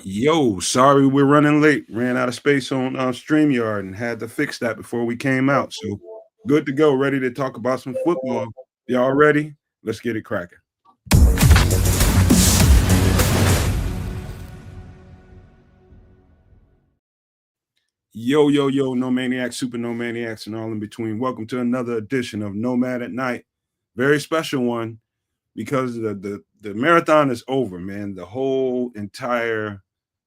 Yo, sorry we're running late. Ran out of space on StreamYard and had to fix that before we came out. So good to go, ready to talk about some football. Y'all ready? Let's get it cracking. Yo, yo, yo, no maniacs, super no maniacs, and all in between. Welcome to another edition of Nomad at Night. Very special one because the marathon is over, man. The whole entire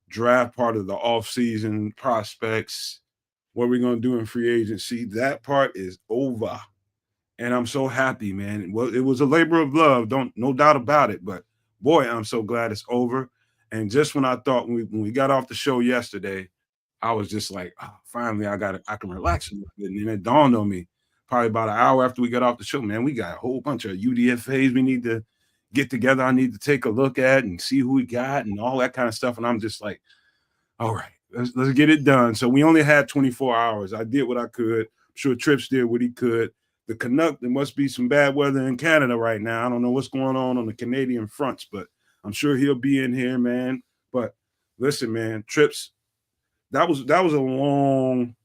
draft part of the offseason prospects, what we're going to do in free agency, that part is over. And I'm so happy, man. Well, it was a labor of love, don't no doubt about it. But boy, I'm so glad it's over. And just when I thought when we got off the show yesterday, I was just like, oh, finally, I can relax a little bit. And then it dawned on me, probably about an hour after we got off the show, man, we got a whole bunch of UDFAs we need to get together. I need to take a look at and see who we got and all that kind of stuff. And I'm just like, all right, let's get it done. So we only had 24 hours. I did what I could. I'm sure Trips did what he could. The Canuck, there must be some bad weather in Canada right now. I don't know what's going on the Canadian fronts, but I'm sure he'll be in here, man. But listen, man, Trips, that was a long,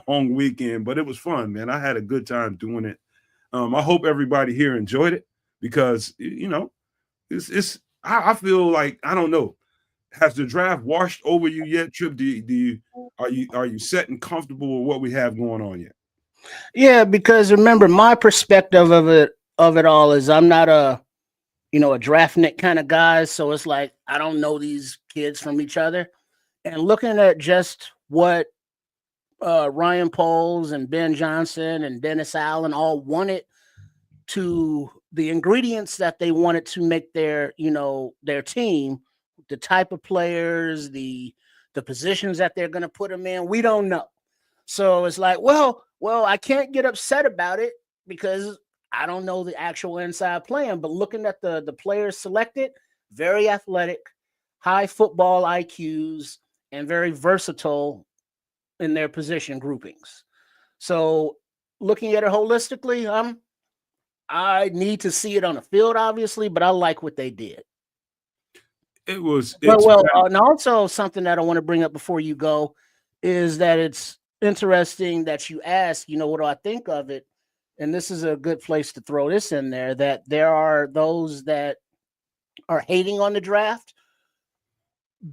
long weekend, but it was fun, man. I had a good time doing it. I hope everybody here enjoyed it because I feel like I don't know. Has the draft washed over you yet, Trip? Are you set and comfortable with what we have going on yet? Yeah, because remember my perspective of it all is I'm not a draftnik kind of guy, so it's like I don't know these kids from each other. And looking at just what Ryan Poles and Ben Johnson and Dennis Allen all wanted to the ingredients that they wanted to make their team, the type of players, the positions that they're going to put them in, we don't know. So it's like, well, I can't get upset about it because I don't know the actual inside plan. But looking at the players selected, very athletic, high football IQs, and very versatile in their position groupings. So looking at it holistically, I need to see it on the field, obviously, but I like what they did. It was Well, it's well, and also something that I want to bring up before you go is that it's interesting that you ask, what do I think of it? And this is a good place to throw this in there that there are those that are hating on the draft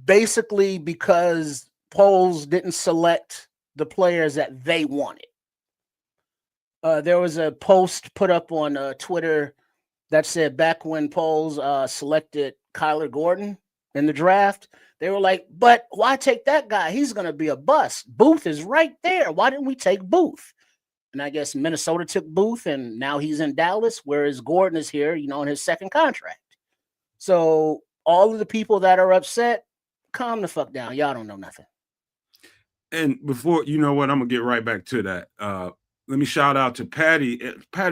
basically because polls didn't select the players that they wanted. There was a post put up on Twitter that said back when polls selected Kyler Gordon in the draft, they were like, but why take that guy? He's going to be a bust. Booth is right there. Why didn't we take Booth? And I guess Minnesota took Booth, and now he's in Dallas, whereas Gordon is here, in his second contract. So all of the people that are upset, calm the fuck down. Y'all don't know nothing. And before you know what, I'm gonna get right back to that. Let me shout out to Patty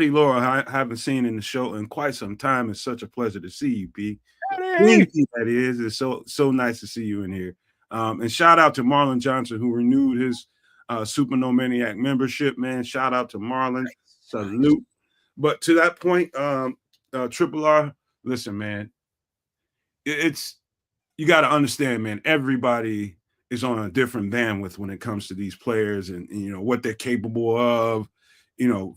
Laura. I haven't seen in the show in quite some time. It's such a pleasure to see you, P. Hey. That is. It's so nice to see you in here. And shout out to Marlon Johnson who renewed his Super No Maniac membership. Man, shout out to Marlon. Salute. But to that point, Triple R, listen, man, it's you got to understand, man. Everybody is on a different bandwidth when it comes to these players and what they're capable of,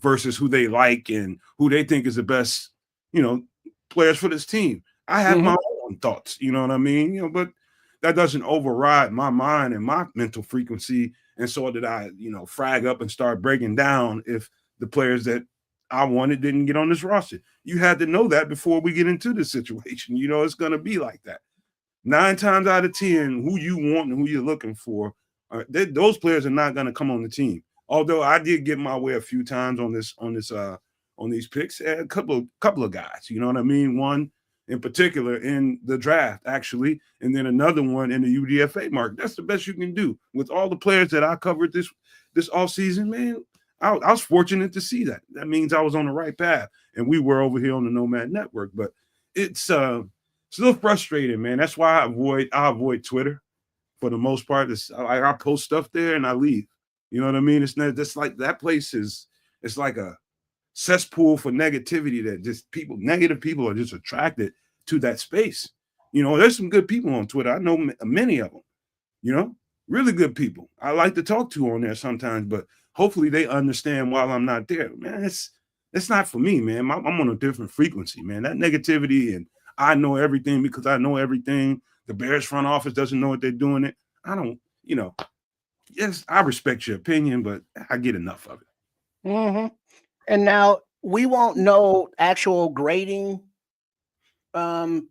versus who they like and who they think is the best, you know, players for this team. I have my own thoughts, you know what I mean? But that doesn't override my mind and my mental frequency. And so did I, frag up and start breaking down if the players that I wanted didn't get on this roster. You had to know that before we get into this situation. It's going to be like that. 9 times out of 10, who you want and who you're looking for, those players are not going to come on the team. Although I did get my way a few times on these picks, a couple of guys. You know what I mean? One in particular in the draft, actually, and then another one in the UDFA market. That's the best you can do with all the players that I covered this offseason, man. I was fortunate to see that. That means I was on the right path, and we were over here on the Nomad Network. But it's a little frustrating, man. That's why I avoid Twitter for the most part. I post stuff there and I leave. You know what I mean? It's not just like that place it's like a cesspool for negativity that just negative people are just attracted to that space. You know, there's some good people on Twitter. I know many of them, you know, really good people I like to talk to on there sometimes, but hopefully they understand while I'm not there. Man, it's not for me, man. I'm on a different frequency, man. That negativity and I know everything because I know everything. The Bears front office doesn't know what they're doing. It. I don't, you know, yes, I respect your opinion, but I get enough of it. Mm-hmm. And now we won't know actual grading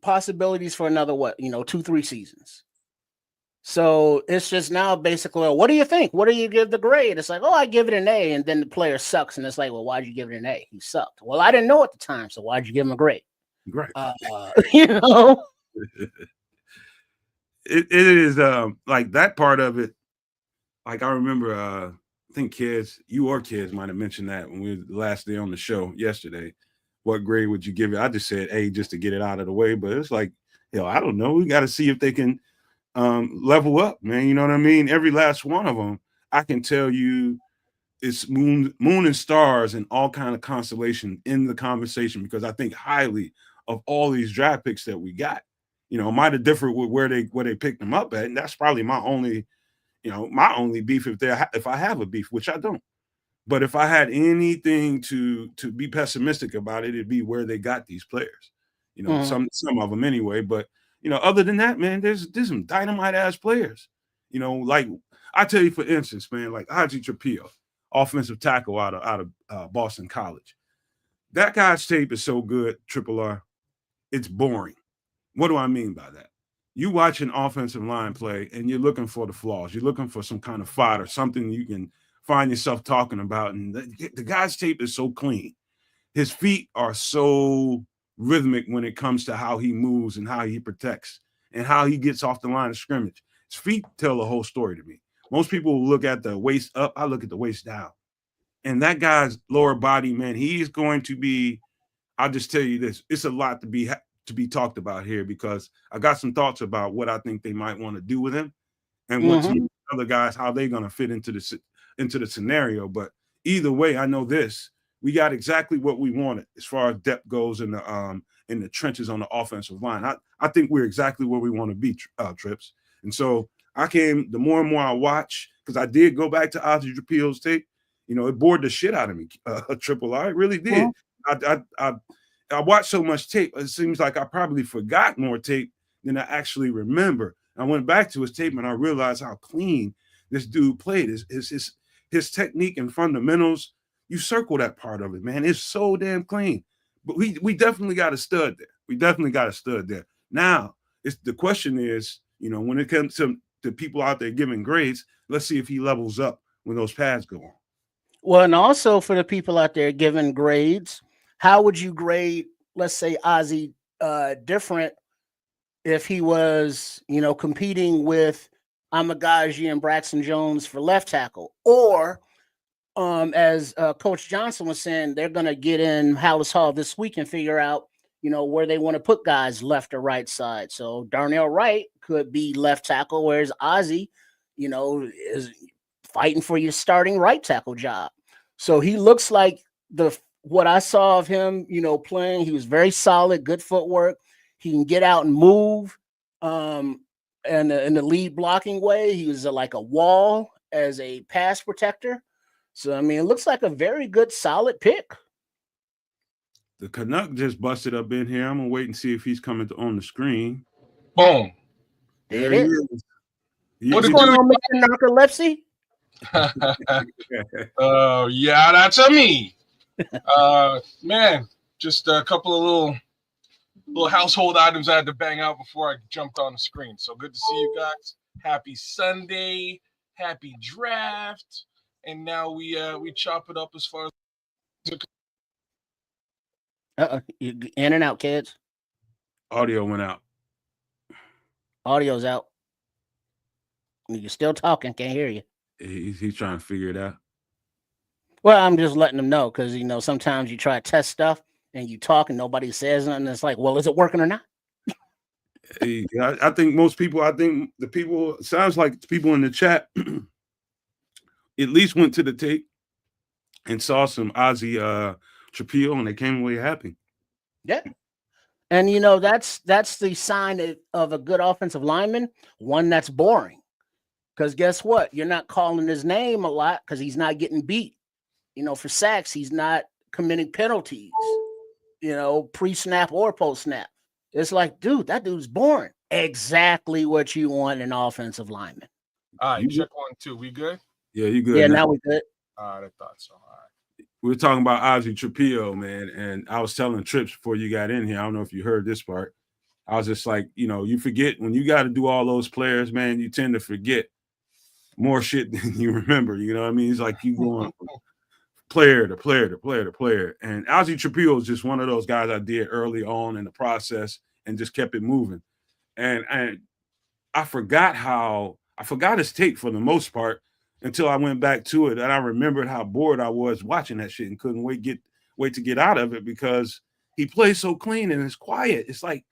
possibilities for another 2-3 seasons. So it's just now basically, what do you think? What do you give the grade? It's like, oh, I give it an A, and then the player sucks, and it's like, well, why'd you give it an A? He sucked. Well, I didn't know at the time, so why'd you give him a grade? Right. You know, it is like that part of it. Like I remember, I think kids might have mentioned that when we were the last day on the show yesterday. What grade would you give it? I just said A just to get it out of the way, but it's like, I don't know. We got to see if they can level up, man. You know what I mean? Every last one of them, I can tell you, it's moon and stars and all kind of constellation in the conversation because I think highly of all these draft picks that we got. You know, it might have differed with where they picked them up at, and that's probably my only beef if I have a beef, which I don't. But if I had anything to be pessimistic about it, it'd be where they got these players. You know, some of them anyway. But other than that, man, there's some dynamite ass players. You know, like I tell you, for instance, man, like Azie Trapo, offensive tackle out of Boston College. That guy's tape is so good, Triple R. It's boring. What do I mean by that? You watch an offensive line play and you're looking for the flaws. You're looking for some kind of fight or something you can find yourself talking about. And the guy's tape is so clean. His feet are so rhythmic when it comes to how he moves and how he protects and how he gets off the line of scrimmage. His feet tell the whole story to me. Most people will look at the waist up. I look at the waist down. And that guy's lower body, man, he's going to be, I'll just tell you this, it's a lot to be talked about here because I got some thoughts about what I think they might want to do with him and what some other guys, how they're going to fit into the scenario. But either way, I know this, we got exactly what we wanted as far as depth goes in the trenches on the offensive line. I think we're exactly where we want to be, Trips. And so the more and more I watch, because I did go back to Azie Trapo's tape, it bored the shit out of me, Triple R. It really did. I watched so much tape, it seems like I probably forgot more tape than I actually remember. I went back to his tape and I realized how clean this dude played. His technique and fundamentals, you circle that part of it, man. It's so damn clean. But we definitely got a stud there. Now, the question is, when it comes to the people out there giving grades, let's see if he levels up when those pads go on. Well, and also for the people out there giving grades, how would you grade, let's say, Azie different if he was, competing with Amagaji and Braxton Jones for left tackle? Or, as Coach Johnson was saying, they're going to get in Hallis Hall this week and figure out, where they want to put guys left or right side. So Darnell Wright could be left tackle, whereas Azie, is fighting for your starting right tackle job. So he looks like what I saw of him, playing, he was very solid, good footwork. He can get out and move. And in the lead blocking way, he was like a wall as a pass protector. So, I mean, it looks like a very good, solid pick. The Canuck just busted up in here. I'm going to wait and see if he's coming on the screen. Boom. There it is. What's going on, Mr. Narcolepsy? Yeah, that's a me. Man, just a couple of little household items I had to bang out before I jumped on the screen. So good to see you guys. Happy Sunday, happy draft, and now we chop it up as far as. You in and out, kids. Audio went out. Audio's out. You're still talking. Can't hear you. He's trying to figure it out. Well, I'm just letting them know because, sometimes you try to test stuff and you talk and nobody says nothing. It's like, well, is it working or not? I think sounds like the people in the chat at least went to the tape and saw some Azie Trapo and they came away happy. Yeah. And that's the sign of a good offensive lineman, one that's boring. Because guess what? You're not calling his name a lot because he's not getting beat. For sacks, he's not committing penalties, pre-snap or post-snap. It's like, dude, that dude's boring. Exactly what you want in offensive lineman. All right, check 1, 2. We good? Yeah, you good. Yeah, now we good. All right, I thought so. All right. We were talking about Azie Trapo, man, and I was telling Trips before you got in here. I don't know if you heard this part. I was just like, you forget when you got to do all those players, man, you tend to forget more shit than you remember. You know what I mean? It's like you going from player to player to player to player. And Azie Trapo is just one of those guys I did early on in the process and just kept it moving. And I forgot his tape for the most part until I went back to it, and I remembered how bored I was watching that shit and couldn't wait to get out of it because he plays so clean and it's quiet. It's like,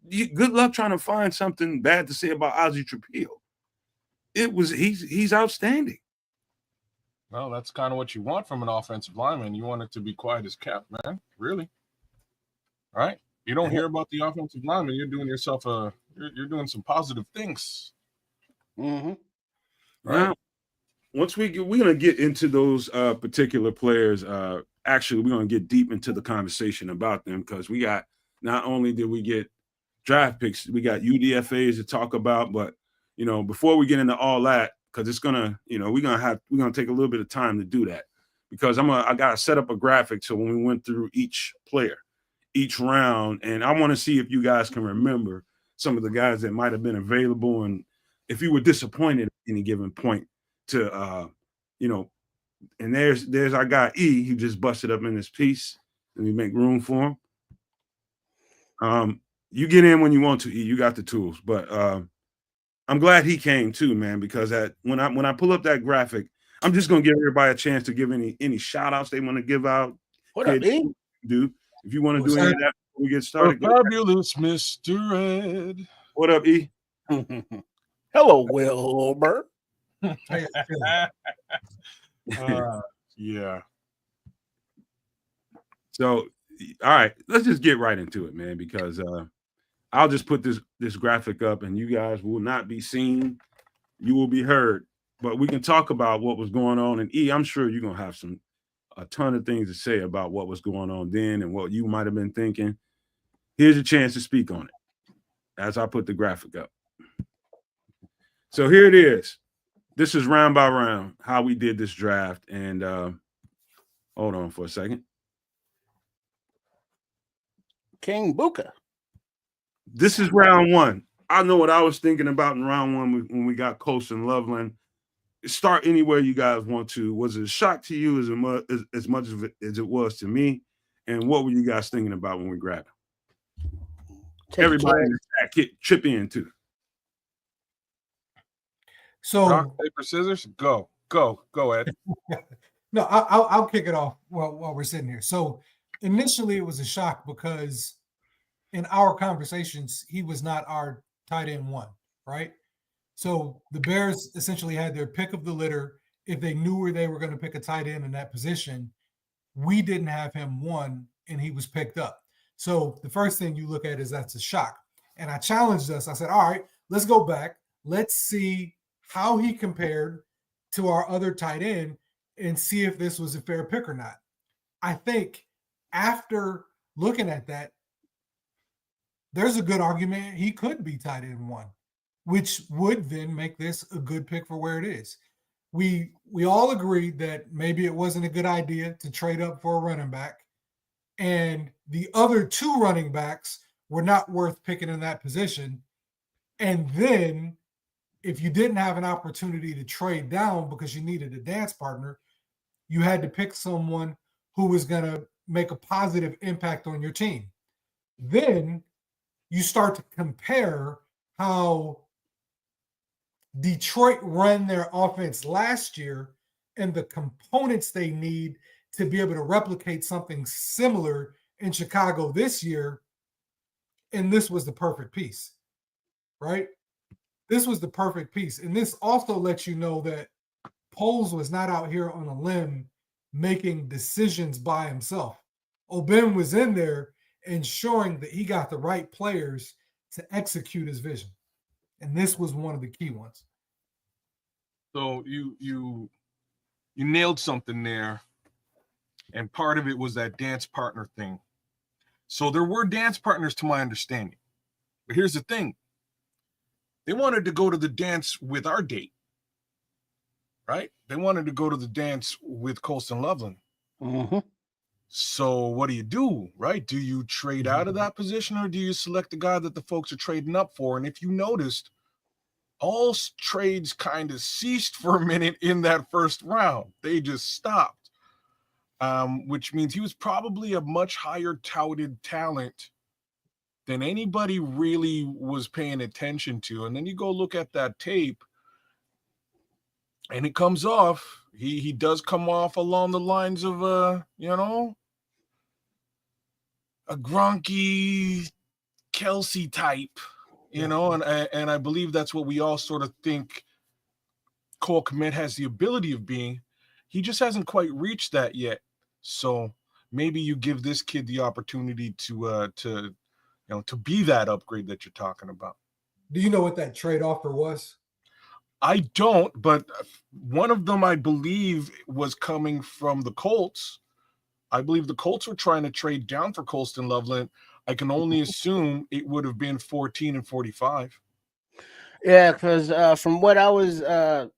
good luck trying to find something bad to say about Azie Trapo. He's outstanding. Well, that's kind of what you want from an offensive lineman. You want it to be quiet as kept, man. Really, right? You don't hear about the offensive lineman. You're doing yourself you're doing some positive things. Mm-hmm. Right. Now, once we're gonna get into those particular players. Actually, we're gonna get deep into the conversation about them because we got, not only did we get draft picks, we got UDFAs to talk about, but before we get into all that, because it's gonna, we're gonna take a little bit of time to do that because I gotta set up a graphic so when we went through each player, each round, and I want to see if you guys can remember some of the guys that might have been available and if you were disappointed at any given point to and there's our guy E, who just busted up in this piece. Let me make room for him. You get in when you want to, E. You got the tools, but I'm glad he came too, man, because when I pull up that graphic, I'm just gonna give everybody a chance to give any shout outs they want to give out. What up, E? Do if you want to do any of that before we get started. Fabulous Mr. Ed. What up, E? Hello, Wilbur. Yeah. So, all right, let's just get right into it, man, because I'll just put this graphic up and you guys will not be seen. You will be heard, but we can talk about what was going on. And E, I'm sure you're going to have a ton of things to say about what was going on then and what you might have been thinking. Here's your chance to speak on it as I put the graphic up. So here it is. This is round by round how we did this draft. And hold on for a second. King Buka. This is round one. I know what I was thinking about in round one when we got colston Loveland. Start anywhere you guys want to. Was it a shock to you as much as it was to me? And what were you guys thinking about when we grabbed him? Everybody in the chat, chip in too. So rock, paper, scissors, go, Ed. No, I'll kick it off while we're sitting here. So initially it was a shock because in our conversations, he was not our tight end one, right? So the Bears essentially had their pick of the litter. If they knew where they were going to pick a tight end in that position, we didn't have him one and he was picked up. So the first thing you look at is that's a shock. And I challenged us. I said, all right, let's go back. Let's see how he compared to our other tight end and see if this was a fair pick or not. I think after looking at that, there's a good argument he could be tight end one, which would then make this a good pick for where it is. We all agreed that maybe it wasn't a good idea to trade up for a running back, and the other two running backs were not worth picking in that position. And then if you didn't have an opportunity to trade down because you needed a dance partner, you had to pick someone who was going to make a positive impact on your team. Then you start to compare how Detroit ran their offense last year and the components they need to be able to replicate something similar in Chicago this year. And this was the perfect piece, right? This was the perfect piece. And this also lets you know that Poles was not out here on a limb making decisions by himself. Oben was in there ensuring that he got the right players to execute his vision. And this was one of the key ones. So you nailed something there, and part of it was that dance partner thing. So there were dance partners to my understanding. But here's the thing. They wanted to go to the dance with our date, right? They wanted to go to the dance with Colston Loveland. Mm-hmm. So what do, right? Do you trade out of that position, or do you select the guy that the folks are trading up for? And if you noticed, all trades kind of ceased for a minute in that first round. They just stopped, which means he was probably a much higher touted talent than anybody really was paying attention to. And then you go look at that tape, and it comes off. He does come off along the lines of a Gronky Kelsey type, and I believe that's what we all sort of think Cole Kmet has the ability of being. He just hasn't quite reached that yet. So maybe you give this kid the opportunity to be that upgrade that you're talking about. Do you know what that trade offer was? I don't, but one of them I believe was coming from the Colts. I believe the Colts were trying to trade down for Colston Loveland. I can only assume it would have been 14 and 45. Yeah, because from what I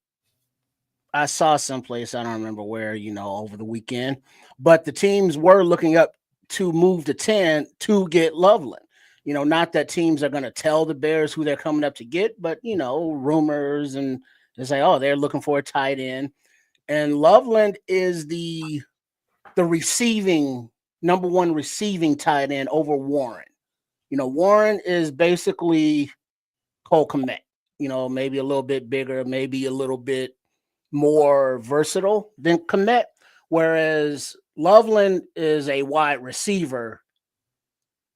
saw someplace, I don't remember where, over the weekend, but the teams were looking up to move to 10 to get Loveland. Not that teams are going to tell the Bears who they're coming up to get, but, rumors, and they say, oh, they're looking for a tight end. And Loveland is the receiving number one receiving tight end over Warren. Warren is basically Cole Kmet, maybe a little bit bigger, maybe a little bit more versatile than Kmet, whereas Loveland is a wide receiver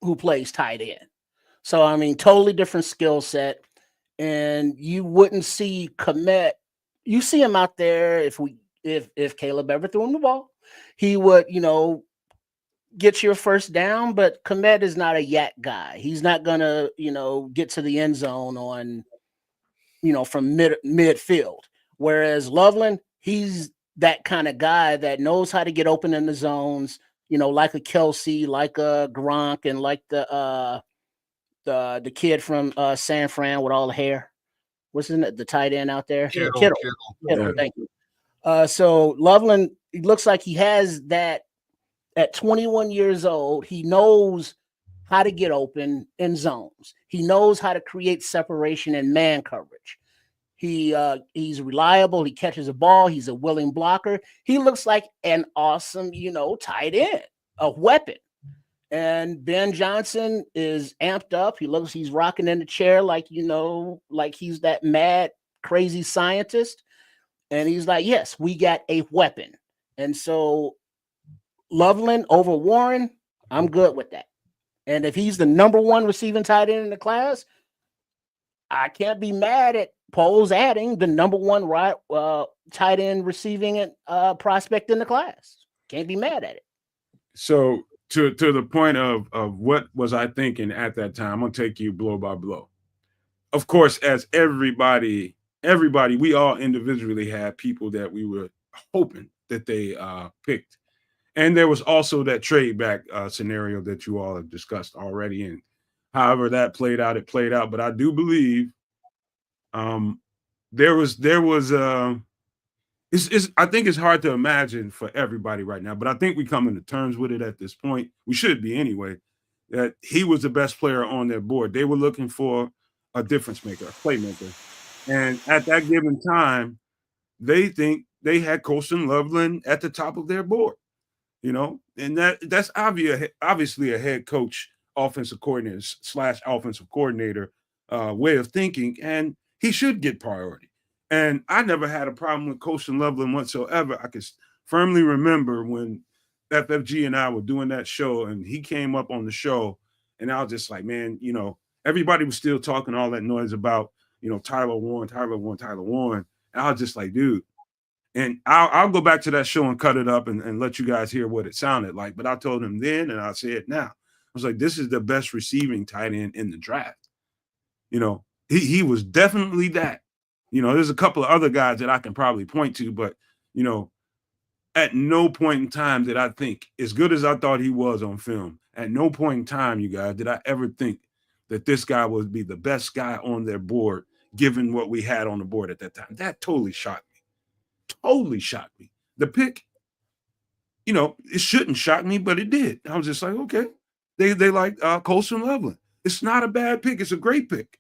who plays tight end. So, totally different skill set. And you wouldn't see Kmet. You see him out there if Caleb ever threw him the ball, he would, get your first down, but Kmet is not a yak guy. He's not gonna, get to the end zone on, from midfield. Whereas Loveland, he's that kind of guy that knows how to get open in the zones, like a Kelsey, like a Gronk, and like the kid from San Fran with all the hair. What's his name? The tight end out there? Kittle. Yeah. Thank you. So Loveland, it looks like he has that at 21 years old. He knows how to get open in zones. He knows how to create separation and man coverage. He's reliable. He catches a ball. He's a willing blocker. He looks like an awesome, tight end, a weapon. And Ben Johnson is amped up. He's rocking in the chair like he's that mad, crazy scientist. And he's like, yes, we got a weapon. And so Loveland over Warren, I'm good with that. And if he's the number one receiving tight end in the class, I can't be mad at Poles adding the number one tight end receiving prospect in the class. Can't be mad at it. So to the point of what was I thinking at that time, I'm gonna take you blow by blow. Of course, as everybody, we all individually had people that we were hoping that they picked. And there was also that trade back scenario that you all have discussed already. And however that played out, it played out. But I do believe there was I think it's hard to imagine for everybody right now, but I think we coming to terms with it at this point. We should be anyway, that he was the best player on their board. They were looking for a difference maker, a playmaker. And at that given time, they think they had Colston Loveland at the top of their board, and that's obviously a head coach, offensive coordinator / offensive coordinator way of thinking, and he should get priority. And I never had a problem with Colston Loveland whatsoever. I can firmly remember when FFG and I were doing that show, and he came up on the show, and I was just like, man, everybody was still talking all that noise about, Tyler Warren. And I was just like, dude. And I'll go back to that show and cut it up and let you guys hear what it sounded like. But I told him then, and I'll say it now. was like, this is the best receiving tight end in the draft. You know, he was definitely that. You know, there's a couple of other guys that I can probably point to, but, you know, at no point in time did I think, as good as I thought he was on film, at no point in time, you guys, did I ever think that this guy would be the best guy on their board, given what we had on the board at that time. That totally shocked me. Totally shocked me. The pick, you know, it shouldn't shock me, but it did. I was just like, okay. They like Colston Loveland. It's not a bad pick. It's a great pick.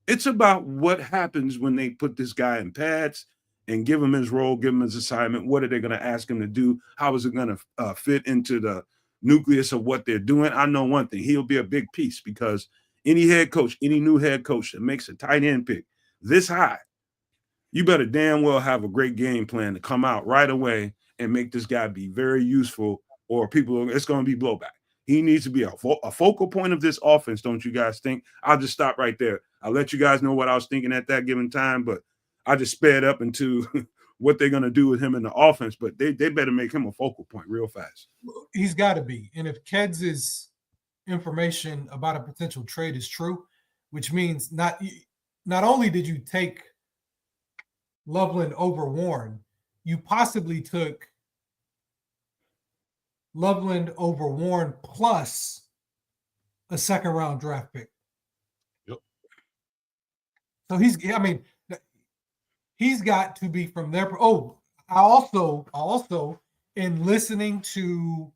It's about what happens when they put this guy in pads and give him his role, give him his assignment. What are they going to ask him to do? How is it going to fit into the nucleus of what they're doing? I know one thing. He'll be a big piece because any head coach, any new head coach that makes a tight end pick this high, you better damn well have a great game plan to come out right away and make this guy be very useful, or it's going to be blowback. He needs to be a focal point of this offense, don't you guys think? I'll just stop right there. I'll let you guys know what I was thinking at that given time, but I just sped up into what they're going to do with him in the offense, but they better make him a focal point real fast. He's got to be. And if Keds' information about a potential trade is true, which means not only did you take Loveland over Warren, you possibly took Loveland over Warren plus a second-round draft pick. Yep. So he's got to be from there. Oh, I also in listening to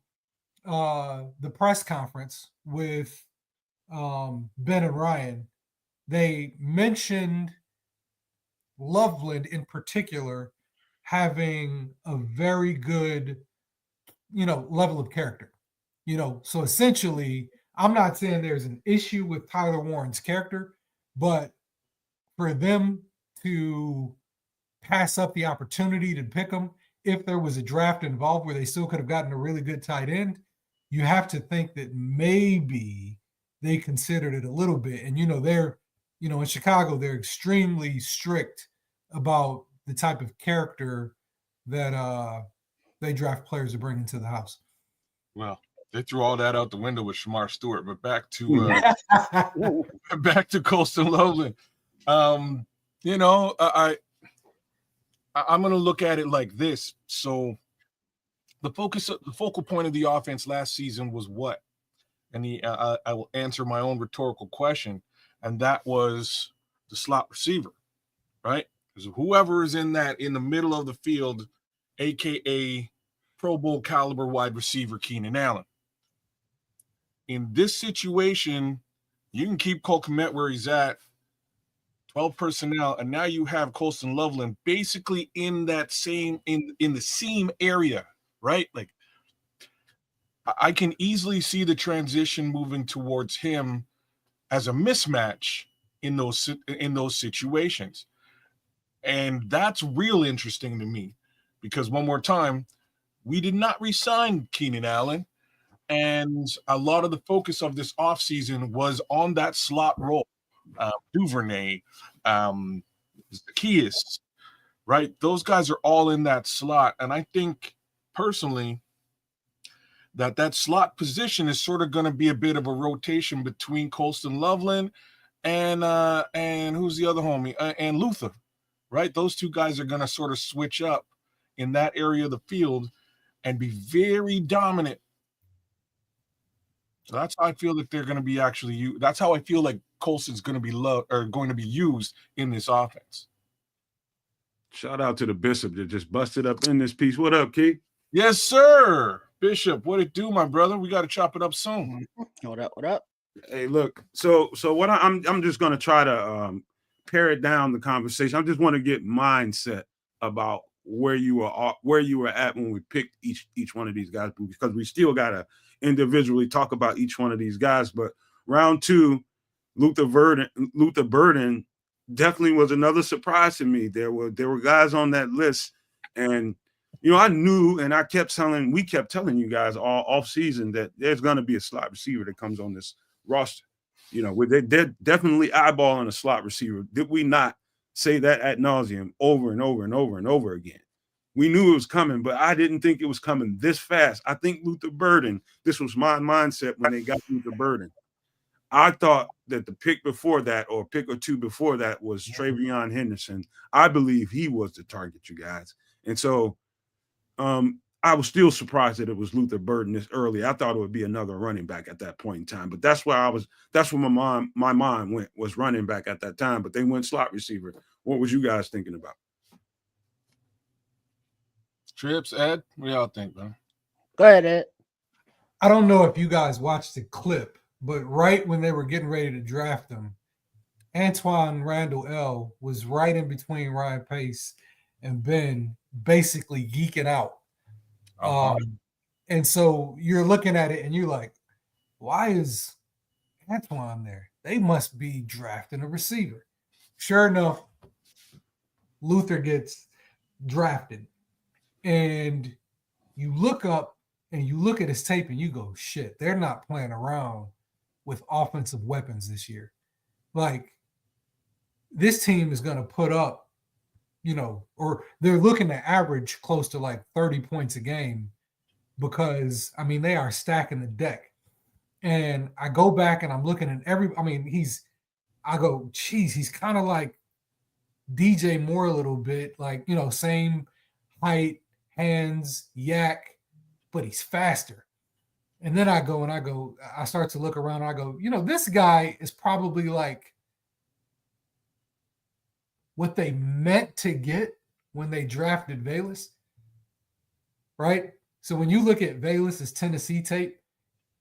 the press conference with Ben and Ryan, they mentioned Loveland in particular having a very good, level of character. So essentially, I'm not saying there's an issue with Tyler Warren's character, but for them to pass up the opportunity to pick him if there was a draft involved where they still could have gotten a really good tight end, you have to think that maybe they considered it a little bit. And, they're, in Chicago, they're extremely strict about the type of character that they draft players to bring into the house. Well, they threw all that out the window with Shamar Stewart, but back to Colston Loveland. I'm going to look at it like this. So the focal point of the offense last season was what? And I will answer my own rhetorical question, and that was the slot receiver, right? Because whoever is in the middle of the field, aka Pro Bowl caliber wide receiver Keenan Allen. In this situation, you can keep Cole Kmet where he's at, 12 personnel, and now you have Colston Loveland basically in that same in the same area, right? Like, I can easily see the transition moving towards him as a mismatch in those situations. And that's real interesting to me because, one more time, we did not re-sign Keenan Allen, and a lot of the focus of this offseason was on that slot role. Duvernay, Zacchaeus, right? Those guys are all in that slot. And I think, personally, that slot position is sort of going to be a bit of a rotation between Colston Loveland and who's the other homie? And Luther, right? Those two guys are going to sort of switch up in that area of the field and be very dominant. So that's how I feel that they're going to be that's how I feel like Colston's going to be going to be used in this offense. Shout out to the Bishop that just busted up in this piece. What up, Key? Yes, sir. Bishop, what it do, my brother? We got to chop it up soon. What up? Hey, look. So what I'm just going to try to pare it down the conversation. I just want to get mindset about where you were at when we picked each one of these guys, because we still got to individually talk about each one of these guys. But round 2, Luther Burden definitely was another surprise to me. There were guys on that list, and I knew, and we kept telling you guys all off season that there's going to be a slot receiver that comes on this roster. They're definitely eyeballing a slot receiver. Did we not say that ad nauseum over and over and over and over again? We knew it was coming, but I didn't think it was coming this fast. I think Luther Burden, this was my mindset when they got Luther Burden. I thought that the pick before that, or pick or two before that, was Travion Henderson. I believe he was the target, you guys. And so I was still surprised that it was Luther Burden this early. I thought it would be another running back at that point in time. But that's where my mind went, was running back at that time. But they went slot receiver. What was you guys thinking about? Trips, Ed, what do y'all think, man? Go ahead, Ed. I don't know if you guys watched the clip, but right when they were getting ready to draft him, Antoine Randall L was right in between Ryan Pace and Ben, basically geeking out. And so you're looking at it and you're like, why is Antoine there? They must be drafting a receiver. Sure enough, Luther gets drafted. And you look up and you look at his tape and you go, shit, they're not playing around with offensive weapons this year. Like, this team is going to put up, or they're looking to average close to like 30 points a game because, I mean, they are stacking the deck. And I go back and I'm looking at he's kind of like DJ Moore a little bit, like, same height, hands, yak, but he's faster. And then I start to look around and I go, this guy is probably like what they meant to get when they drafted Velus, right? So when you look at Velus's Tennessee tape,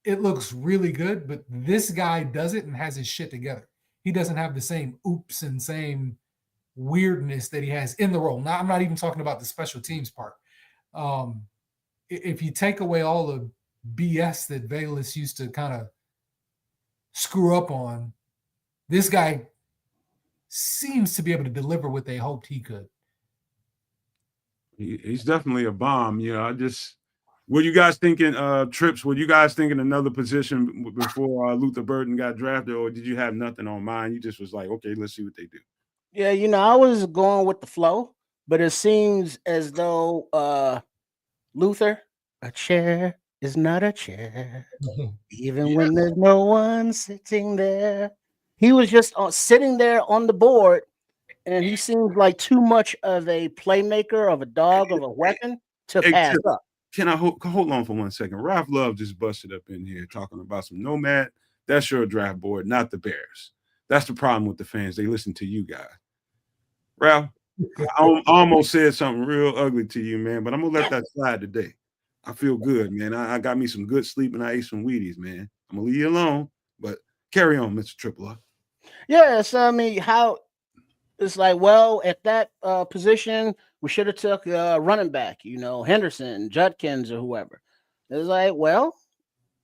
it looks really good, but this guy does it and has his shit together. He doesn't have the same oops and same weirdness that he has in the role. Now, I'm not even talking about the special teams part. If you take away all the BS that Velus used to kind of screw up on, this guy seems to be able to deliver what they hoped he could. He's definitely a bomb. Were you guys thinking, Trips, were you guys thinking another position before Luther Burden got drafted, or did you have nothing on mind? You just was like, okay, let's see what they do. Yeah, I was going with the flow, but it seems as though Luther, a chair is not a chair, even when there's no one sitting there. He was just sitting there on the board, and he seems like too much of a playmaker, of a dog, of a weapon to pass up. Can I hold on for 1 second? Ralph Love just busted up in here talking about some Nomad. That's your draft board, not the Bears. That's the problem with the fans. They listen to you guys. Ralph, I almost said something real ugly to you, man, but I'm going to let that slide today. I feel good, man. I got me some good sleep and I ate some Wheaties, man. I'm going to leave you alone, but carry on, Mr. Triple R. Yeah, so, I mean, how it's like, well, at that position, we should have took running back, Henderson, Judkins, or whoever. It's like, well,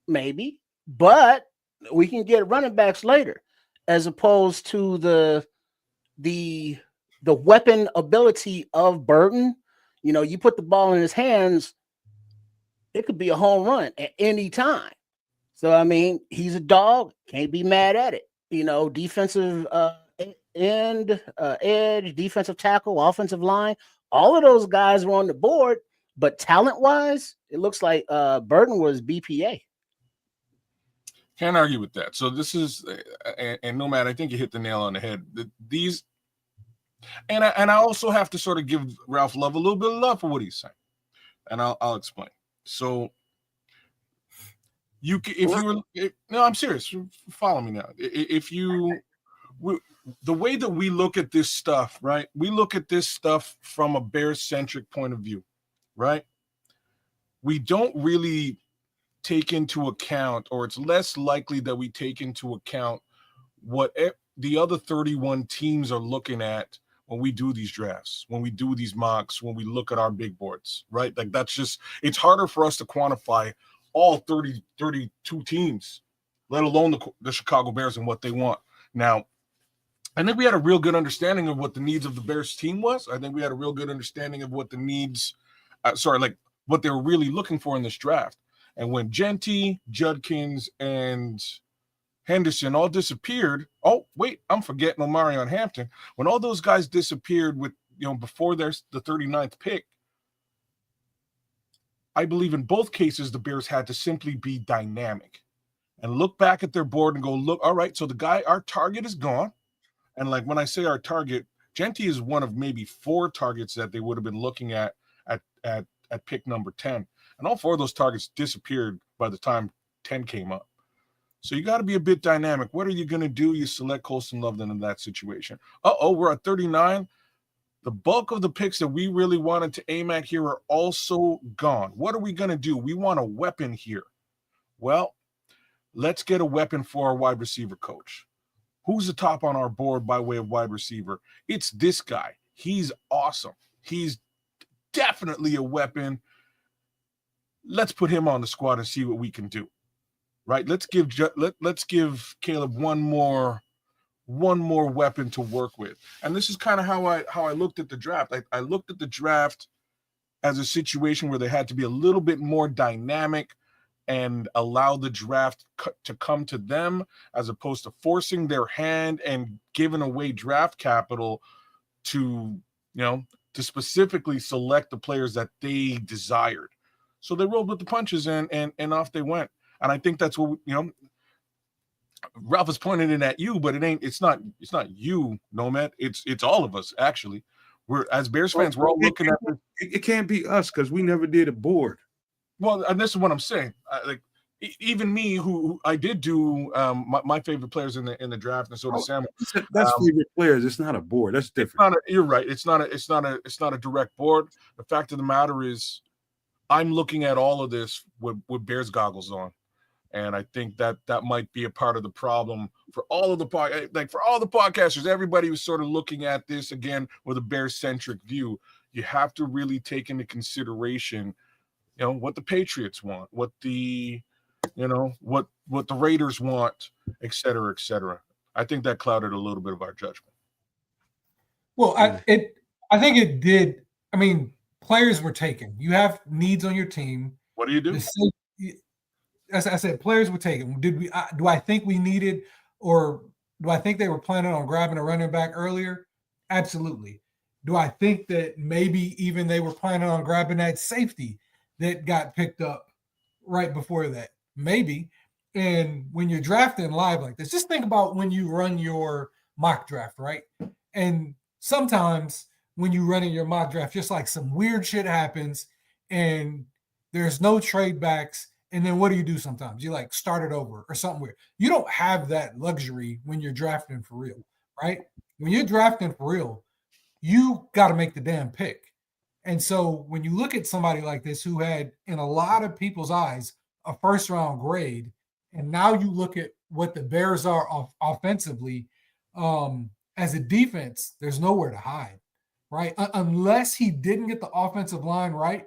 maybe, but we can get running backs later, as opposed to the weapon ability of Burton. You put the ball in his hands, it could be a home run at any time. So, I mean, he's a dog, can't be mad at it. Defensive end, edge, defensive tackle, offensive line, all of those guys were on the board, but talent-wise, it looks like Burton was BPA. Can't argue with that. So this is, and Nomad, I think you hit the nail on the head. These, and I also have to sort of give Ralph Love a little bit of love for what he's saying, and I'll explain. So I'm serious. Follow me now. The way that we look at this stuff, right? We look at this stuff from a Bears-centric point of view, right? We don't really take into account, or it's less likely that we take into account what the other 31 teams are looking at when we do these drafts, when we do these mocks, when we look at our big boards, right? Like, that's just, it's harder for us to quantify all 32 teams, let alone the Chicago Bears and what they want. Now, I think we had a real good understanding of what the needs of the Bears team was. I think we had a real good understanding of what the needs, what they were really looking for in this draft. And when Genty, Judkins, and Henderson all disappeared, oh, wait, I'm forgetting Omarion Hampton. When all those guys disappeared with, before there's the 39th pick, I believe in both cases, the Bears had to simply be dynamic and look back at their board and go, look, all right, so the guy, our target is gone. And like when I say our target, Genty is one of maybe 4 targets that they would have been looking at pick number 10. And all 4 of those targets disappeared by the time 10 came up. So you got to be a bit dynamic. What are you going to do? You select Colston Loveland in that situation. We're at 39. The bulk of the picks that we really wanted to aim at here are also gone. What are we going to do? We want a weapon here. Well, let's get a weapon for our wide receiver coach. Who's the top on our board by way of wide receiver? It's this guy. He's awesome. He's definitely a weapon. Let's put him on the squad and see what we can do. Right? Let's give Caleb one more weapon to work with. And this is kind of how I looked at the draft. I looked at the draft as a situation where they had to be a little bit more dynamic and allow the draft to come to them, as opposed to forcing their hand and giving away draft capital to specifically select the players that they desired. So they rolled with the punches and off they went. And I think that's what Ralph is pointing it at you, but it's not you, Nomad. It's all of us, actually. We're, as Bears fans, we're all looking at this. It can't be us because we never did a board. Well, and this is what I'm saying. Even me, who I did do my favorite players in the draft, and so did Sam. That's favorite players. It's not a board. That's different. You're right. It's not a direct board. The fact of the matter is, I'm looking at all of this with Bears goggles on, and I think that might be a part of the problem for all of the podcasters. Everybody was sort of looking at this again with a Bears centric view. You have to really take into consideration, what the Patriots want, what the what the Raiders want, et cetera, et cetera. I think that clouded a little bit of our judgment. Well, I think it did. I mean, players were taken. You have needs on your team. What do you do? As I said, players were taken. Do I think we needed, or do I think they were planning on grabbing a running back earlier? Absolutely. Do I think that maybe even they were planning on grabbing that safety that got picked up right before that? Maybe. And when you're drafting live like this, just think about when you run your mock draft, right? And sometimes when you run in your mock draft, just like some weird shit happens and there's no trade backs. And then what do you do sometimes? You like start it over or something weird. You don't have that luxury when you're drafting for real, right? When you're drafting for real, you got to make the damn pick. And so when you look at somebody like this who had, in a lot of people's eyes, a first-round grade, and now you look at what the Bears are offensively, as a defense, there's nowhere to hide, right? Unless he didn't get the offensive line right,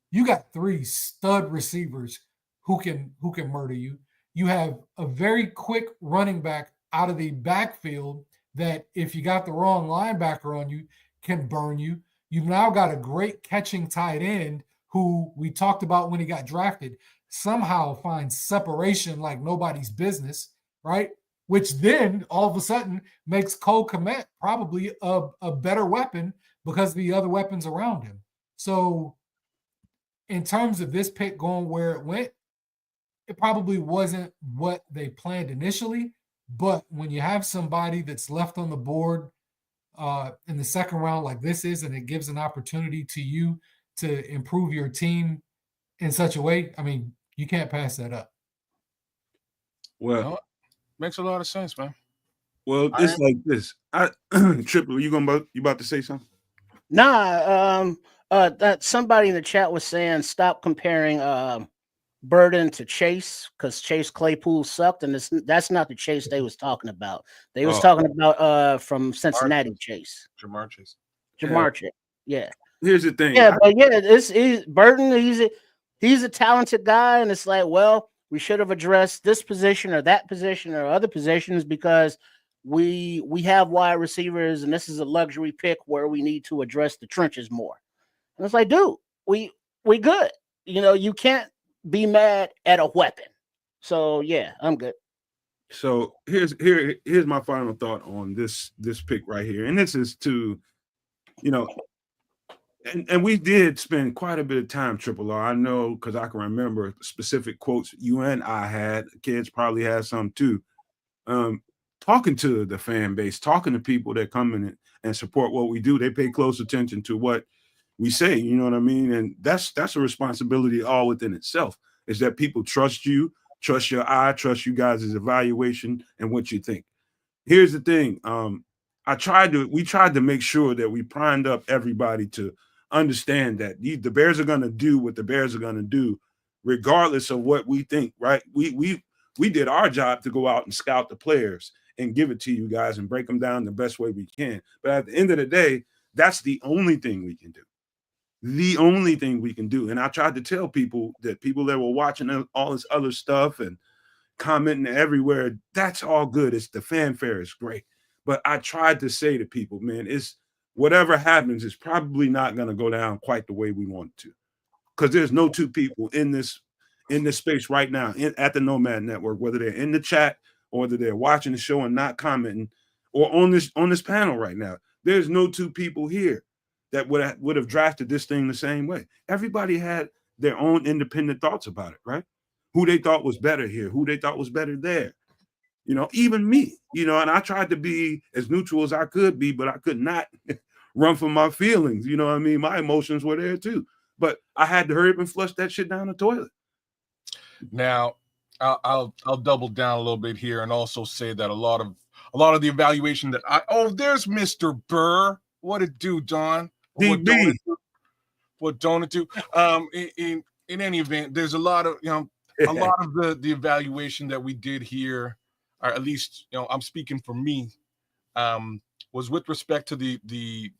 you got 3 stud receivers who can murder you. You have a very quick running back out of the backfield that, if you got the wrong linebacker on you, can burn you. You've now got a great catching tight end who we talked about when he got drafted, somehow finds separation like nobody's business, right? Which then all of a sudden makes Cole Kmet probably a better weapon because of the other weapons around him. So in terms of this pick going where it went, it probably wasn't what they planned initially. But when you have somebody that's left on the board in the second round like this is, and it gives an opportunity to you to improve your team in such a way, I mean, you can't pass that up. Well, makes a lot of sense, man. Well, it's like this. Triple, you about to say something? Nah, that somebody in the chat was saying stop comparing Burden to Chase because Chase Claypool sucked, and that's not the Chase they was talking about. They was talking about from Cincinnati Chase. Shamar Chase. Yeah. Here's the thing. Yeah, but yeah, it's Burden. He's a talented guy, and it's like, well, we should have addressed this position or that position or other positions because we have wide receivers, and this is a luxury pick where we need to address the trenches more. And it's like, dude, we good. You can't be mad at a weapon. So yeah, I'm good. So here's my final thought on this pick right here, and this is to, And we did spend quite a bit of time, Triple R. I know because I can remember specific quotes you and I had. Kids probably had some too. Um, Talking to the fan base, talking to people that come in and support what we do. They pay close attention to what we say. You know what I mean? And that's a responsibility all within itself. Is that people trust you, trust your eye, trust you guys' evaluation and what you think. Here's the thing. We tried to make sure that we primed up everybody to understand that the Bears are going to do what the Bears are going to do, regardless of what we think. Right? We did our job to go out and scout the players and give it to you guys and break them down the best way we can. But at the end of the day, that's the only thing we can do. The only thing we can do. And I tried to tell people that were watching all this other stuff and commenting everywhere, that's all good. It's the fanfare is great. But I tried to say to people, man, it's whatever happens, it's probably not going to go down quite the way we want it to. Because there's no two people in this space right now at the Nomad Network, whether they're in the chat or whether they're watching the show and not commenting, or on this panel right now. There's no two people here that would have drafted this thing the same way. Everybody had their own independent thoughts about it, right? Who they thought was better here, who they thought was better there. You know, even me, you know, and I tried to be as neutral as I could be, but I could not run from my feelings. You know what I mean? My emotions were there too. But I had to hurry up and flush that shit down the toilet. Now, I'll double down a little bit here and also say that a lot of the evaluation that there's Mr. Burr. What it do, Don? DB. What don't it do? In any event, there's a lot of the evaluation that we did here, or at least I'm speaking for me, was with respect to the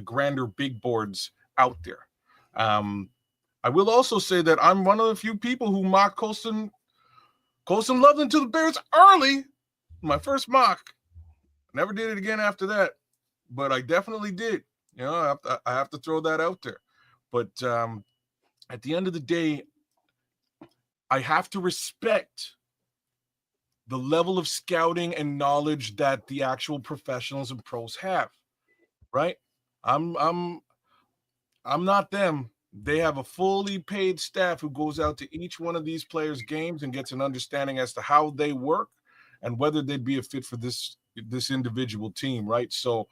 grander big boards out there. I will also say that I'm one of the few people who mocked Colston Loveland to the Bears early. My first mock. Never did it again after that, but I definitely did. I have to throw that out there. But at the end of the day, I have to respect the level of scouting and knowledge that the actual professionals and pros have. Right? I'm not them. They have a fully paid staff who goes out to each one of these players' games and gets an understanding as to how they work and whether they'd be a fit for this individual team, right? So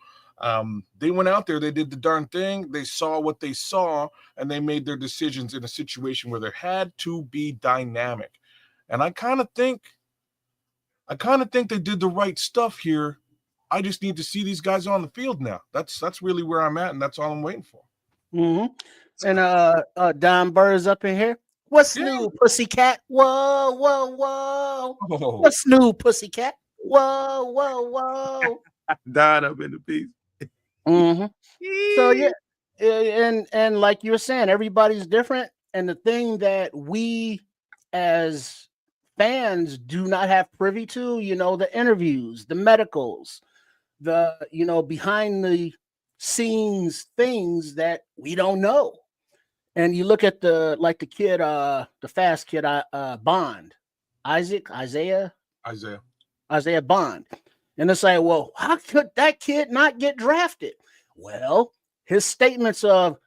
they went out there, they did the darn thing, they saw what they saw, and they made their decisions in a situation where there had to be dynamic. And I kind of think they did the right stuff here. I just need to see these guys on the field now. That's really where I'm at, and that's all I'm waiting for. Mm-hmm. And Don Burr's up in here. What's new, pussycat? Whoa, whoa, whoa. Oh. What's new, pussycat? Whoa, whoa, whoa. Died up in the piece. Mm-hmm. So yeah, and like you were saying, everybody's different. And the thing that we as fans do not have privy to, the interviews, the medicals, the behind the scenes things that we don't know. And you look at the kid, the fast kid, Bond, Isaiah Bond. And it's like, well, how could that kid not get drafted? Well, his statements of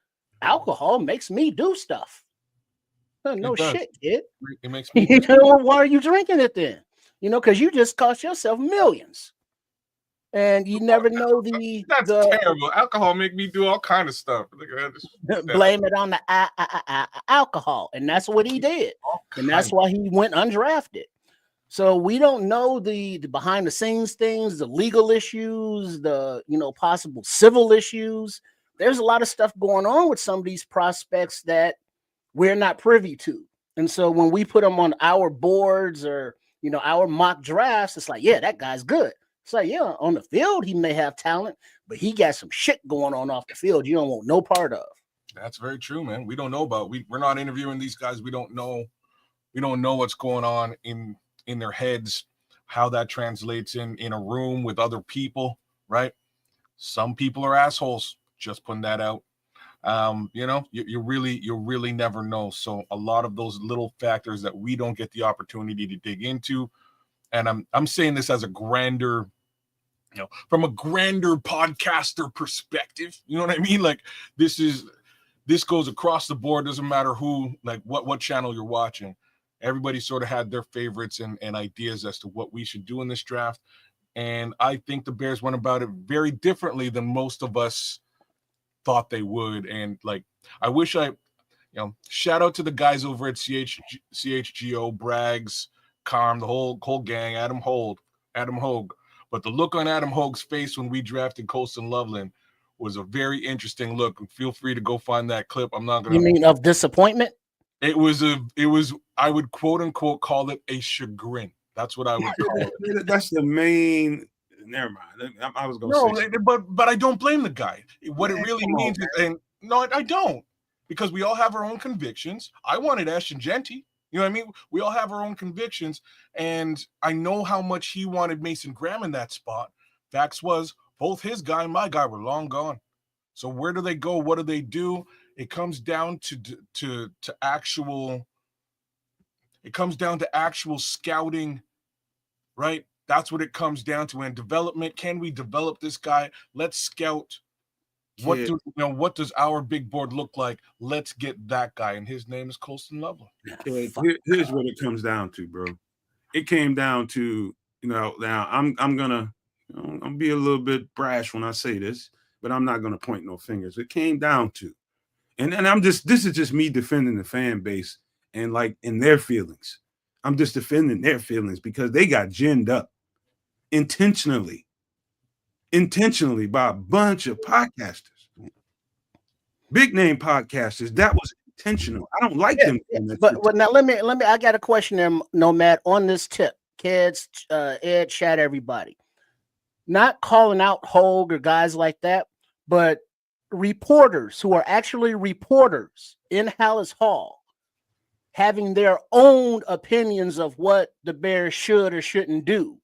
alcohol makes me do stuff. No shit, kid. It makes me why are you drinking it then? Because you just cost yourself millions. And you never know that's terrible. Alcohol make me do all kind of stuff. Blame it on the alcohol, and that's what he did, and that's why he went undrafted. So we don't know the behind the scenes things, the legal issues, the possible civil issues. There's a lot of stuff going on with some of these prospects that we're not privy to, and so when we put them on our boards or our mock drafts, it's like, yeah, that guy's good. It's like, yeah, on the field, he may have talent, but he got some shit going on off the field you don't want no part of. That's very true, man. We don't know about we're not interviewing these guys. We don't know what's going on in their heads, how that translates in a room with other people, right? Some people are assholes. Just putting that out. You really never know. So a lot of those little factors that we don't get the opportunity to dig into, and I'm saying this as a grander from a grander podcaster perspective, you know what I mean? Like this goes across the board. Doesn't matter who, like what channel you're watching. Everybody sort of had their favorites and ideas as to what we should do in this draft. And I think the Bears went about it very differently than most of us thought they would. And like, I wish shout out to the guys over at CHGO, Braggs, Carm, the whole gang, Adam Hogue. But the look on Adam Hogue's face when we drafted Colston Loveland was a very interesting look. Feel free to go find that clip. I'm not gonna. You mean of disappointment? It was I would quote unquote call it a chagrin. That's what I would call it. That's the main. Never mind. I was going to say. But I don't blame the guy. What it really means is, and no, I don't, because we all have our own convictions. I wanted Ashton Genty. You know what I mean? We all have our own convictions, and I know how much he wanted Mason Graham in that spot. Facts was both his guy and my guy were long gone. So where do they go? What do they do? It comes down to actual. It comes down to actual scouting, right? That's what it comes down to. And development. Can we develop this guy? Let's scout. What does our big board look like? Let's get that guy, and his name is Colston Loveland. Here's what it comes down to, bro. It came down to, now I'm gonna be a little bit brash when I say this, but I'm not gonna point no fingers. It came down to, and this is just me defending the fan base and like in their feelings. I'm just defending their feelings because they got ginned up intentionally by a bunch of podcasters, big name podcasters. That was intentional. I don't like them. But now let me. I got a question there, Nomad, on this tip. Kids, Ed, chat, everybody. Not calling out Hogue or guys like that, but reporters who are actually reporters in Hallis Hall having their own opinions of what the Bears should or shouldn't do.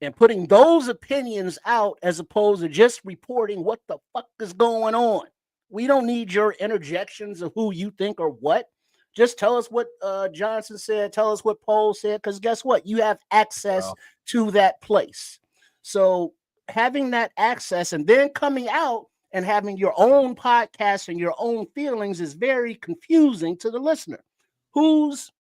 And putting those opinions out as opposed to just reporting what the fuck is going on. We don't need your interjections of who you think or what. Just tell us what Johnson said. Tell us what Pohl said. Because guess what? You have access to that place. So having that access and then coming out and having your own podcast and your own feelings is very confusing to the listener. Whose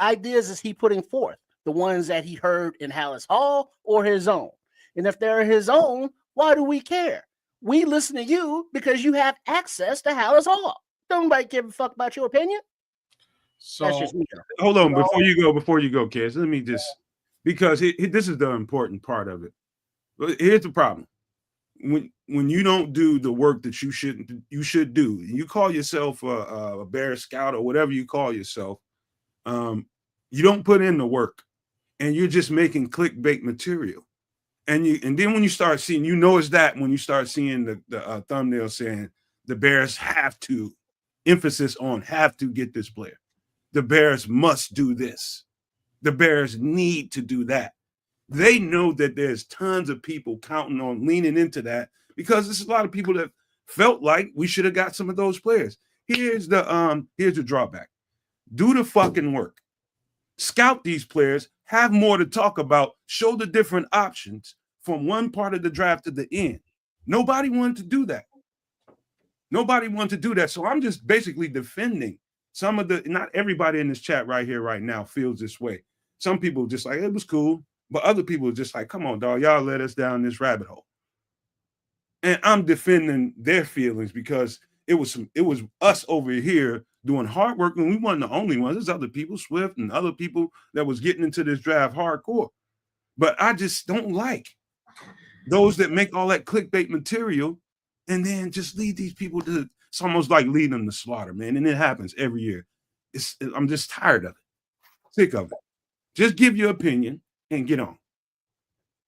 ideas is he putting forth? The ones that he heard in Hallis Hall or his own? And if they're his own, why do we care? We listen to you because you have access to Hallis Hall. Don't nobody give a fuck about your opinion. So that's just me. Hold on, before you go, Kids. Let me just, because this is the important part of it. Here's the problem: when you don't do the work that you should do, you call yourself a Bear Scout or whatever you call yourself. You don't put in the work. And you're just making clickbait material, and then when you start seeing, notice that when you start seeing the thumbnail saying the Bears have to, emphasis on have to get this player, the Bears must do this, the Bears need to do that. They know that there's tons of people counting on leaning into that because there's a lot of people that felt like we should have got some of those players. Here's the drawback: do the fucking work, scout these players. Have more to talk about, show the different options from one part of the draft to the end. Nobody wanted to do that. So I'm just basically defending some of not everybody in this chat right here, right now feels this way. Some people just like, it was cool. But other people are just like, come on, dog, y'all let us down this rabbit hole. And I'm defending their feelings because it was us over here doing hard work, and we weren't the only ones. There's other people, Swift and other people that was getting into this draft hardcore. But I just don't like those that make all that clickbait material and then just lead these people to, it's almost like leading them to slaughter, man. And it happens every year. I'm just tired of it, sick of it. Just give your opinion and get on.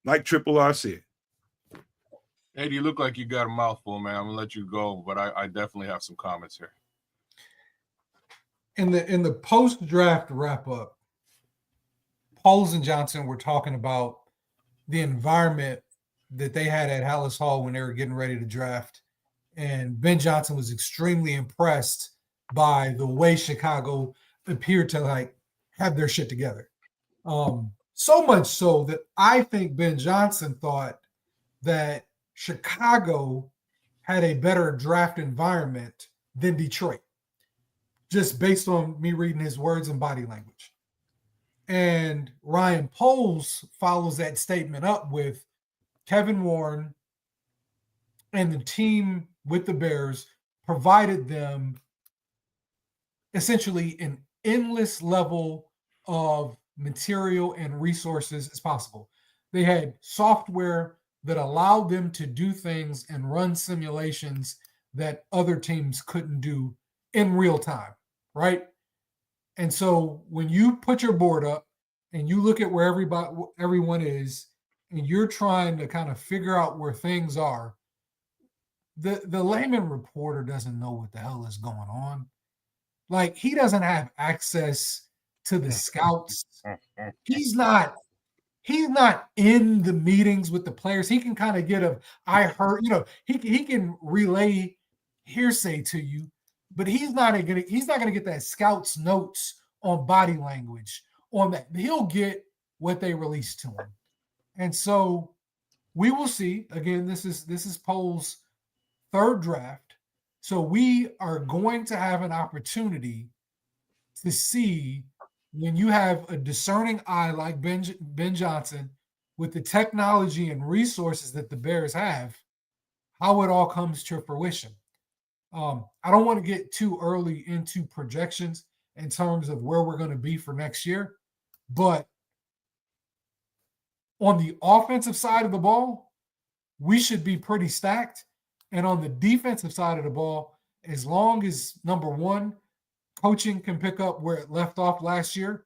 Like Triple R said. Eddie, you look like you got a mouthful, man. I'm gonna let you go, but I definitely have some comments here. In the post-draft wrap-up, Poles and Johnson were talking about the environment that they had at Hallis Hall when they were getting ready to draft. And Ben Johnson was extremely impressed by the way Chicago appeared to like have their shit together. So much so that I think Ben Johnson thought that Chicago had a better draft environment than Detroit, just based on me reading his words and body language. And Ryan Poles follows that statement up with Kevin Warren and the team with the Bears provided them essentially an endless level of material and resources as possible. They had software that allowed them to do things and run simulations that other teams couldn't do in real time, right? And so when you put your board up and you look at where everyone is, and you're trying to kind of figure out where things are, the layman reporter doesn't know what the hell is going on. Like, he doesn't have access to the scouts. He's not in the meetings with the players. He can kind of get I heard, he can relay hearsay to you, but he's not gonna get that scout's notes on body language on that. He'll get what they release to him. And so we will see. Again, this is Pole's third draft. So we are going to have an opportunity to see, when you have a discerning eye like Ben Johnson with the technology and resources that the Bears have, how it all comes to fruition. I don't want to get too early into projections in terms of where we're going to be for next year, but on the offensive side of the ball, we should be pretty stacked. And on the defensive side of the ball, as long as, number one, coaching can pick up where it left off last year,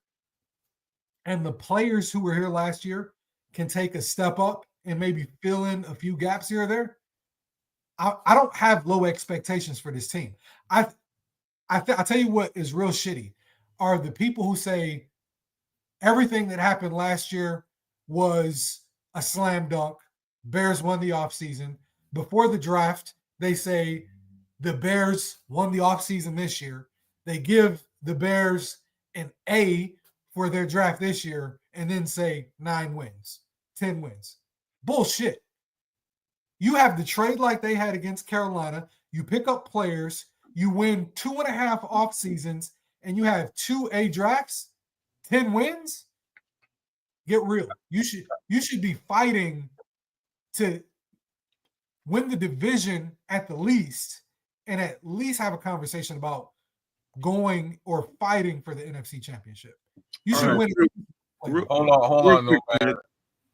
and the players who were here last year can take a step up and maybe fill in a few gaps here or there, I don't have low expectations for this team. I tell you what is real shitty are the people who say everything that happened last year was a slam dunk. Bears won the offseason. Before the draft, they say the Bears won the offseason this year. They give the Bears an A for their draft this year and then say 9 wins, 10 wins. Bullshit. You have the trade like they had against Carolina. You pick up players. You win 2.5 off seasons, and you have 2 A drafts, 10 wins. Get real. You should be fighting to win the division at the least, and at least have a conversation about going or fighting for the NFC Championship. You should win. Hold on, Nomad.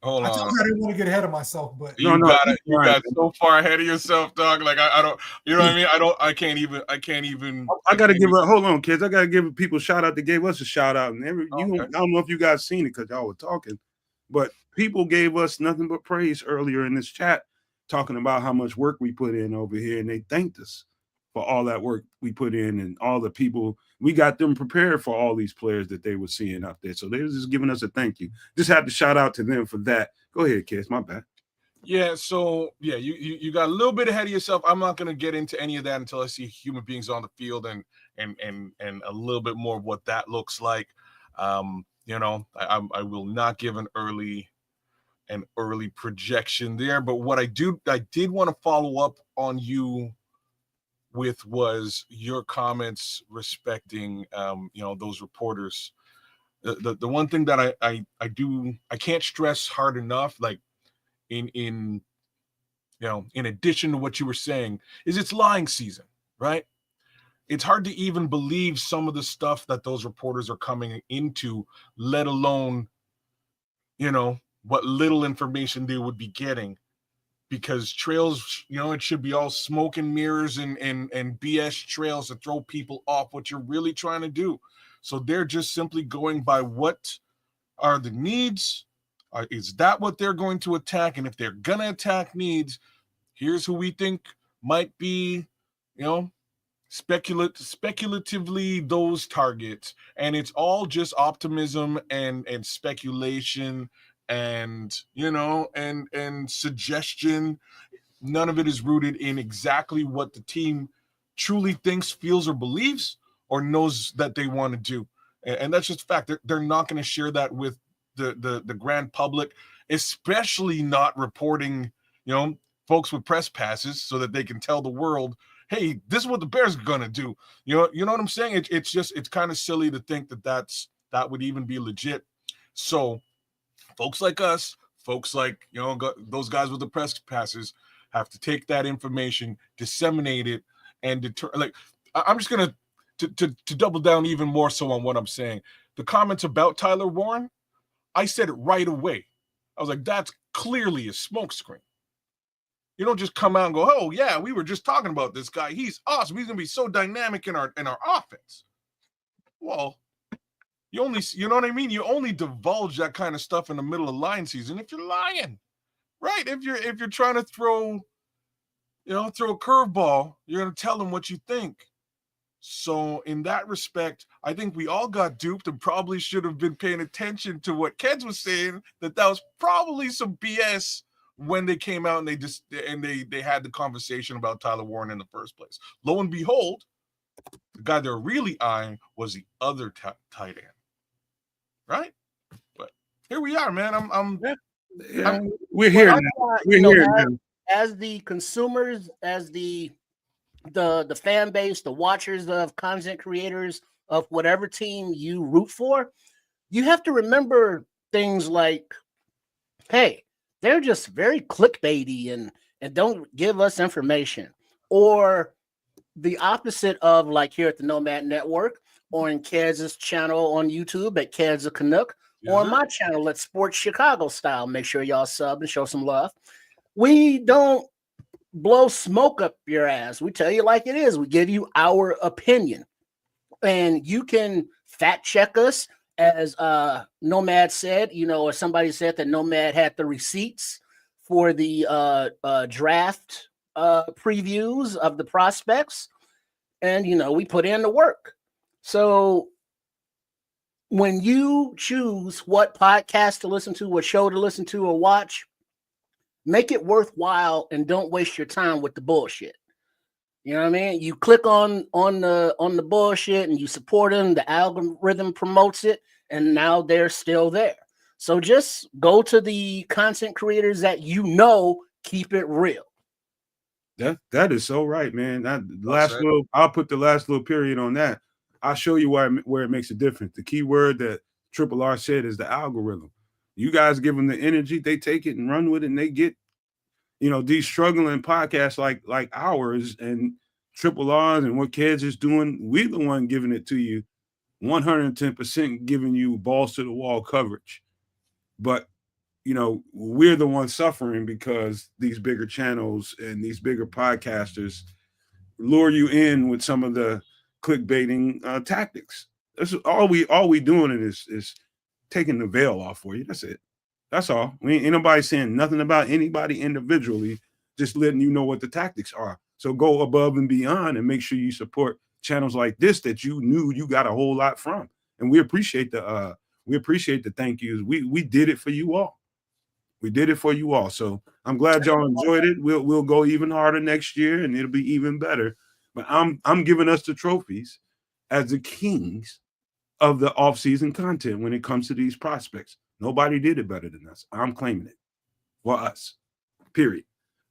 Hold on. I told you I didn't want to get ahead of myself, but you got so far ahead of yourself, dog. Like I don't, you know what I mean? I can't even. I gotta give a hold on, kids. I gotta give people a shout out. They gave us a shout out, and I don't know if you guys seen it because y'all were talking, but people gave us nothing but praise earlier in this chat, talking about how much work we put in over here, and they thanked us for all that work we put in and all the people. We got them prepared for all these players that they were seeing out there. So they was just giving us a thank you. Just had to shout out to them for that. Go ahead, kids. My bad. Yeah, so yeah, you got a little bit ahead of yourself. I'm not gonna get into any of that until I see human beings on the field and a little bit more of what that looks like. I will not give an early projection there. But what I did want to follow up on you with was your comments respecting those reporters. The one thing that I can't stress hard enough, like in addition to what you were saying, is it's lying season, right? It's hard to even believe some of the stuff that those reporters are coming into, let alone what little information they would be getting. Because trails, it should be all smoke and mirrors and BS trails to throw people off what you're really trying to do. So they're just simply going by what are the needs. Is that what they're going to attack? And if they're going to attack needs, here's who we think might be, speculatively those targets. And it's all just optimism and speculation and suggestion. None of it is rooted in exactly what the team truly thinks, feels, or believes, or knows that they want to do. And that's just a fact. They're not going to share that with the grand public, especially not reporting folks with press passes so that they can tell the world, hey, this is what the Bears are gonna do. You know what I'm saying? It's kind of silly to think that would even be legit. So folks like us, folks like those guys with the press passes have to take that information, disseminate it, and I'm just gonna to double down even more so on what I'm saying. The comments about Tyler Warren, I said it right away. I was like, that's clearly a smokescreen. You don't just come out and go, oh yeah, we were just talking about this guy. He's awesome. He's gonna be so dynamic in our offense. Well, you know what I mean? You only divulge that kind of stuff in the middle of line season if you're lying, right? If you're trying to throw a curveball, you're gonna tell them what you think. So in that respect, I think we all got duped and probably should have been paying attention to what Keds was saying, that was probably some BS when they came out and they had the conversation about Tyler Warren in the first place. Lo and behold, the guy they're really eyeing was the other tight end, right? But here we are, man. We're here now. We're here now. As the consumers, as the fan base, the watchers of content creators of whatever team you root for, you have to remember things like, hey, they're just very clickbaity and don't give us information. Or the opposite of, like, here at the Nomad Network, or in Keds' channel on YouTube at Keds a Canuck, or on my channel at Sports Chicago Style. Make sure y'all sub and show some love. We don't blow smoke up your ass. We tell you like it is. We give you our opinion. And you can fact check us, as Nomad said, or somebody said that Nomad had the receipts for the draft previews of the prospects. And, we put in the work. So when you choose what podcast to listen to, what show to listen to or watch, make it worthwhile and don't waste your time with the bullshit. You know what I mean? You click on the bullshit and you support them. The algorithm promotes it, and now they're still there. So just go to the content creators that keep it real. That is so right, man. I'll put the last little period on that. I'll show you where it makes a difference. The key word that Triple R said is the algorithm. You guys give them the energy, they take it and run with it, and they get, these struggling podcasts like ours and Triple R's and what Keds is doing. We're the one giving it to you, 110% giving you balls to the wall coverage. But, we're the ones suffering because these bigger channels and these bigger podcasters lure you in with some of the clickbaiting tactics. That's all we doing is taking the veil off for you. That's it. That's all. Ain't nobody saying nothing about anybody individually, just letting you know what the tactics are. So go above and beyond and make sure you support channels like this that you knew you got a whole lot from. And we appreciate the thank yous. We did it for you all. We did it for you all. So I'm glad y'all enjoyed it. We'll go even harder next year and it'll be even better. But I'm giving us the trophies as the kings of the off-season content when it comes to these prospects. Nobody did it better than us. I'm claiming it for us, period.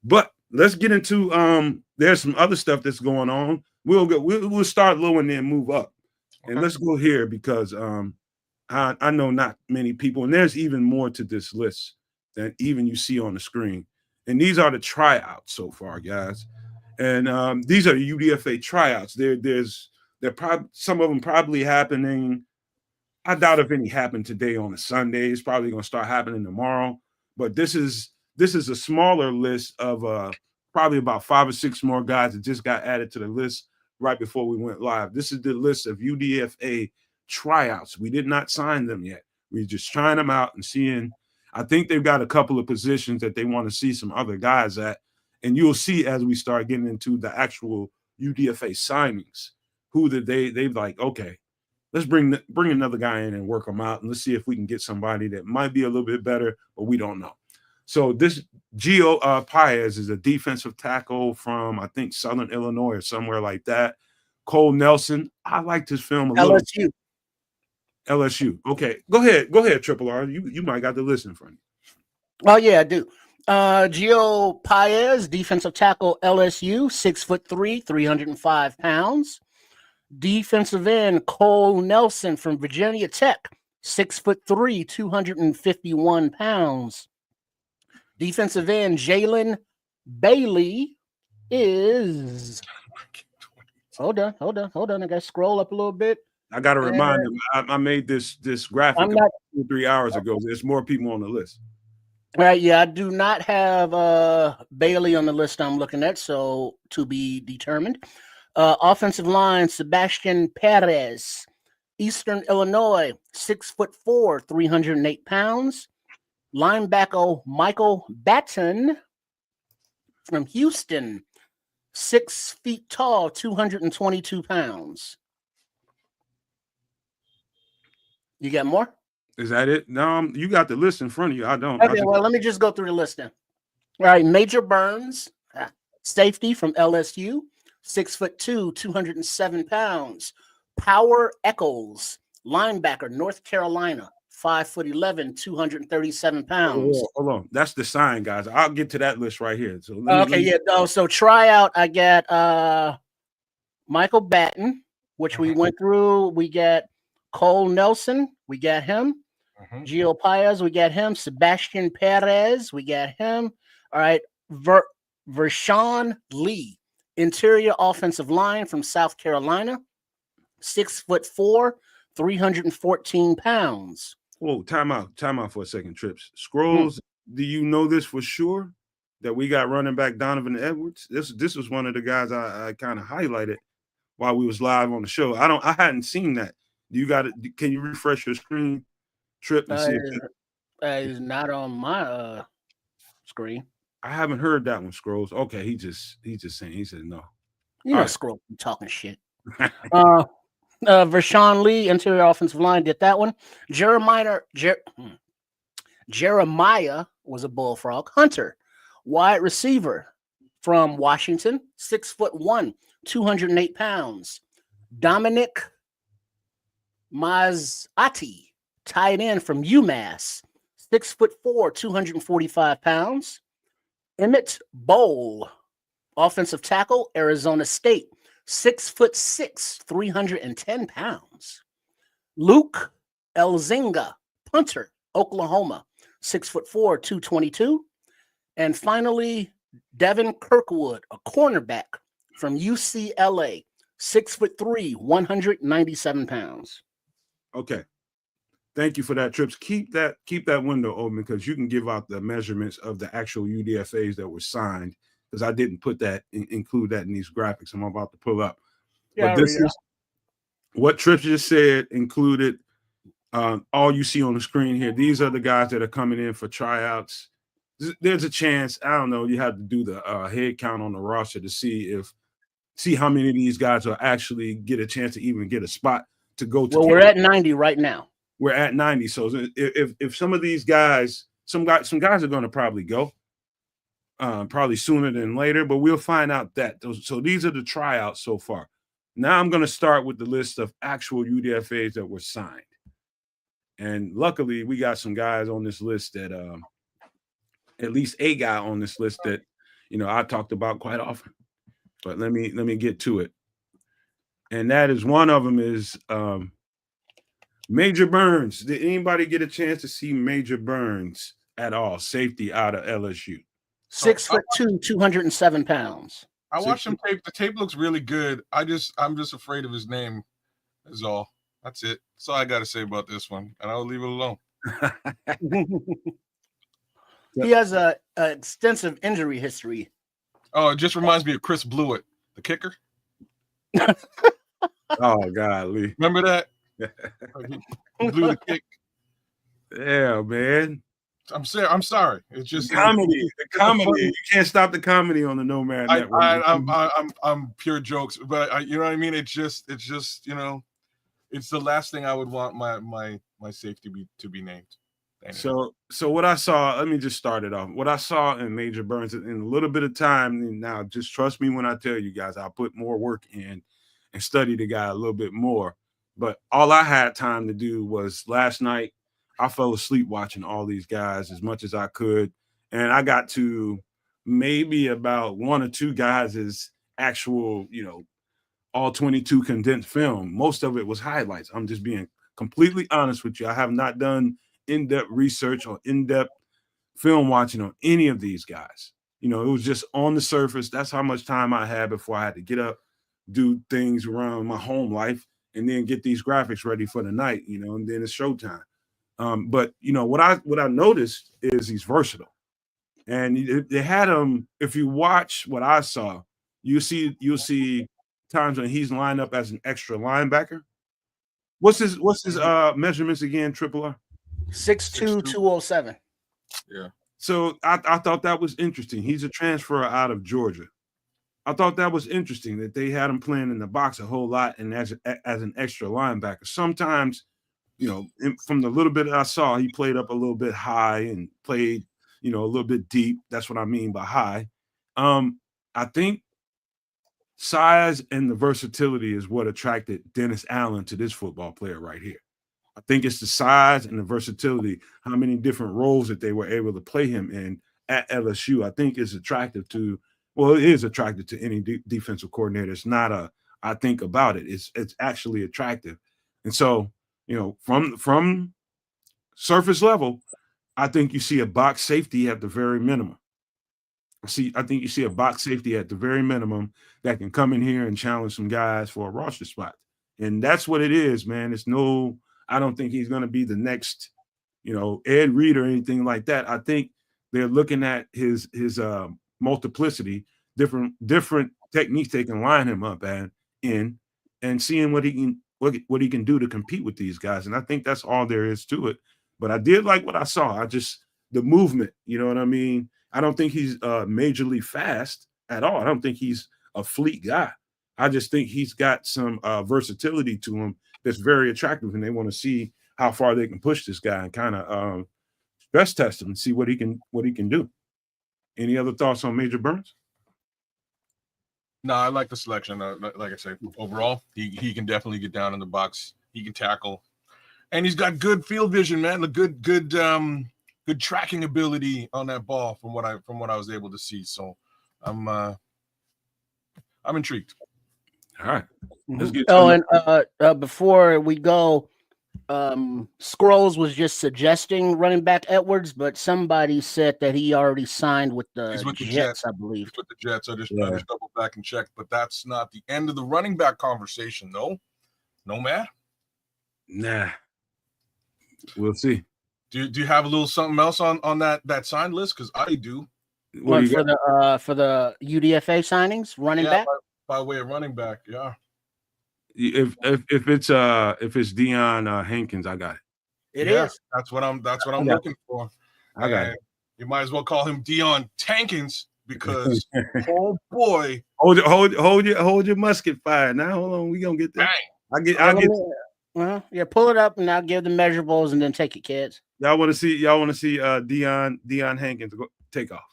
But let's get into there's some other stuff that's going on. We'll start low and then move up. Okay. And let's go here because I know not many people, and there's even more to this list than even you see on the screen. And these are the tryouts so far, guys. And these are the UDFA tryouts. They're probably some of them probably happening. I doubt if any happened today on a Sunday. It's probably going to start happening tomorrow. But this is a smaller list of probably about 5 or 6 more guys that just got added to the list right before we went live. This is the list of UDFA tryouts. We did not sign them yet. We're just trying them out and seeing. I think they've got a couple of positions that they want to see some other guys at. And you'll see as we start getting into the actual UDFA signings, who they've like, okay, let's bring another guy in and work them out. And let's see if we can get somebody that might be a little bit better, but we don't know. So this Gio Paez is a defensive tackle from, I think, Southern Illinois or somewhere like that. Cole Nelson. I liked his film a little. LSU. Okay. Go ahead, Triple R. You might got the list in front of you. Oh, yeah, I do. Gio Paez, defensive tackle, LSU, 6'3", 305 pounds. Defensive end, Cole Nelson from Virginia Tech, 6'3", 251 pounds. Defensive end, Jalen Bailey is. Hold on. I got to scroll up a little bit. I got to remind them. I made this graphic I'm not, 2 or 3 hours ago. There's more people on the list. Right, yeah, I do not have Bailey on the list I'm looking at, so to be determined. Offensive line, Sebastian Perez, Eastern Illinois, 6'4", 308 pounds. Linebacker Michael Batten from Houston, 6 feet tall, 222 pounds. You got more? Is that it? No, you got the list in front of you. I don't. Okay, well, let me just go through the list then. All right, Major Burns, safety from LSU, 6'2", 207 pounds. Power Echols, linebacker, North Carolina, 5'11", 237 pounds. Hold on. That's the sign, guys. I'll get to that list right here. So so tryout, I got Michael Batten, which we went through. We got Cole Nelson, we got him. Gio Paez, we got him. Sebastian Perez, we got him. All right, Vershawn Lee, interior offensive line from South Carolina, 6'4", 314 pounds. Whoa, time out for a second, Trips. Scrolls, do you know this for sure? That we got running back Donovan Edwards? This was one of the guys I kind of highlighted while we was live on the show. I hadn't seen that. You got it. Can you refresh your screen, Trip, and see if it's not on my screen. I haven't heard that one, Scrolls. Okay, he just saying, he said no. You know, Scroll talking shit. Vershawn Lee, interior offensive line, did that one. Jeremiah was a bullfrog. Hunter, wide receiver from Washington, 6'1", 208 pounds. Dominic Mazzati, tight end from UMass, 6'4", 245 pounds. Emmett Bowl, offensive tackle, Arizona State, 6'6", 310 pounds. Luke Elzinga, punter, Oklahoma, 6'4", 222. And finally, Devin Kirkwood, a cornerback from UCLA, 6'3", 197 pounds. Okay. Thank you for that, Trips. Keep that window open because you can give out the measurements of the actual UDFAs that were signed, because I didn't include that in these graphics I'm about to pull up. Yeah, but this is what Trips just said, included all you see on the screen here. These are the guys that are coming in for tryouts. There's a chance, I don't know, you have to do the head count on the roster to see how many of these guys will actually get a chance to even get a spot to go to. Well, we're at 90 right now. We're at 90. So if some of these guys, some guys are going to probably go, probably sooner than later, but we'll find out that. So these are the tryouts so far. Now I'm going to start with the list of actual UDFAs that were signed. And luckily, we got some guys on this list that, at least a guy on this list that, I talked about quite often. But let me get to it. And that is, one of them is Major Burns. Did anybody get a chance to see Major Burns at all? Safety out of LSU. 6'2", 207 pounds. I watched him tape. The tape looks really good. I'm just afraid of his name, is all. That's it. That's all I got to say about this one, and I'll leave it alone. He has a extensive injury history. Oh, it just reminds me of Chris Blewett, the kicker. Oh, golly. Remember that? He blew the kick. Yeah, man. I'm sorry. It's just comedy. The comedy. You can't stop the comedy on the Nomad Network. I'm pure jokes, but you know what I mean. It's just it's the last thing I would want my safety to be named. Anyway. So what I saw. Let me just start it off. What I saw in Major Burns in a little bit of time. Now, just trust me when I tell you guys, I'll put more work in and study the guy a little bit more. But all I had time to do was last night. I fell asleep watching all these guys as much as I could, and I got to maybe about 1 or 2 guys' actual, all 22 condensed film. Most of it was highlights. I'm just being completely honest with you. I have not done in-depth research or in-depth film watching on any of these guys. It was just on the surface. That's how much time I had before I had to get up, do things around my home life, and then get these graphics ready for the night, and then it's showtime. But what I noticed is he's versatile. And they had him, if you watch what I saw, you'll see times when he's lined up as an extra linebacker. What's his measurements again, Triple R? 6'2", 207. Yeah. So I thought that was interesting. He's a transfer out of Georgia. I thought that was interesting that they had him playing in the box a whole lot and as an extra linebacker. Sometimes, from the little bit that I saw, he played up a little bit high and played, a little bit deep. That's what I mean by high. I think size and the versatility is what attracted Dennis Allen to this football player right here. I think it's the size and the versatility, how many different roles that they were able to play him in at LSU. I think is attractive to, it is attractive to any defensive coordinator. It's not I think about it. It's actually attractive. And so, from surface level, I think you see a box safety at the very minimum. I think you see a box safety at the very minimum that can come in here and challenge some guys for a roster spot. And that's what it is, man. I don't think he's going to be the next, Ed Reed or anything like that. I think they're looking at his multiplicity, different techniques they can line him up in, and seeing what he can do to compete with these guys. And I think that's all there is to it. But I did like what I saw. The movement, you know what I mean? I don't think he's majorly fast at all. I don't think he's a fleet guy. I just think he's got some versatility to him that's very attractive, and they want to see how far they can push this guy and kind of stress test him and see what he can do. Any other thoughts on Major Burns? No, I like the selection. Like I said, overall, he can definitely get down in the box. He can tackle, and he's got good field vision, man. The good tracking ability on that ball from what I was able to see. So I'm intrigued. All right. Let's get and before we go, Scrolls was just suggesting running back Edwards, but somebody said that he already signed with the Jets, I believe. With the Jets. I just double back and checked, but that's not the end of the running back conversation, though. Nomad? Nah. We'll see. Do you have a little something else on that sign list? Because I do. For the UDFA signings, running back? By way of running back, yeah. If it's Deion Henkins, I got it. It is. That's what I'm looking for. I got it. You might as well call him Deion Henkins because oh boy. Hold your musket fire. Now hold on, we gonna get that. Well, pull it up and I'll give the measurables and then take it, kids. Y'all want to see Deion Henkins take off.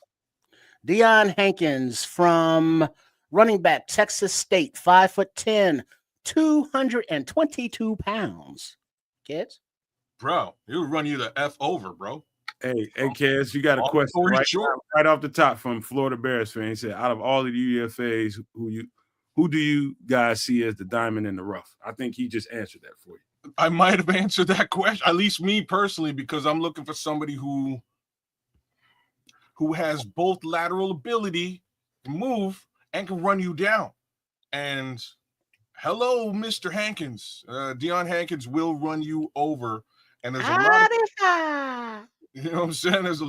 Deion Henkins from running back, Texas State, 5'10", 222 pounds. Kids? Bro, he'll run you the F over, bro. Hey, kids, you got a question right off the top from Florida Bears fan. He said, out of all of the UDFAs, who do you guys see as the diamond in the rough? I think he just answered that for you. I might have answered that question, at least me personally, because I'm looking for somebody who has both lateral ability to move and can run you down. And hello, Mr. Henkins. Deion Henkins will run you over. And there's a lot of, you know what I'm saying? There's a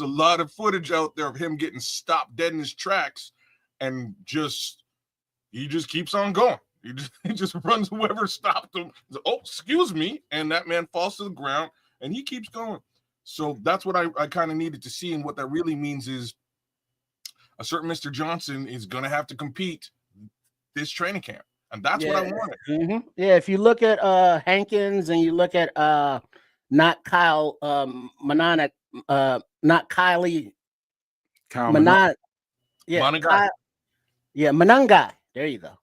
lot of footage out there of him getting stopped dead in his tracks, and he just keeps on going. He just runs whoever stopped him. Oh, excuse me. And that man falls to the ground and he keeps going. So that's what I kind of needed to see. And what that really means is a certain Mr. Johnson is going to have to compete this training camp. And that's what I wanted. Mm-hmm. Yeah, if you look at Henkins and you look at not Kyle Monangai, not Kylie Monangai. Yeah, Monangai. There you go.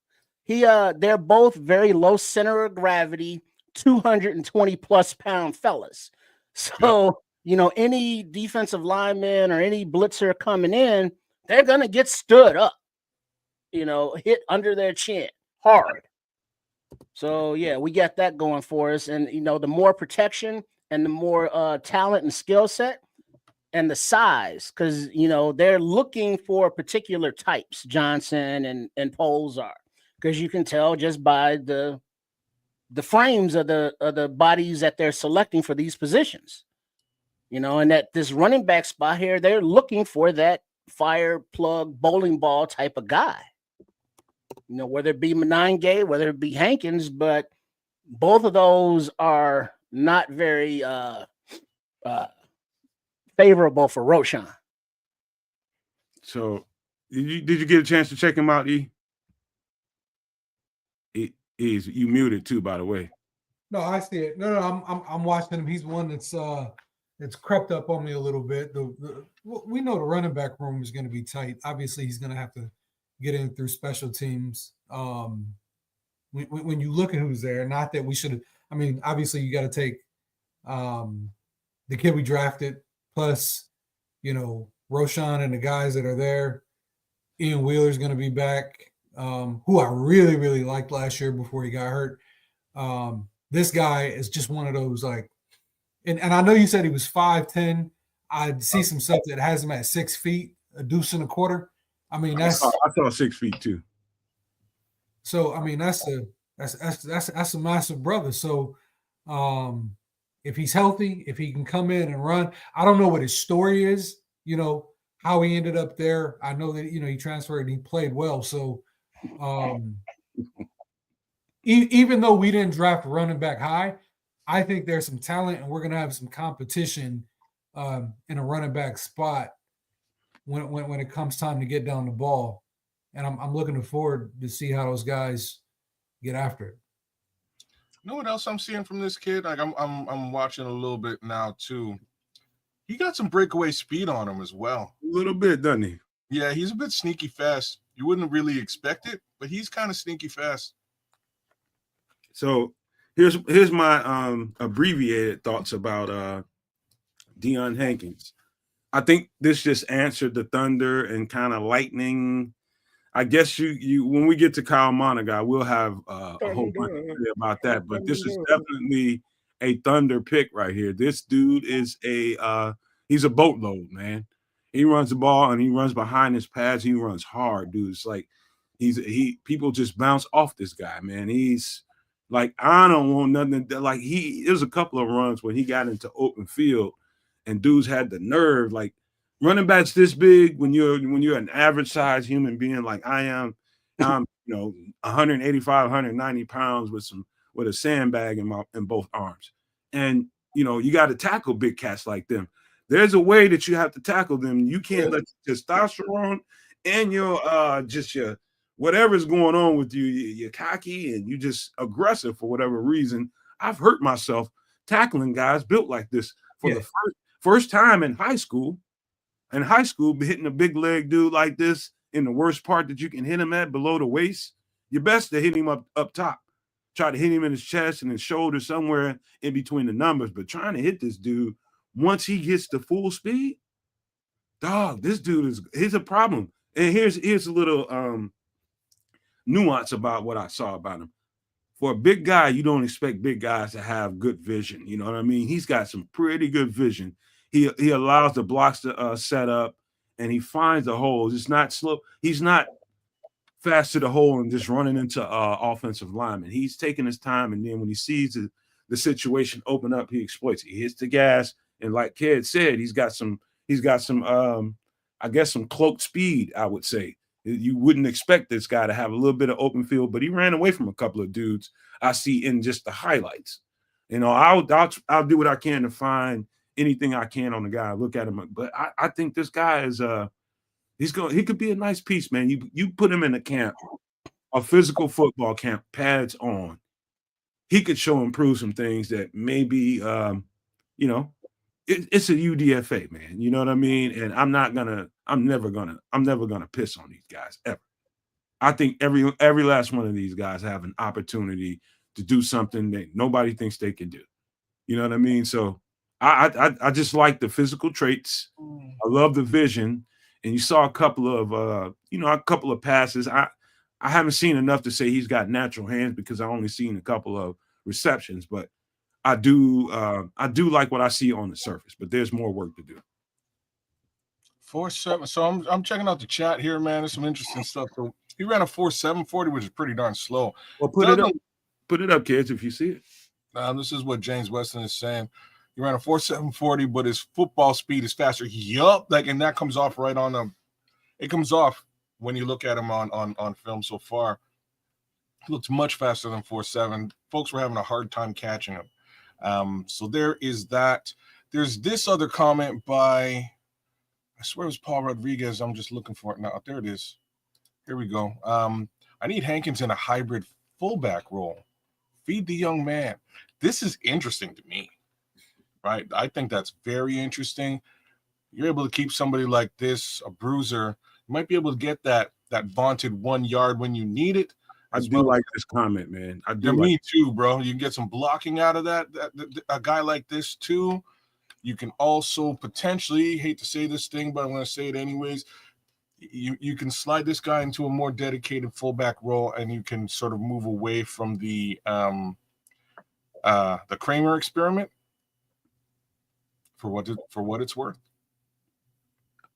They're both very low center of gravity, 220 plus pound fellas. So any defensive lineman or any blitzer coming in, they're going to get stood up, hit under their chin hard. So, yeah, we got that going for us. And, the more protection and the more talent and skill set and the size, because, they're looking for particular types, Johnson and Poles are, because you can tell just by the frames of the bodies that they're selecting for these positions. And at this running back spot here, they're looking for that fire plug bowling ball type of guy. Whether it be Monangai, whether it be Henkins, but both of those are not very favorable for Roshan. So, did you get a chance to check him out, E? You muted too, by the way. No, I see it. No, I'm watching him. He's one that's crept up on me a little bit. We know the running back room is going to be tight. Obviously, he's going to have to get in through special teams. When you look at who's there, not that we should have. I mean, obviously, you got to take the kid we drafted, plus Roshan and the guys that are there. Ian Wheeler's going to be back, who I really, really liked last year before he got hurt. This guy is just one of those and I know you said he was 5'10". I see some stuff that has him at 6 feet, a deuce and a quarter. I mean, I saw 6 feet too. So I mean, that's a massive brother. So if he's healthy, if he can come in and run, I don't know what his story is. How he ended up there. I know that he transferred and he played well. So even though we didn't draft running back high, I think there's some talent and we're going to have some competition in a running back spot when it comes time to get down the ball. And I'm looking forward to see how those guys get after it. You know what else I'm seeing from this kid? Like I'm watching a little bit now too. He got some breakaway speed on him as well. A little bit, doesn't he? Yeah, he's a bit sneaky fast. You wouldn't really expect it, but he's kind of sneaky fast. So here's my abbreviated thoughts about Deion Henkins. I think this just answered the thunder and kind of lightning. I guess you when we get to Kyle Monangai, we'll have a whole bunch to say about that. But this is definitely a thunder pick right here. This dude is he's a boatload, man. He runs the ball and he runs behind his pads. He runs hard, dude. It's like people just bounce off this guy, man. He's like, I don't want nothing like there's a couple of runs when he got into open field and dudes had the nerve, like running backs this big when you're an average size human being like I am. I'm 185, 190 pounds with a sandbag in both arms. And you got to tackle big cats like them. There's a way that you have to tackle them. You can't let testosterone and your whatever's going on with you, you're cocky and you just aggressive for whatever reason. I've hurt myself tackling guys built like this for the first time in high school. In high school, hitting a big leg dude like this in the worst part that you can hit him at, below the waist, you're best to hit him up top. Try to hit him in his chest and his shoulder, somewhere in between the numbers. But trying to hit this dude once he gets to full speed, dog, this dude he's a problem. And here's a little nuance about what I saw about him. For a big guy, you don't expect big guys to have good vision. You know what I mean? He's got some pretty good vision. He allows the blocks to set up, and he finds the holes. It's not slow. He's not fast to the hole and just running into offensive linemen. He's taking his time, and then when he sees the situation open up, he exploits it. He hits the gas, and like Ked said, he's got some I guess some cloaked speed, I would say. You wouldn't expect this guy to have a little bit of open field, but he ran away from a couple of dudes I see in just the highlights. I'll do what I can to find anything I can on the guy. Look at him, but I think this guy is he could be a nice piece, man. You put him in a camp, a physical football camp, pads on. He could show and prove some things that maybe it's a UDFA, man. You know what I mean? And I'm never gonna piss on these guys ever. I think every last one of these guys have an opportunity to do something that nobody thinks they can do. You know what I mean? So I just like the physical traits. I love the vision. And you saw a couple of a couple of passes. I haven't seen enough to say he's got natural hands because I only seen a couple of receptions, but I do like what I see on the surface, but there's more work to do. 4.7. So I'm checking out the chat here, man. There's some interesting stuff. So he ran a 4.740, which is pretty darn slow. Well, put it up, kids, if you see it. This is what James Weston is saying. He ran a 4.740, but his football speed is faster. Yup, and that comes off right on him. It comes off when you look at him on film so far. He looks much faster than 4.7. Folks were having a hard time catching him. So there is that. There's this other comment by, I swear it was Paul Rodriguez. I'm just looking for it now. There it is. Here we go. I need Henkins in a hybrid fullback role. Feed the young man. This is interesting to me, right? I think that's very interesting. You're able to keep somebody like this, a bruiser. You might be able to get that vaunted 1 yard when you need it. I do like this comment, man. I do. Me too, bro. You can get some blocking out of that. A guy like this too. You can also potentially, hate to say this thing, but I'm going to say it anyways. You can slide this guy into a more dedicated fullback role, and you can sort of move away from the Kramer experiment for what it's worth.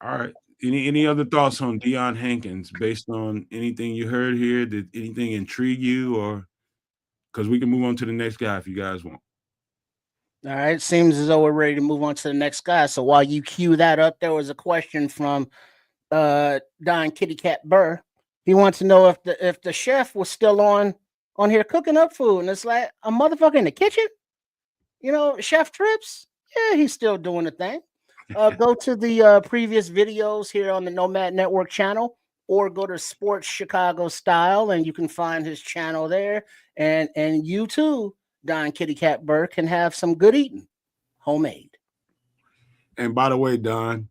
All right. Any other thoughts on Deion Henkins based on anything you heard here? Did anything intrigue you, or because we can move on to the next guy if you guys want? All right. Seems as though we're ready to move on to the next guy. So while you cue that up, there was a question from Don Kitty Cat Burr. He wants to know if the chef was still on here cooking up food, and it's like a motherfucker in the kitchen. Chef Trips. Yeah, he's still doing the thing. Go to the previous videos here on the Nomad Network channel, or go to Sports Chicago Style, and you can find his channel there. And you too, Don Kitty Cat Burr, can have some good eating, homemade. And by the way, Don,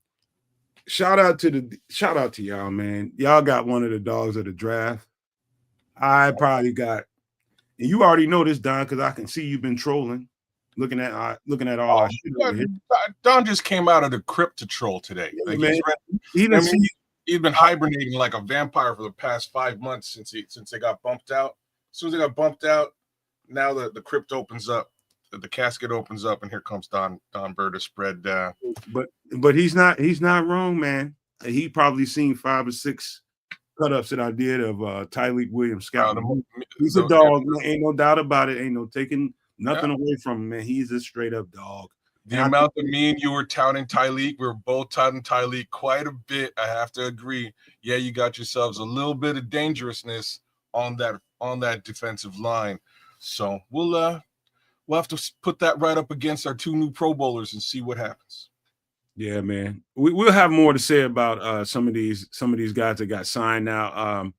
shout out to y'all, man. Y'all got one of the dogs of the draft. I probably got, and you already know this, Don, because I can see you've been trolling. Looking at all our shit over here. Don just came out of the crypt to troll today. He's been hibernating like a vampire for the past 5 months since they got bumped out. As soon as they got bumped out, now the crypt opens up, the casket opens up, and here comes Don Burr to spread. But he's not wrong, man. He probably seen 5 or 6 cut-ups that I did of Tyleek Williams scouting. He's a dog, man. Ain't no doubt about it. Ain't no taking nothing away from him, man. He's a straight up dog. The amount that me and you were touting Tyleek, we were both touting Tyleek quite a bit. I have to agree. Yeah, you got yourselves a little bit of dangerousness on that defensive line. So we'll have to put that right up against our 2 new Pro Bowlers and see what happens. Yeah, man. We'll have more to say about some of these guys that got signed now.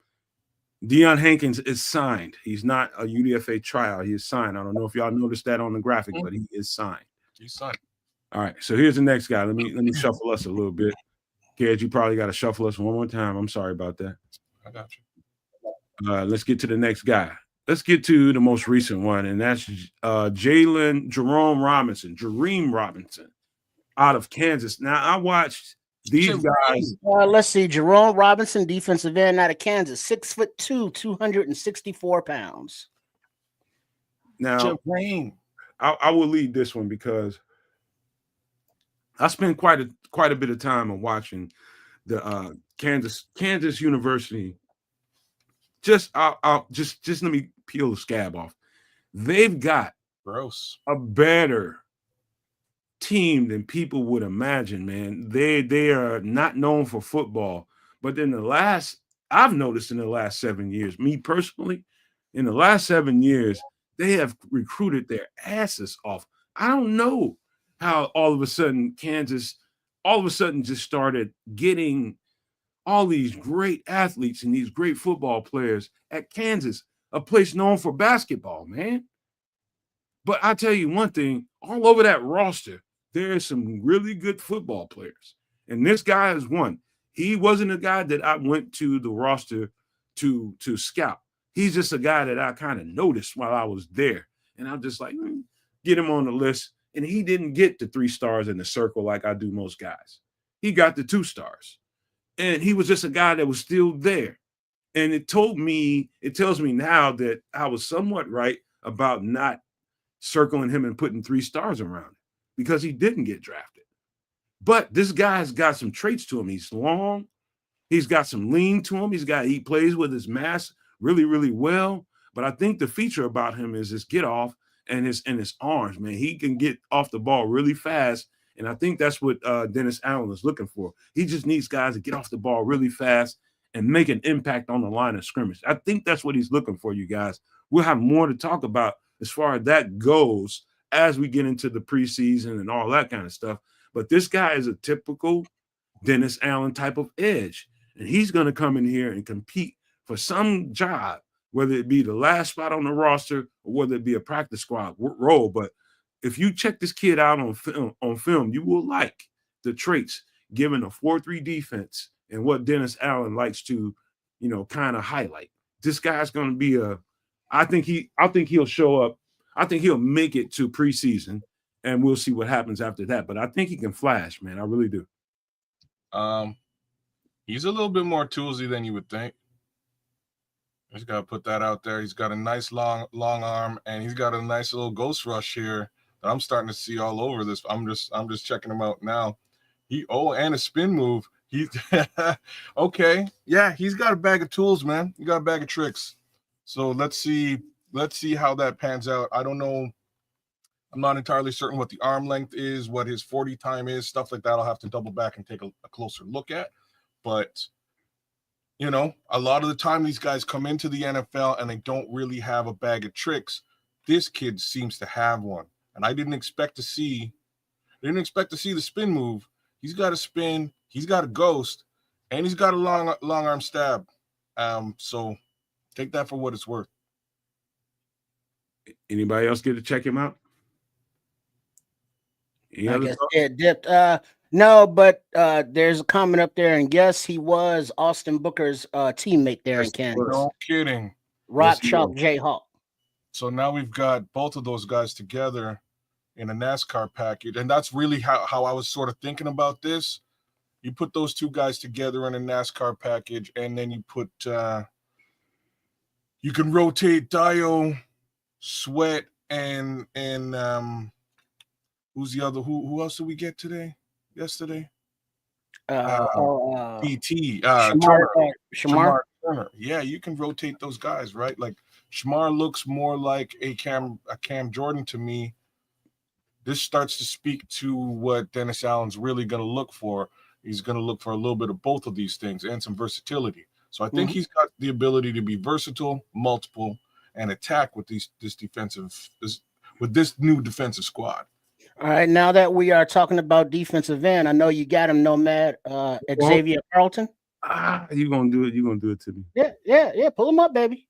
Deion Henkins is signed. He's not a UDFA tryout. He is signed. I don't know if y'all noticed that on the graphic, but he is signed. He's signed. All right. So here's the next guy. Let me shuffle us a little bit. Kid, you probably got to shuffle us one more time. I'm sorry about that. I got you. Let's get to the next guy. Let's get to the most recent one, and that's Jerome Robinson out of Kansas. Now, I watched these guys. Let's see. Jerome Robinson, defensive end out of Kansas, 6'2", 264 pounds. Now, I will lead this one because I spent quite a bit of time on watching the Kansas University. Just let me peel the scab off. They've got a better team than people would imagine, man. They are not known for football, but I've noticed in the last 7 years, me personally, in the last 7 years, they have recruited their asses off. I don't know how all of a sudden Kansas just started getting all these great athletes and these great football players at Kansas, a place known for basketball, man. But I tell you one thing, all over that roster, there are some really good football players. And this guy is one. He wasn't a guy that I went to the roster to scout. He's just a guy that I kind of noticed while I was there. And I'm just like, get him on the list. and he didn't get the 3 stars in the circle like I do most guys. He got the 2 stars, and he was just a guy that was still there. And it tells me now that I was somewhat right about not circling him and putting 3 stars around him because he didn't get drafted. But this guy's got some traits to him. He's long. He's got some lean to him. He plays with his mass really, really well. But I think the feature about him is his get off and his arms, man. He can get off the ball really fast. And I think that's what Dennis Allen is looking for. He just needs guys to get off the ball really fast and make an impact on the line of scrimmage. I think that's what he's looking for, you guys. We'll have more to talk about as far as that goes as we get into the preseason and all that kind of stuff. But this guy is a typical Dennis Allen type of edge. And he's going to come in here and compete for some job, whether it be the last spot on the roster or whether it be a practice squad role. But if you check this kid out on film, you will like the traits given a 4-3 defense and what Dennis Allen likes to, kind of highlight. This guy's going to be I think he'll show up. I think he'll make it to preseason, and we'll see what happens after that. But I think he can flash, man. I really do. He's a little bit more toolsy than you would think. He's got to put that out there. He's got a nice long arm, and he's got a nice little ghost rush here that I'm starting to see all over this. I'm just checking him out now. And a spin move. He's okay. Yeah, he's got a bag of tools, man. He got a bag of tricks. So let's see how that pans out. I don't know. I'm not entirely certain what the arm length is, what his 40 time is, stuff like that. I'll have to double back and take a closer look at. But, a lot of the time these guys come into the NFL and they don't really have a bag of tricks. This kid seems to have one. And I didn't expect to see the spin move. He's got a spin, he's got a ghost, and he's got a long arm stab. So take that for what it's worth. Anybody else get to check him out? I guess it dipped. No, but there's a comment up there, and yes, he was Austin Booker's teammate there in Kansas. No kidding. Rock Chalk J Hawk. So now we've got both of those guys together in a NASCAR package, and that's really how I was sort of thinking about this. You put those two guys together in a NASCAR package, and then you put you can rotate Dio, Sweat, and who's the other? Who else did we get yesterday? BT Shamar Turner. Yeah, you can rotate those guys, right? Like Shamar looks more like a Cam Jordan to me. This starts to speak to what Dennis Allen's really going to look for. He's going to look for a little bit of both of these things and some versatility. So I think he's got the ability to be versatile, multiple, and attack with this new defensive squad. All right, now that we are talking about defensive end, I know you got him, Nomad, Xavier Carlton. You gonna do it? You gonna do it to me? Yeah. Pull him up, baby.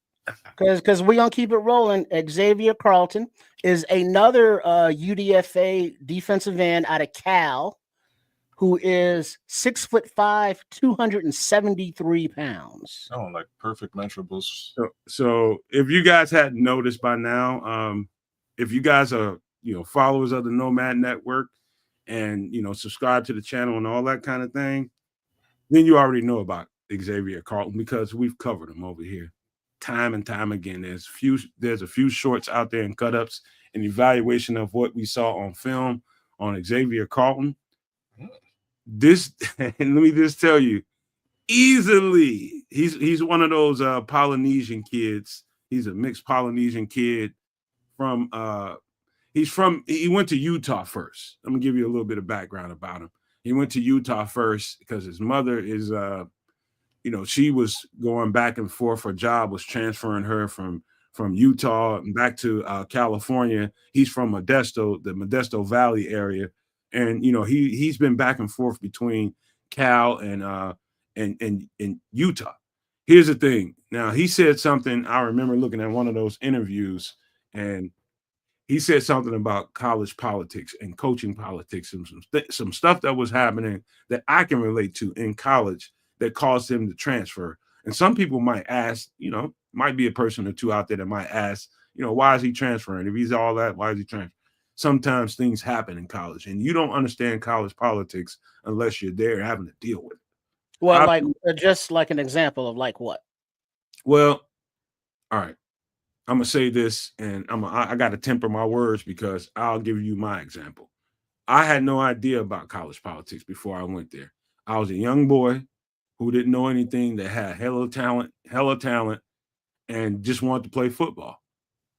Because we're gonna keep it rolling. Xavier Carlton is another UDFA defensive end out of Cal, who is 6'5", 273 pounds. Oh, like perfect measurables. So if you guys hadn't noticed by now, if you guys are followers of the Nomad Network and subscribe to the channel and all that kind of thing, then you already know about Xavier Carlton because we've covered him over here time and time again. There's a few shorts out there and cut-ups and evaluation of what we saw on film on Xavier Carlton. This, and let me just tell you, easily, he's one of those Polynesian kids. He's a mixed Polynesian kid from he went to Utah first. I'm gonna give you a little bit of background about him. He went to Utah first because his mother is she was going back and forth. Her job was transferring her from Utah and back to California. He's from Modesto, the Modesto Valley area. And he's been back and forth between Cal and Utah. Here's the thing. Now he said something. I remember looking at one of those interviews, and he said something about college politics and coaching politics and some stuff that was happening that I can relate to in college that caused him to transfer. And some people might ask, might be a person or two out there that might ask, why is he transferring? If he's all that, why is he transferring? sometimes things happen in college, and you don't understand college politics unless you're there having to deal with it. Well, like just like an example of like what? Well, all right. I'm gonna say this, and I got to temper my words because I'll give you my example. I had no idea about college politics before I went there. I was a young boy who didn't know anything, that had hella talent, and just wanted to play football.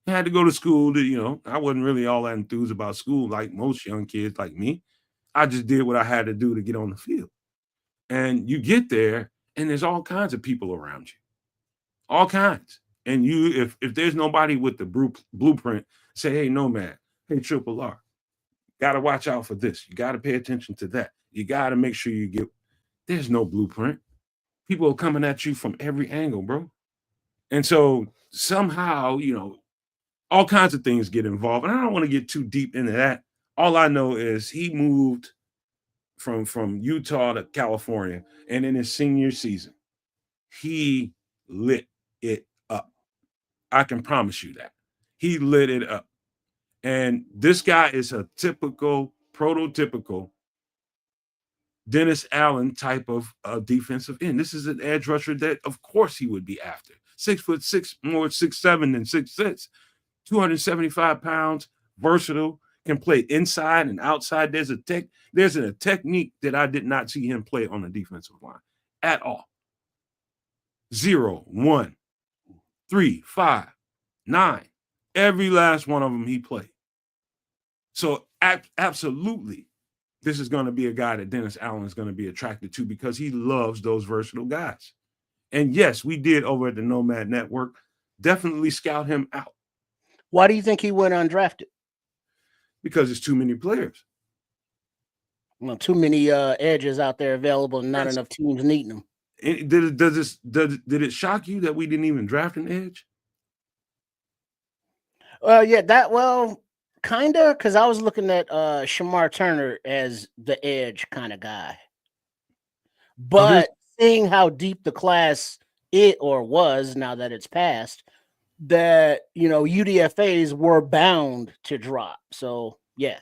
I had to go to school to, I wasn't really all that enthused about school like most young kids like me. I just did what I had to do to get on the field. And you get there, and there's all kinds of people around you, all kinds. And if there's nobody with the blueprint, say, hey, Nomad, hey, Triple R, got to watch out for this. You got to pay attention to that. You got to make sure you get, there's no blueprint. People are coming at you from every angle, bro. And so somehow, all kinds of things get involved. And I don't want to get too deep into that. All I know is he moved from Utah to California. And in his senior season, he lit it up. I can promise you that. He lit it up. And this guy is a prototypical Dennis Allen type of defensive end. This is an edge rusher that, of course, he would be after. 6'6", more 6'7" than 6'6", 275 pounds, versatile, can play inside and outside. There's a technique that I did not see him play on the defensive line at all. 0, 1, 3, 5, 9. Every last one of them he played. So absolutely, this is going to be a guy that Dennis Allen is going to be attracted to because he loves those versatile guys. And yes, we did over at the Nomad Network definitely scout him out. Why do you think he went undrafted? Because there's too many players. Well, too many edges out there available and not enough teams needing them. Did it shock you that we didn't even draft an edge? Kind of, because I was looking at Shamar Turner as the edge kind of guy. But seeing how deep the class was, now that it's passed, that, UDFAs were bound to drop. So, yeah.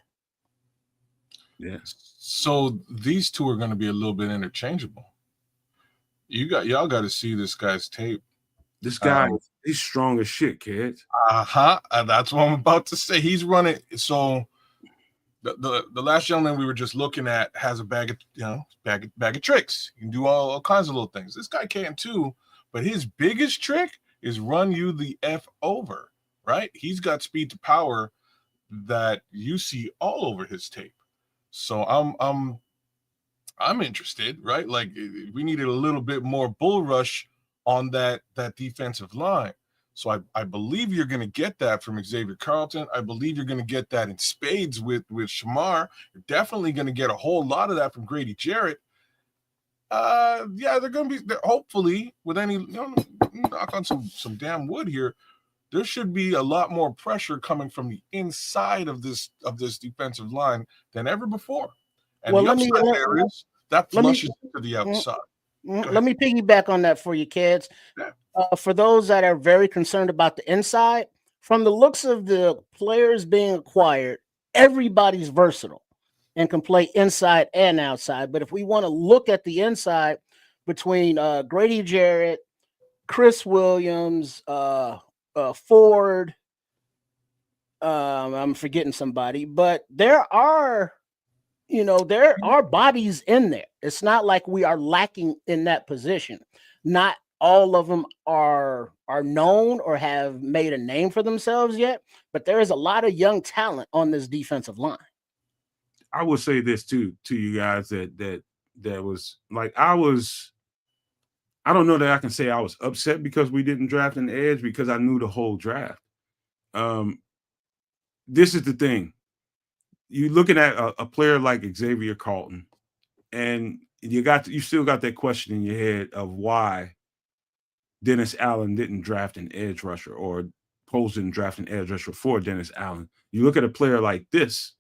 Yeah. So these two are going to be a little bit interchangeable. Y'all got to see this guy's tape. This guy, he's strong as shit, kids. That's what I'm about to say. He's running. So the last gentleman we were just looking at has a bag of tricks. You can do all kinds of little things. This guy can too, but his biggest trick is run you the F over, right? He's got speed to power that you see all over his tape. So I'm interested, right? Like we needed a little bit more bull rush on that defensive line. So I believe you're going to get that from Xavier Carlton. I believe you're going to get that in spades with Shamar. You're definitely going to get a whole lot of that from Grady Jarrett. They're going to be hopefully with any knock on some damn wood here. There should be a lot more pressure coming from the inside of this defensive line than ever before. And that flushes to the outside. Let me piggyback on that for you, kids. Yeah. For those that are very concerned about the inside, from the looks of the players being acquired, everybody's versatile and can play inside and outside. But if we want to look at the inside between Grady Jarrett, Chris Williams, Ford, I'm forgetting somebody, but there are bodies in there. It's not like we are lacking in that position. Not all of them are known or have made a name for themselves yet, but there is a lot of young talent on this defensive line. I will say this too to you guys that was like I don't know that I can say I was upset because we didn't draft an edge because I knew the whole draft. This is the thing. You're looking at a player like Xavier Carlton, and you still got that question in your head of why Dennis Allen didn't draft an edge rusher or Poles didn't draft an edge rusher for Dennis Allen. You look at a player like this,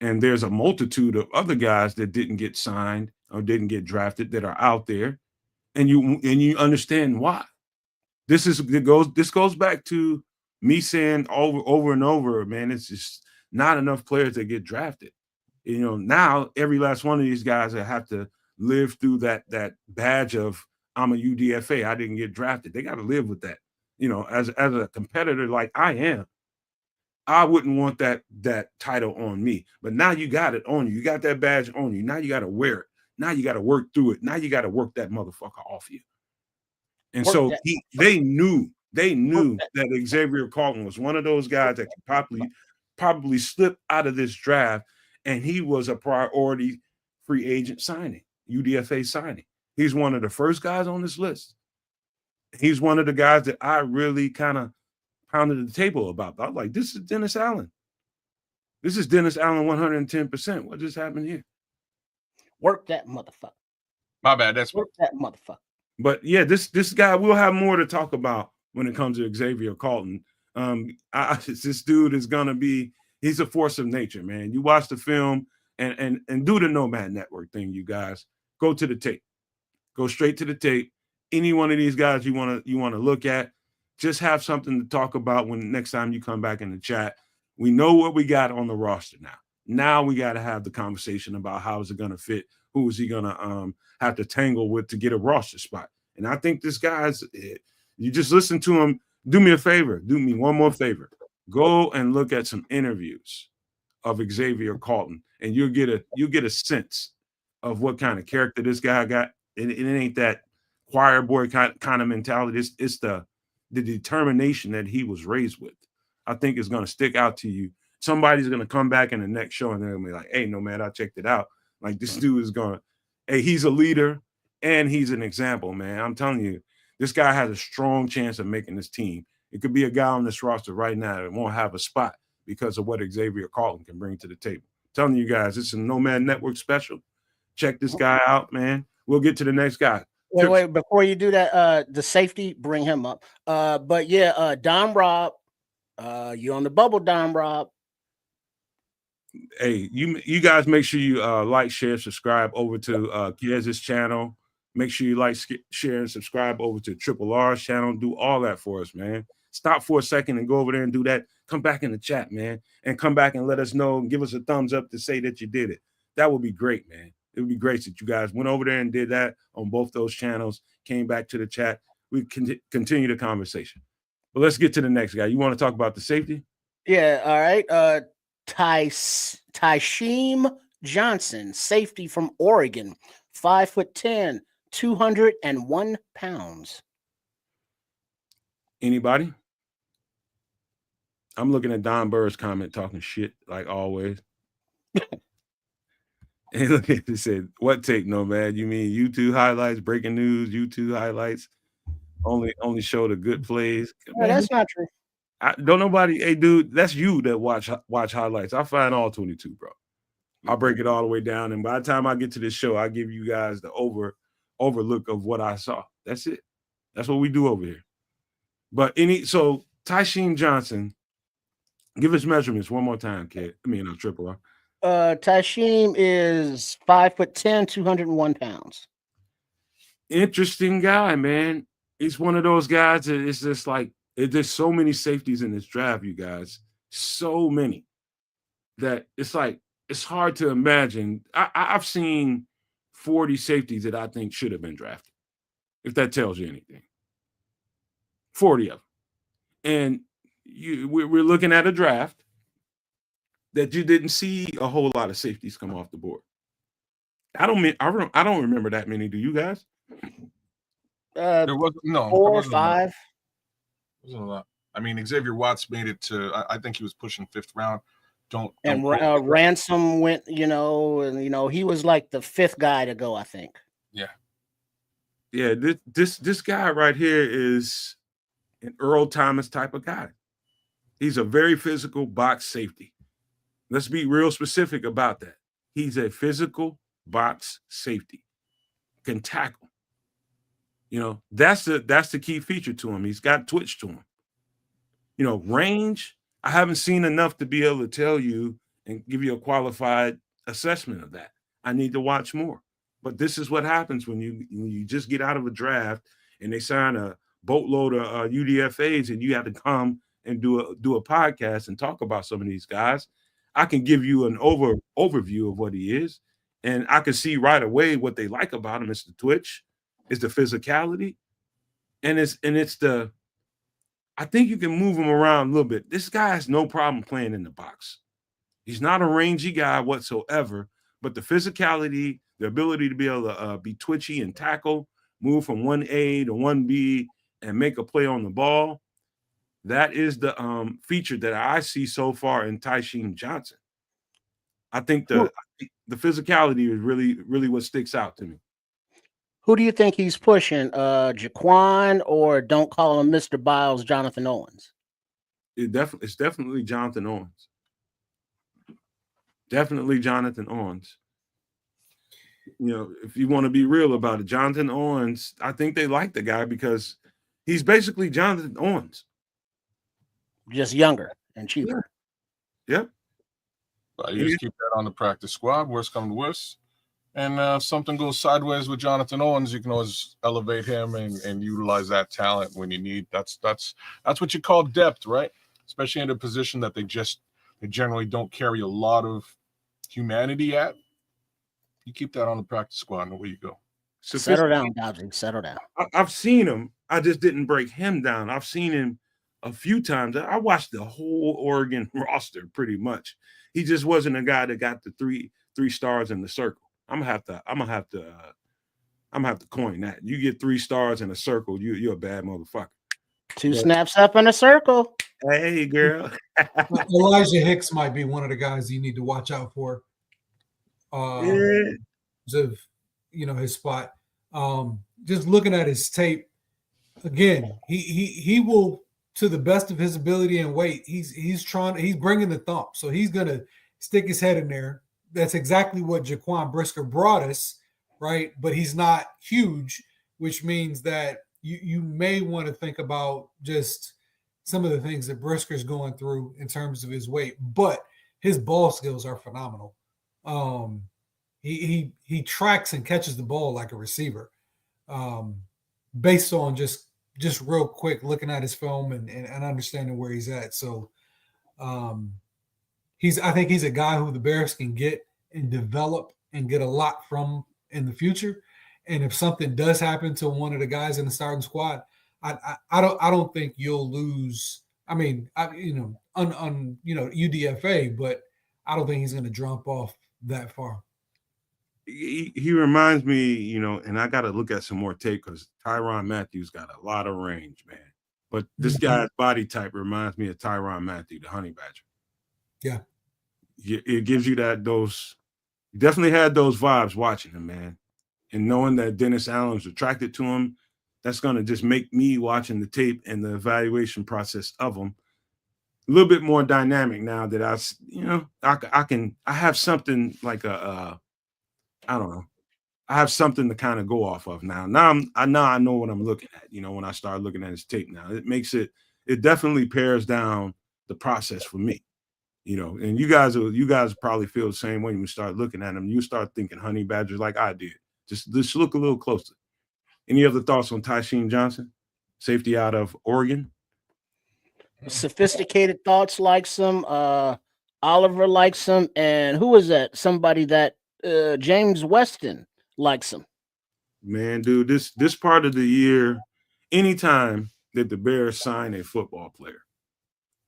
and there's a multitude of other guys that didn't get signed or didn't get drafted that are out there, and you understand why. This goes back to me saying over and over, man. It's just not enough players that get drafted. You know, now every last one of these guys that have to live through that badge of I'm a UDFA. I didn't get drafted. They got to live with that. You know, as a competitor like I am, I wouldn't want that title on me. But now you got it on you. You got that badge on you. Now you got to wear it. Now you got to work through it. Now you got to work that motherfucker off you. And so they knew that Xavier Carlton was one of those guys that could probably slip out of this draft, and he was a priority free agent signing, UDFA signing. He's one of the first guys on this list. He's one of the guys that I really kind of pounded the table about. I was like, this is Dennis Allen. This is Dennis Allen 110%. What just happened here? Work that motherfucker. My bad. That's work that motherfucker. But yeah, this guy, we'll have more to talk about when it comes to Xavier Carlton. This dude is gonna be, he's a force of nature, man. You watch the film and do the Nomad Network thing, you guys. Go to the tape. Go straight to the tape. Any one of these guys you wanna look at, just have something to talk about when next time you come back in the chat. We know what we got on the roster now. Now we got to have the conversation about how is it going to fit? Who is he going to have to tangle with to get a roster spot? And I think this guy's, you just listen to him. Do me a favor. Do me one more favor. Go and look at some interviews of Xavier Carlton, and you'll get a sense of what kind of character this guy got. And it ain't that choir boy kind of mentality. It's the determination that he was raised with. I think it's going to stick out to you. Somebody's going to come back in the next show and they're going to be like, hey, Nomad, I checked it out. Like, this dude is going to, hey, he's a leader and he's an example, man. I'm telling you, this guy has a strong chance of making this team. It could be a guy on this roster right now that won't have a spot because of what Xavier Carlton can bring to the table. I'm telling you guys, it's a Nomad Network special. Check this guy out, man. We'll get to the next guy. Wait, before you do that, the safety, bring him up. But yeah, Don Rob, you on the bubble, Don Rob. Hey, you guys make sure you like, share, subscribe over to Kez's channel. Make sure you like, share, and subscribe over to Triple R's channel. Do all that for us, man. Stop for a second and go over there and do that. Come back in the chat, man, and come back and let us know and give us a thumbs up to say that you did it. That would be great, man. It would be great that you guys went over there and did that on both those channels, came back to the chat. We can continue the conversation. But let's get to the next guy. You want to talk about the safety? Yeah, all right. Tysheem Johnson, safety from Oregon, 5'10", 201 pounds. Anybody? I'm looking at Don Burr's comment talking shit like always. And look at it, said, what take, Nomad? You mean YouTube highlights, breaking news, YouTube highlights? Only show the good plays. Man, that's not true. Don't nobody, hey dude, that's you that watch highlights. I find all 22, bro. I'll break it all the way down, and by the time I get to this show, I give you guys the overlook of what I saw. That's it. That's what we do over here. But so Tysheem Johnson, give us measurements one more time, kid. Triple R. Tysheem is 5'10", 201 pounds. Interesting guy, man. He's one of those guys that it's just like, there's so many safeties in this draft, you guys. So many that it's like, it's hard to imagine. I've seen 40 safeties that I think should have been drafted, if that tells you anything. 40 of them. And we're looking at a draft that you didn't see a whole lot of safeties come off the board. I don't remember that many. Do you guys? There wasn't 4 or 5. Wasn't a lot. I mean, Xavier Watts made it to. I think he was pushing 5th round. And Ransom went, he was like the 5th guy to go, I think. Yeah. This guy right here is an Earl Thomas type of guy. He's a very physical box safety. Let's be real specific about that. He's a physical box safety. Can tackle. That's the key feature to him. He's got twitch to him. Range, I haven't seen enough to be able to tell you and give you a qualified assessment of that. I need to watch more. But this is what happens when you just get out of a draft and they sign a boatload of UDFAs and you have to come and do a podcast and talk about some of these guys. I can give you an overview of what he is, and I can see right away what they like about him. It's the twitch, it's the physicality, and it's the. I think you can move him around a little bit. This guy has no problem playing in the box. He's not a rangy guy whatsoever, but the physicality, the ability to be able to be twitchy and tackle, move from 1A to 1B, and make a play on the ball. That is the feature that I see so far in Tysheem Johnson. I think the physicality is really what sticks out to me. Who do you think he's pushing? Jaquan, or don't call him Mr. Biles, Jonathan Owens? It's definitely Jonathan Owens. Definitely Jonathan Owens. You know, if you want to be real about it, Jonathan Owens, I think they like the guy because he's basically Jonathan Owens. Just younger and cheaper. Yep. You just keep that on the practice squad. Worst come to worst. And if something goes sideways with Jonathan Owens, you can always elevate him and utilize that talent when you need. That's what you call depth, right? Especially in a position that they generally don't carry a lot of humanity at. You keep that on the practice squad, and away you go. Settle down, Dodgy. Settle down. I've seen him. I just didn't break him down. I've seen him a few times. I watched the whole Oregon roster pretty much. He just wasn't a guy that got the three stars in the circle. I'm gonna have to coin that. You get 3 stars in a circle, you're a bad motherfucker. 2 snaps up in a circle. Hey, girl. Elijah Hicks might be one of the guys you need to watch out for. Of his spot. Just looking at his tape again, he will, to the best of his ability and weight, he's bringing the thump, so he's gonna stick his head in there. That's exactly what Jaquan Brisker brought us, right? But he's not huge, which means that you may want to think about just some of the things that Brisker's going through in terms of his weight, but his ball skills are phenomenal. He tracks and catches the ball like a receiver, based on just real quick looking at his film and understanding where he's at. So I think he's a guy who the Bears can get and develop and get a lot from in the future. And if something does happen to one of the guys in the starting squad, I don't think you'll lose. I mean, UDFA, but I don't think he's going to drop off that far. He reminds me, and I got to look at some more tape because Tyrann Mathieu got a lot of range, man. But this guy's body type reminds me of Tyrann Mathieu, the honey badger. Yeah. It gives you you definitely had those vibes watching him, man. And knowing that Dennis Allen's attracted to him, that's going to just make me watching the tape and the evaluation process of him a little bit more dynamic now that I have something like I don't know. I have something to kind of go off of now. I know what I'm looking at, when I start looking at his tape now. It definitely pares down the process for me. And you guys probably feel the same way when you start looking at him. You start thinking honey badgers like I did. Just look a little closer. Any other thoughts on Tysheem Johnson, safety out of Oregon? Sophisticated thoughts likes him. Oliver likes him. And who is that? Somebody that James Weston likes him. Man, dude, this part of the year, anytime that the Bears sign a football player,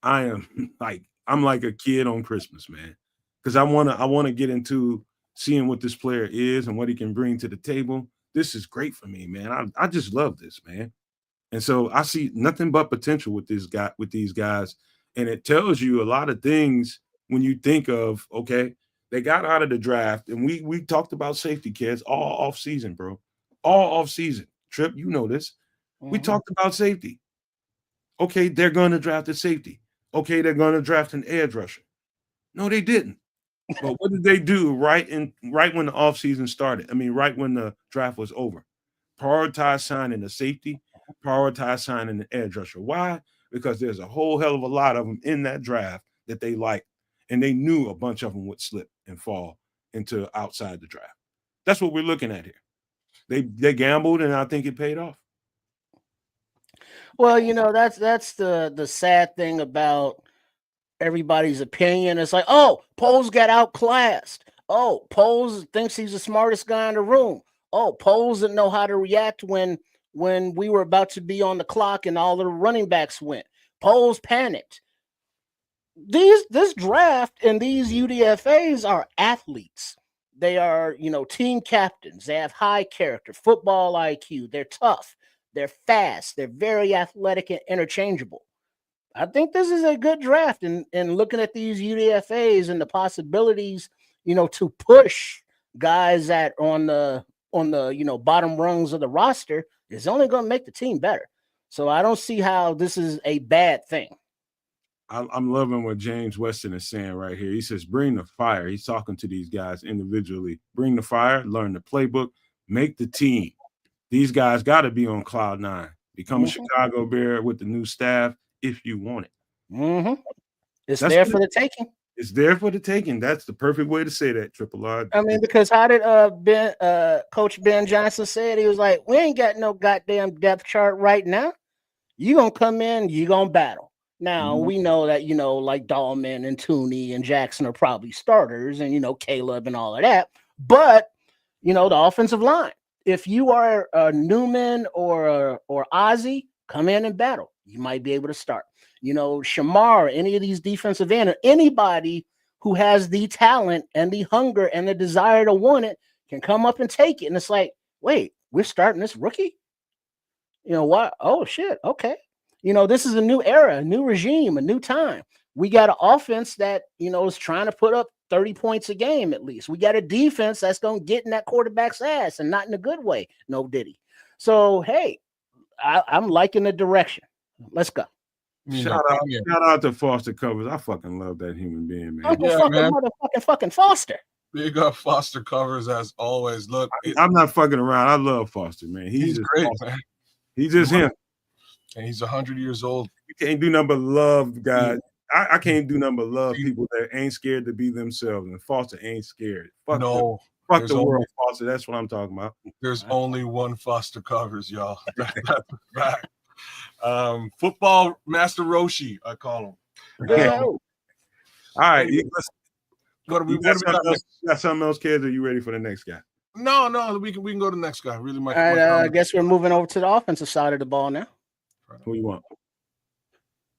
I'm like a kid on Christmas, man, because I want to get into seeing what this player is and what he can bring to the table. This is great for me, man. I just love this, man. And so I see nothing but potential with these guys. And it tells you a lot of things when you think of, okay, they got out of the draft, and we talked about safety kids all off season, bro. All off season. Trip, you know this. We talked about safety. Okay, they're going to draft a safety. Okay, they're going to draft an edge rusher. No, they didn't. But what did they do right when the offseason started? I mean, right when the draft was over. Prioritize signing a safety, prioritize signing an edge rusher. Why? Because there's a whole hell of a lot of them in that draft that they liked, and they knew a bunch of them would slip and fall into outside the draft. That's what we're looking at here. They gambled, and I think it paid off. Well, that's the sad thing about everybody's opinion. It's like, oh, Poles got outclassed. Oh, Poles thinks he's the smartest guy in the room. Oh, Poles didn't know how to react when we were about to be on the clock and all the running backs went. Poles panicked. This draft and these UDFAs are athletes. They are, team captains. They have high character, football IQ. They're tough. They're fast. They're very athletic and interchangeable. I think this is a good draft. And looking at these UDFAs and the possibilities, to push guys that on the bottom rungs of the roster is only going to make the team better. So I don't see how this is a bad thing. I'm loving what James Weston is saying right here. He says, bring the fire. He's talking to these guys individually. Bring the fire, learn the playbook, make the team. These guys got to be on cloud nine. Become a Chicago Bear with the new staff if you want it. It's there for the taking. It's there for the taking. That's the perfect way to say that, Triple R. I mean, because how did Coach Ben Johnson say it? He was like, we ain't got no goddamn depth chart right now. You going to come in, you going to battle. Now, we know that, like Dahlman and Tooney and Jackson are probably starters and, Caleb and all of that. But, the offensive line, if you are a Newman or Ozzy, come in and battle. You might be able to start. Shamar, any of these defensive end, anybody who has the talent and the hunger and the desire to want it can come up and take it. And it's like, wait, we're starting this rookie? What? Oh, shit. Okay. This is a new era, a new regime, a new time. We got an offense that, is trying to put up 30 points a game at least. We got a defense that's going to get in that quarterback's ass and not in a good way. No diddy. So, hey, I'm liking the direction. Let's go. Shout out to Foster Covers. I fucking love that human being, man. Motherfucking Foster. Big up Foster Covers as always. Look, I'm not fucking around. I love Foster, man. He's just great, man. He's just him. And he's 100 years old. You can't do nothing but love guys. I can't do nothing but love people that ain't scared to be themselves. And Foster ain't scared. Fuck the world, Foster. That's what I'm talking about. There's only one Foster Covers, y'all. That's a fact. Football Master Roshi, I call him. All right. What we got something else, kids? Are you ready for the next guy? No, we can go to the next guy. Really, I guess we're moving over to the offensive side of the ball now. Who you want?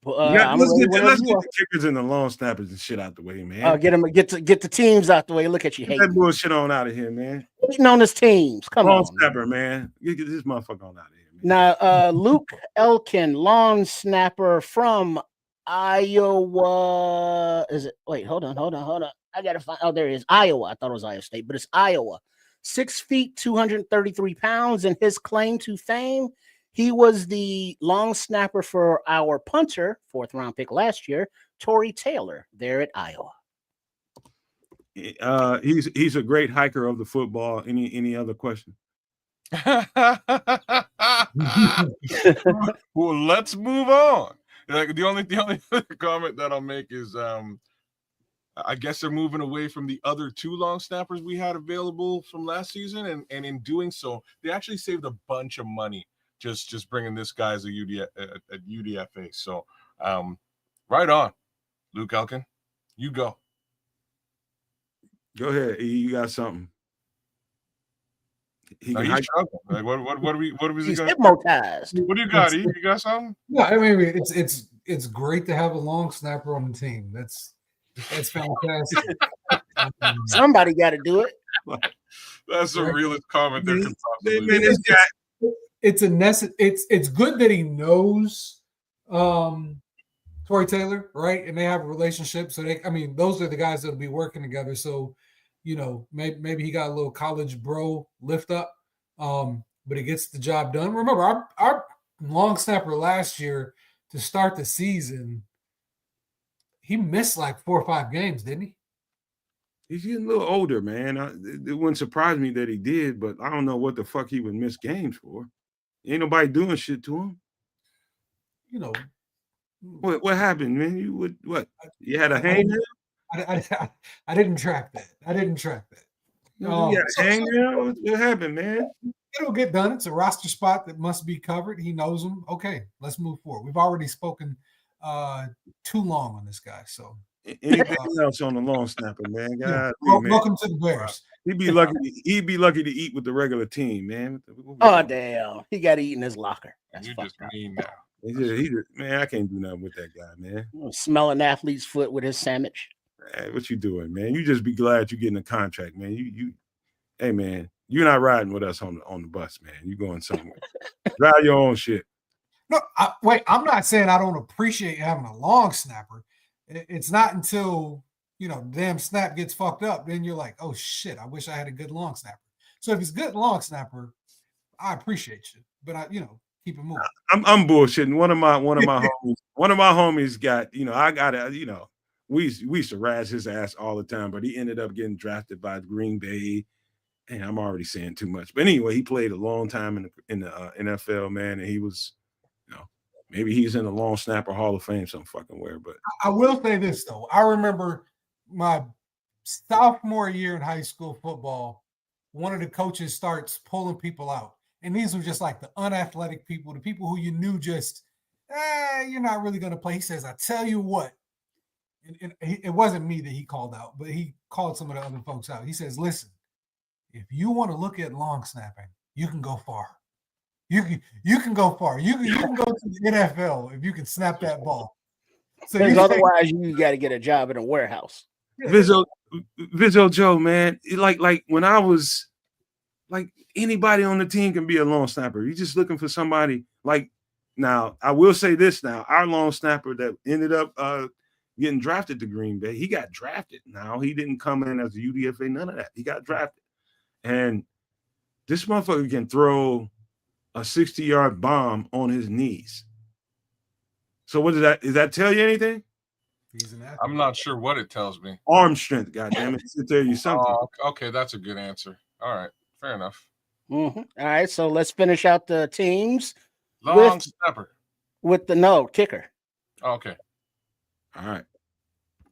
Well, let's get the kickers and the long snappers and shit out the way, man. Get the teams out the way. Look at you, get that bullshit on out of here, man. Hating on his teams. Come on, snapper, man. Get this motherfucker on out of here, man. Now, Luke Elkin, long snapper from Iowa. Is it? Wait, hold on. I gotta find. Oh, there he is. Iowa. I thought it was Iowa State, but it's Iowa. 6 feet, 233 pounds, and his claim to fame. He was the long snapper for our punter, 4th round pick last year, Torrey Taylor, there at Iowa. He's a great hiker of the football. Any other question? Well, let's move on. Like the only comment that I'll make is I guess they're moving away from the other 2 long snappers we had available from last season, and in doing so, they actually saved a bunch of money. Just bringing this guy as a UDFA. So, right on, Luke Elkin. You go. Go ahead. You got something. He's struggling. Like, what are we going to hypnotized? What do you got? You got something? No, I mean it's great to have a long snapper on the team. That's fantastic. Somebody got to do it. That's the realest comment there could possibly be. It's good that he knows Torrey Taylor, right? And they have a relationship. So those are the guys that'll be working together. So, maybe he got a little college bro lift up, but he gets the job done. Remember, our long snapper last year to start the season, he missed like 4 or 5 games, didn't he? He's getting a little older, man. It wouldn't surprise me that he did, but I don't know what the fuck he would miss games for. Ain't nobody doing shit to him. What happened, man? You had a hangnail? I didn't track that. You had a hangnail? What happened, man? It'll get done. It's a roster spot that must be covered. He knows them. Okay, let's move forward. We've already spoken too long on this guy. So anything else on the long snapper, man? yeah. God, man. Welcome to the Bears. He'd be lucky. He'd be lucky to eat with the regular team, man. Oh damn, he got to eat in his locker. That's You fucked just up. mean now. Man, I can't do nothing with that guy, man. Smell an athlete's foot with his sandwich. Hey, what you doing, man? You just be glad you're getting a contract, man. Hey, man, you're not riding with us on the bus, man. You going somewhere. Drive your own shit. No, wait. I'm not saying I don't appreciate having a long snapper. It's not until damn snap gets fucked up, then you're like, oh shit, I wish I had a good long snapper. So if he's good long snapper, I appreciate you, but I keep it moving. I'm bullshitting. One of my homies got, I got it, we used to razz his ass all the time, but he ended up getting drafted by Green Bay. And I'm already saying too much. But anyway, he played a long time in the NFL, man, and he was, maybe he's in the long snapper Hall of Fame some fucking where. But I will say this though. I remember my sophomore year in high school football, one of the coaches starts pulling people out. And these were just like the unathletic people, the people who you knew just, you're not really going to play. He says, I tell you what, and it wasn't me that he called out, but he called some of the other folks out. He says, listen, if you want to look at long snapping, you can go far. You can go far. You can go to the NFL if you can snap that ball. So otherwise, you got to get a job in a warehouse. Visual Joe, man, like when I was like anybody on the team can be a long snapper. You're just looking for somebody like. Now, I will say this now, our long snapper that ended up getting drafted to Green Bay, he got drafted. Now, he didn't come in as a UDFA, none of that. He got drafted. And this motherfucker can throw a 60-yard bomb on his knees. So what does that tell you anything? I'm not sure what it tells me. Arm strength, goddammit. It tell you something. Oh, okay, that's a good answer. All right, fair enough. Mm-hmm. All right, so let's finish out the teams. Long snapper. With the kicker. Okay. All right.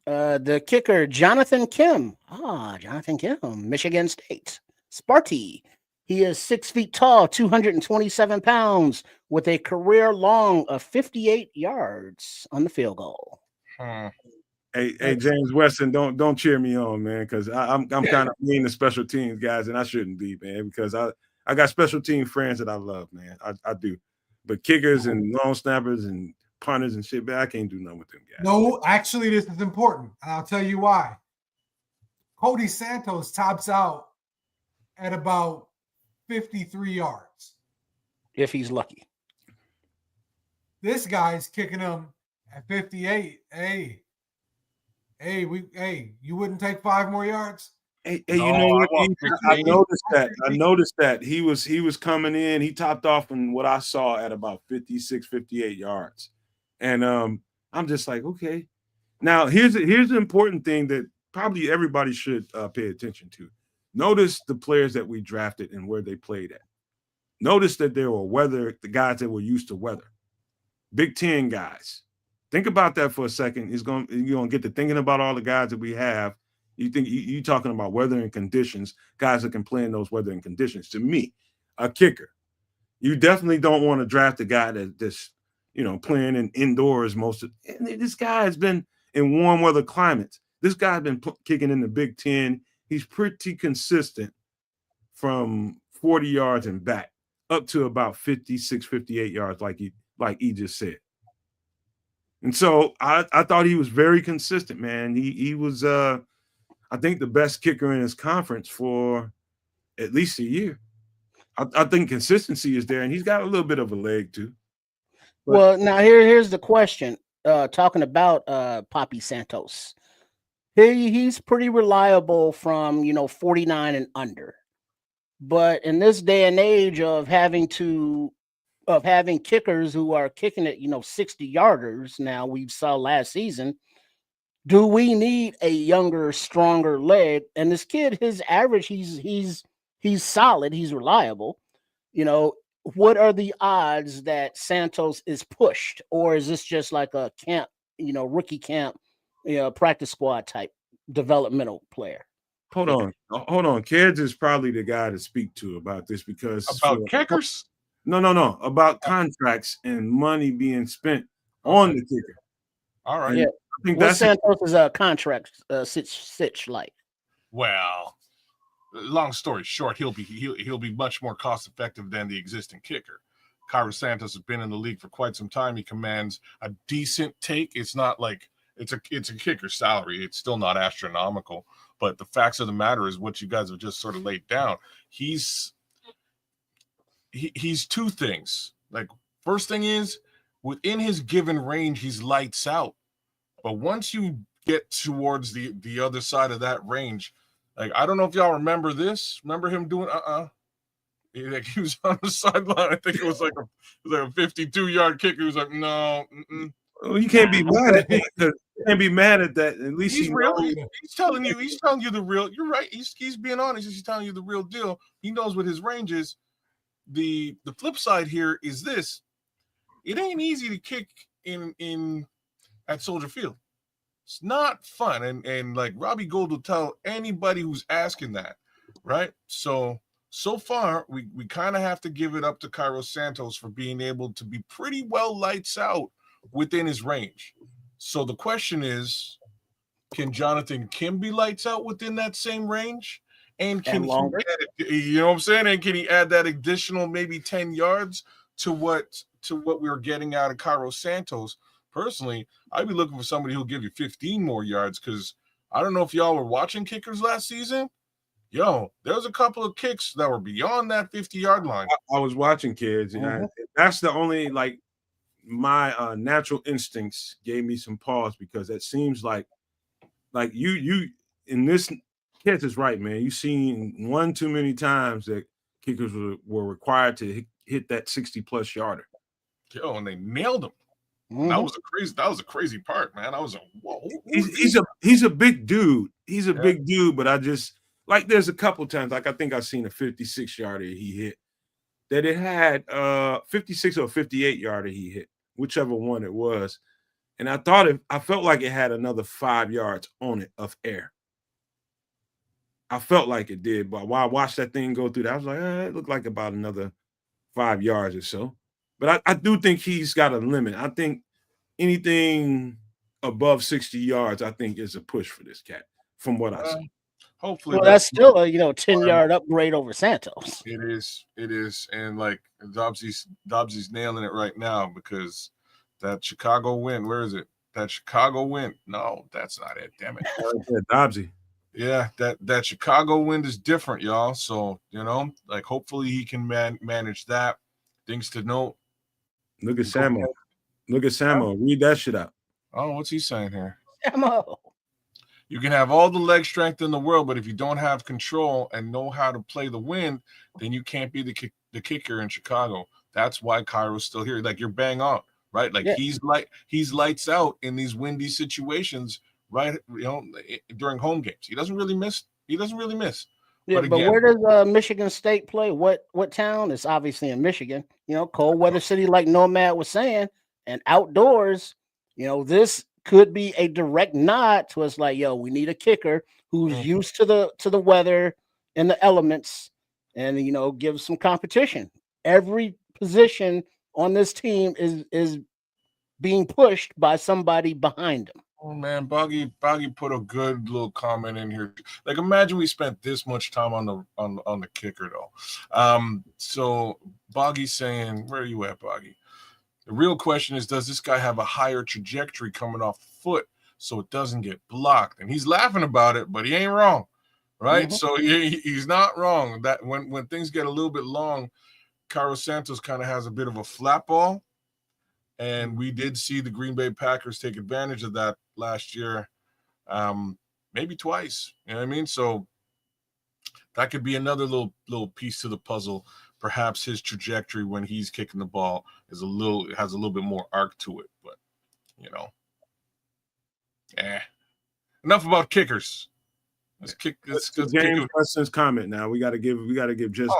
The kicker, Jonathan Kim. Jonathan Kim, Michigan State. Sparty. He is 6 feet tall, 227 pounds, with a career long of 58 yards on the field goal. Hey, James Weston, don't cheer me on, man, because I'm kind of mean to special teams guys, and I shouldn't be, man, because I got special team friends that I love, man. I do. But kickers and long snappers and punters and shit, man, I can't do nothing with them guys. No, actually, this is important, and I'll tell you why. Cody Santos tops out at about 53 yards. If he's lucky. This guy's kicking him at 58. Hey, you wouldn't take 5 more yards? Hey, you know what? I noticed that he was coming in. He topped off in what I saw at about 56, 58 yards. And I'm just like, okay. Now, here's the important thing that probably everybody should pay attention to. Notice the players that we drafted and where they played at. Notice that there were the guys that were used to weather. Big Ten guys. Think about that for a second. You're gonna get to thinking about all the guys that we have. You think you talking about weather and conditions, guys that can play in those weather and conditions. To me, a kicker, you definitely don't want to draft a guy that's playing in indoors most of. And this guy has been in warm weather climates. This guy's been kicking in the Big Ten. He's pretty consistent from 40 yards and back up to about 56, 58 yards, like he just said. And so I thought he was very consistent, man. He was I think the best kicker in his conference for at least a year. I think consistency is there, and he's got a little bit of a leg too. But, well, now here's the question. Talking about Poppy Santos. He's pretty reliable from 49 and under. But in this day and age of having kickers who are kicking it, 60 yarders now, we saw last season. Do we need a younger, stronger leg? And this kid, his average, he's solid, he's reliable. What are the odds that Santos is pushed, or is this just like a camp, rookie camp, practice squad type developmental player? Hold on. Kids is probably the guy to speak to about this because kickers. No, about contracts and money being spent on the kicker. All right. Yeah. I think What's that's Santos' contract sitch like? Well, long story short, he'll be much more cost effective than the existing kicker. Cairo Santos has been in the league for quite some time. He commands a decent take. It's not like it's a kicker salary. It's still not astronomical. But the facts of the matter is what you guys have just sort of laid down. He's two things. Like, first thing is, within his given range, he's lights out. But once you get towards the other side of that range, like, I don't know if y'all remember this. Remember him doing he was on the sideline. I think it was like a 52-yard kick. He was like, no. well, you can't be mad at that. You can't be mad at that. At least He's he real. knows. He's telling you the real. You're right. He's being honest. He's telling you the real deal. He knows what his range is. The flip side here is this: it ain't easy to kick in at Soldier Field. It's not fun, and like Robbie Gould will tell anybody who's asking that, right? So far, we kind of have to give it up to Cairo Santos for being able to be pretty well lights out within his range. So the question is, can Jonathan Kim be lights out within that same range? And can longer? You know what I'm saying? And can he add that additional maybe 10 yards to what we were getting out of Cairo Santos? Personally, I'd be looking for somebody who'll give you 15 more yards, because I don't know if y'all were watching kickers last season. Yo, there was a couple of kicks that were beyond that 50-yard line. I was watching, kids, and that's the only, like, my natural instincts gave me some pause, because it seems like you in this, kids is right, man. You've seen one too many times that kickers were required to hit that 60+ yarder. Yo, and they nailed him. That was a crazy part, man. I was like, whoa. He's a big dude. He's a big dude, but I just, like, there's a couple times, like, I think I've seen a 56-yarder he hit that it had 56 or 58-yarder he hit, whichever one it was. And I felt like it had another 5 yards on it of air. I felt like it did, but while I watched that thing go through that, I was like, it looked like about another 5 yards or so. But I do think he's got a limit. I think anything above 60 yards, I think, is a push for this cat, from what I see. Hopefully, that's still a 10-yard upgrade over Santos. It is, and like Dobbsy's nailing it right now, because that Chicago win. Where is it? That Chicago win. No, that's not it. Damn it. Dobbsy. Yeah, that Chicago win is different, y'all. So, like, hopefully he can manage that. Things to note. Look at Samo. Look at Samo. Read that shit out. Oh, what's he saying here? Samo. You can have all the leg strength in the world, but if you don't have control and know how to play the wind, then you can't be the kicker in Chicago. That's why Cairo's still here. Like, you're bang on, right? Like, he's lights out in these windy situations, right? During home games. He doesn't really miss. Yeah, but where does Michigan State play? What town? It's obviously in Michigan. Cold weather city, like Nomad was saying, and outdoors. This could be a direct nod to us. Like, yo, we need a kicker who's used to the weather and the elements, and give some competition. Every position on this team is being pushed by somebody behind them. Oh man, Boggy put a good little comment in here. Like, imagine we spent this much time on the kicker though. So Boggy's saying, where are you at, Boggy? The real question is, does this guy have a higher trajectory coming off the foot so it doesn't get blocked? And he's laughing about it, but he ain't wrong, right? So he's not wrong. That when things get a little bit long, Cairo Santos kind of has a bit of a flat ball. And we did see the Green Bay Packers take advantage of that last year, maybe twice. You know what I mean? So that could be another little piece to the puzzle. Perhaps his trajectory when he's kicking the ball has a little bit more arc to it. But enough about kickers. Let's kick. Let's James Preston's comment now. We got to give just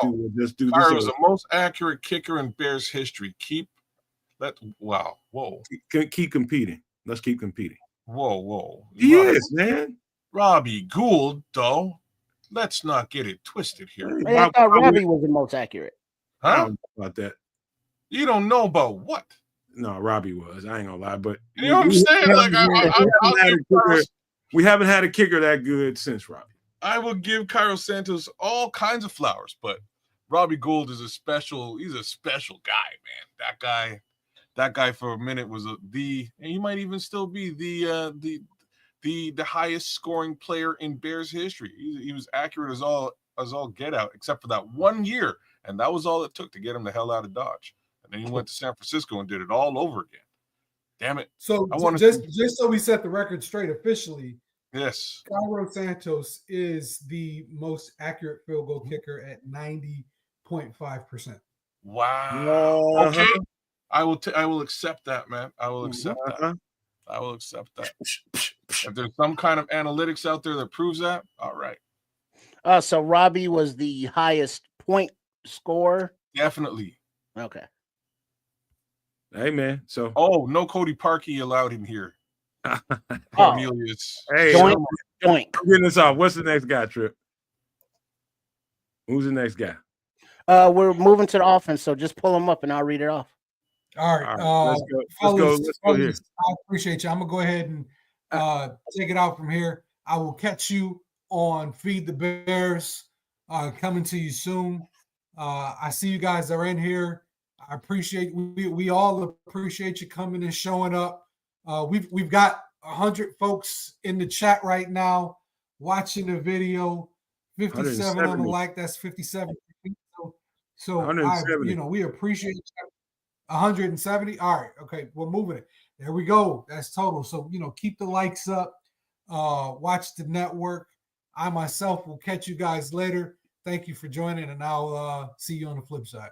do. Cairo is the most accurate kicker in Bears history. Keep competing. Let's keep competing. Whoa. He is, man. Robbie Gould, though. Let's not get it twisted here. I thought Robbie was the most accurate. Huh? I don't know about that. You don't know about what? No, Robbie was. I ain't gonna lie, but You know what I'm saying? Like we haven't had a kicker that good since Robbie. I will give Cairo Santos all kinds of flowers, but Robbie Gould is he's a special guy, man. That guy for a minute was and he might even still be the highest scoring player in Bears history. He was accurate as all get out, except for that 1 year, and that was all it took to get him the hell out of Dodge. And then he went to San Francisco and did it all over again. Damn it! So just so we set the record straight officially, yes, Cairo Santos is the most accurate field goal kicker at 90.5%. Wow. Okay. I will accept that, man. I will accept that. I will accept that. If there's some kind of analytics out there that proves that, all right. So Robbie was the highest point scorer? Definitely. Okay. Hey, man. So. Oh, no Cody Parkey allowed in here. Cornelius. Hey, Doink. I'm getting this off. What's the next guy, Trip? Who's the next guy? We're moving to the offense, so just pull them up and I'll read it off. All right. Let's go here. I appreciate you. I'm going to go ahead and take it out from here. I will catch you on Feed the Bears, coming to you soon. I see you guys are in here. I appreciate we all appreciate you coming and showing up. We've got 100 folks in the chat right now watching the video. 57 on the like. That's 57. So we appreciate 170. All right, okay, we're moving it. There we go. That's total. So keep the likes up. Watch the network. I myself will catch you guys later. Thank you for joining, and I'll see you on the flip side.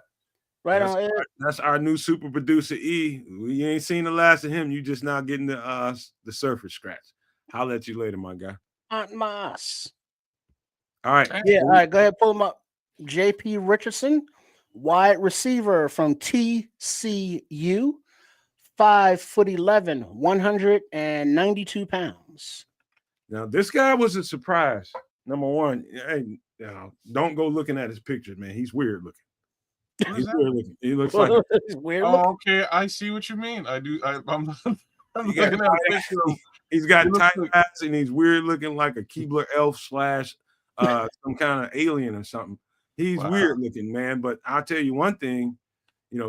That's our new super producer E. We ain't seen the last of him. You just now getting the surface scratch. I'll let you later, my guy. Aunt Moss. All right. Yeah, all right, go ahead, pull him up. JP Richardson, wide receiver from TCU, 5'11", 192 pounds. Now, this guy was a surprise. Number one, hey, don't go looking at his pictures, man. He's weird looking. He's weird looking. He looks like he's weird looking. Okay, I see what you mean. I do. I'm looking at a picture of, he's got tight hats and he's weird looking like a Keebler elf / some kind of alien or something. He's weird looking, man. But I'll tell you one thing,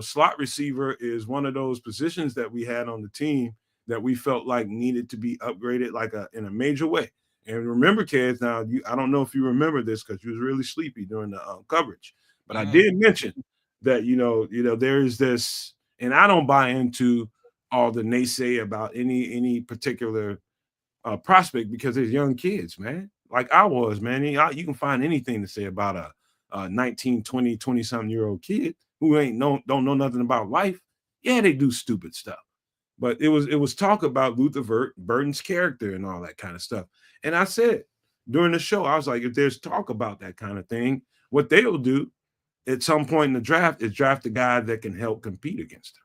slot receiver is one of those positions that we had on the team that we felt like needed to be upgraded in a major way. And remember, kids, now I don't know if you remember this because you was really sleepy during the coverage, but I did mention that there is this, and I don't buy into all the naysay about any particular prospect because there's young kids, man. Like I was, man. You can find anything to say about a 19, 20, 20-something year old kid who don't know nothing about life. Yeah, they do stupid stuff. But it was talk about Luther Burden's character and all that kind of stuff. And I said during the show, I was like, if there's talk about that kind of thing, what they'll do at some point in the draft is draft a guy that can help compete against him.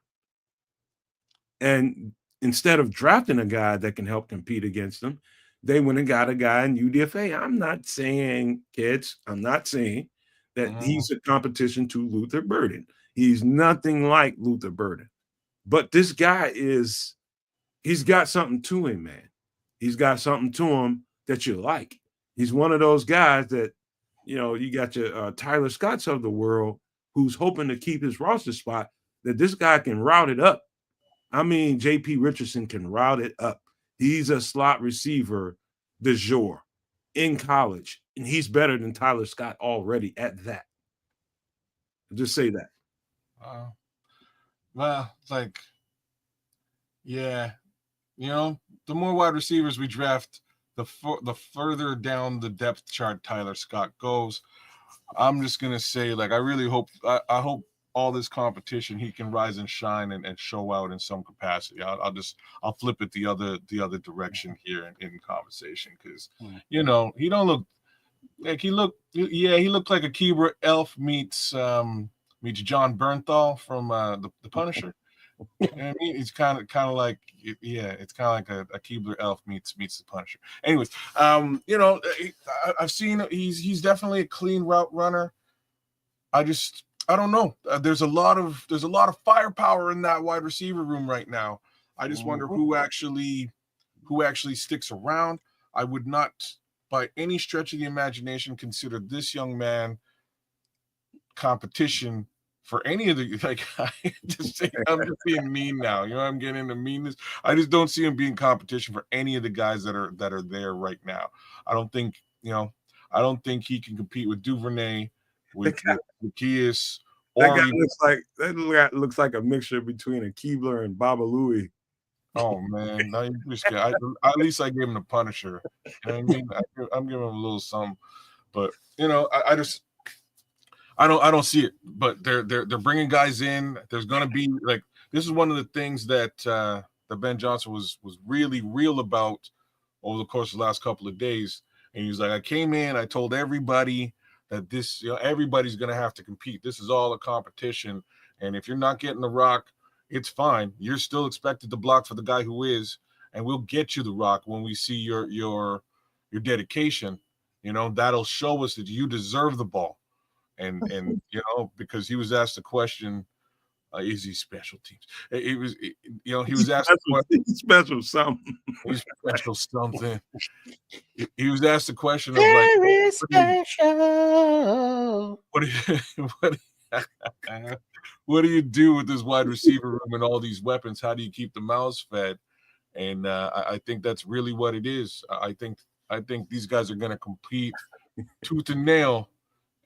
And instead of drafting a guy that can help compete against them, they went and got a guy in UDFA. I'm not saying, kids, that he's a competition to Luther Burden. He's nothing like Luther Burden. But this guy he's got something to him, man. He's got something to him that you like. He's one of those guys that, you got your Tyler Scotts of the world who's hoping to keep his roster spot, that this guy can route it up. I mean, JP Richardson can route it up. He's a slot receiver de jour in college, and he's better than Tyler Scott already at that. Just say that. Well, the more wide receivers we draft, the further down the depth chart Tyler Scott goes. I'm just gonna say, I really hope I hope all this competition he can rise and shine and show out in some capacity. I'll flip it the other direction here in conversation because he don't look like he looked like a Keebler elf meets John Bernthal from the Punisher. I mean, it's kind of like it's kind of like a Keebler elf meets the Punisher. Anyways, I've seen he's definitely a clean route runner. I don't know. There's a lot of firepower in that wide receiver room right now. I just wonder who actually sticks around. I would not, by any stretch of the imagination, consider this young man competition for any of the I'm just being mean now. You know, I'm getting into meanness. I just don't see him being competition for any of the guys that are there right now. I don't think he can compete with Duvernay, with Kies, That or guy even, looks like a mixture between a Keebler and Baba Louie. oh man, no, at least I gave him the Punisher. You know what I mean? I'm giving him a little something, but you know, I don't see it. But they're bringing guys in. There's gonna be like, this is one of the things that Ben Johnson was really real about over the course of the last couple of days. And he was like, I came in, I told everybody that this, you know, everybody's gonna have to compete. This is all a competition, and if you're not getting the rock, it's fine. You're still expected to block for the guy who is, and we'll get you the rock when we see your dedication. You know, that'll show us that you deserve the ball. And you know, because he was asked the question, is he special teams? He was asked the question, special something. He's special something. He was asked the question of Very special. What do you do with this wide receiver room and all these weapons? How do you keep the mouths fed? And I think that's really what it is. I think these guys are going to compete tooth and nail,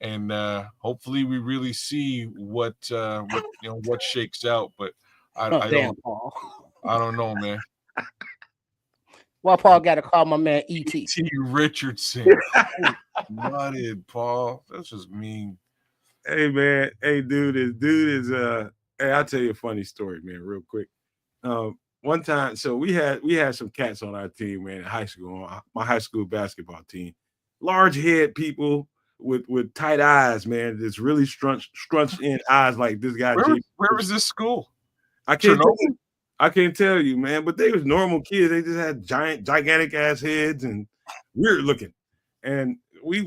and hopefully we really see what shakes out. But I don't know, man. Well, Paul got to call my man E.T. T. Richardson. Nutted, Paul. That's just mean. Hey man, hey dude is hey, I'll tell you a funny story, man, real quick. One time, so we had some cats on our team, man, in high school, on my high school basketball team. Large head people with tight eyes, man. This really scrunched in eyes like this guy. Where was this school? I can't tell you, man. But they was normal kids. They just had gigantic ass heads and weird looking. And we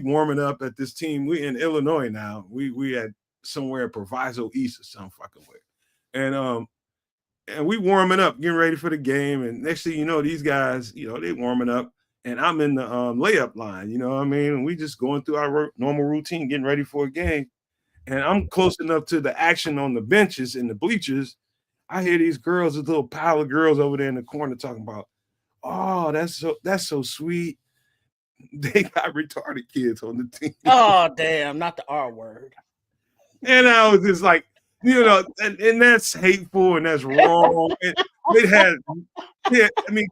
warming up at this team. We in Illinois now. We had somewhere Proviso East or some fucking way. And we warming up, getting ready for the game. And next thing you know, these guys, you know, they warming up. And I'm in the layup line, you know what I mean? And we just going through our normal routine, getting ready for a game. And I'm close enough to the action on the benches and the bleachers. I hear these girls, this little pile of girls over there in the corner talking about, oh, that's so sweet. They got retarded kids on the team. Oh, damn, not the R word. And I was just like, you know, and that's hateful and that's wrong. And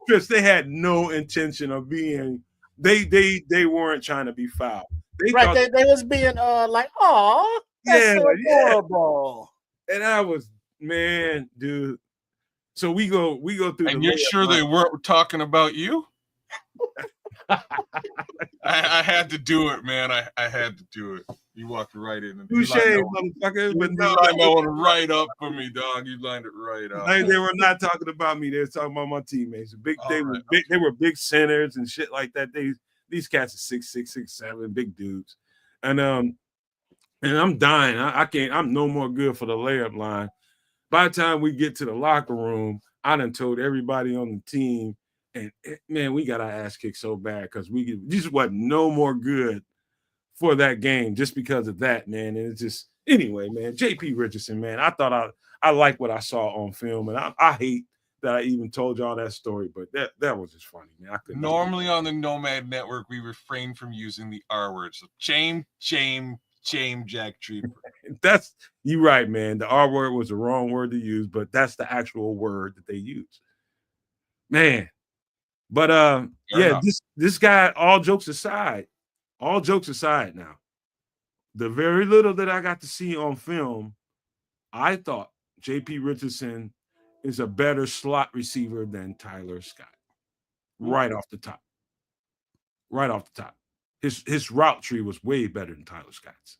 Chris, they had no intention of being, they weren't trying to be foul. They was being like, oh, that's so adorable. Yeah. And I was, man, dude. So we go through. And you're sure they weren't talking about you? I had to do it, man. I had to do it. You walked right in. You shaved, motherfucker. But you lined that one right up for me, dog. You lined it right up. They were not talking about me. They were talking about my teammates. They were big centers and shit like that. These cats are 6'6", 6'7", big dudes. And I'm dying. I can't. I'm no more good for the layup line. By the time we get to the locker room, I done told everybody on the team, and man, we got our ass kicked so bad because we just wasn't no more good for that game just because of that, man. And it's just, anyway, man, JP Richardson, man, I thought I like what I saw on film, and I hate that I even told y'all that story, but that was just funny, man. Normally on the Nomad Network, we refrain from using the R word. So shame, Jack Trooper. You're right, man. The R word was the wrong word to use, but that's the actual word that they use. Man. But this guy, all jokes aside now, the very little that I got to see on film, I thought JP Richardson is a better slot receiver than Tyler Scott. Right off the top. His route tree was way better than Tyler Scott's.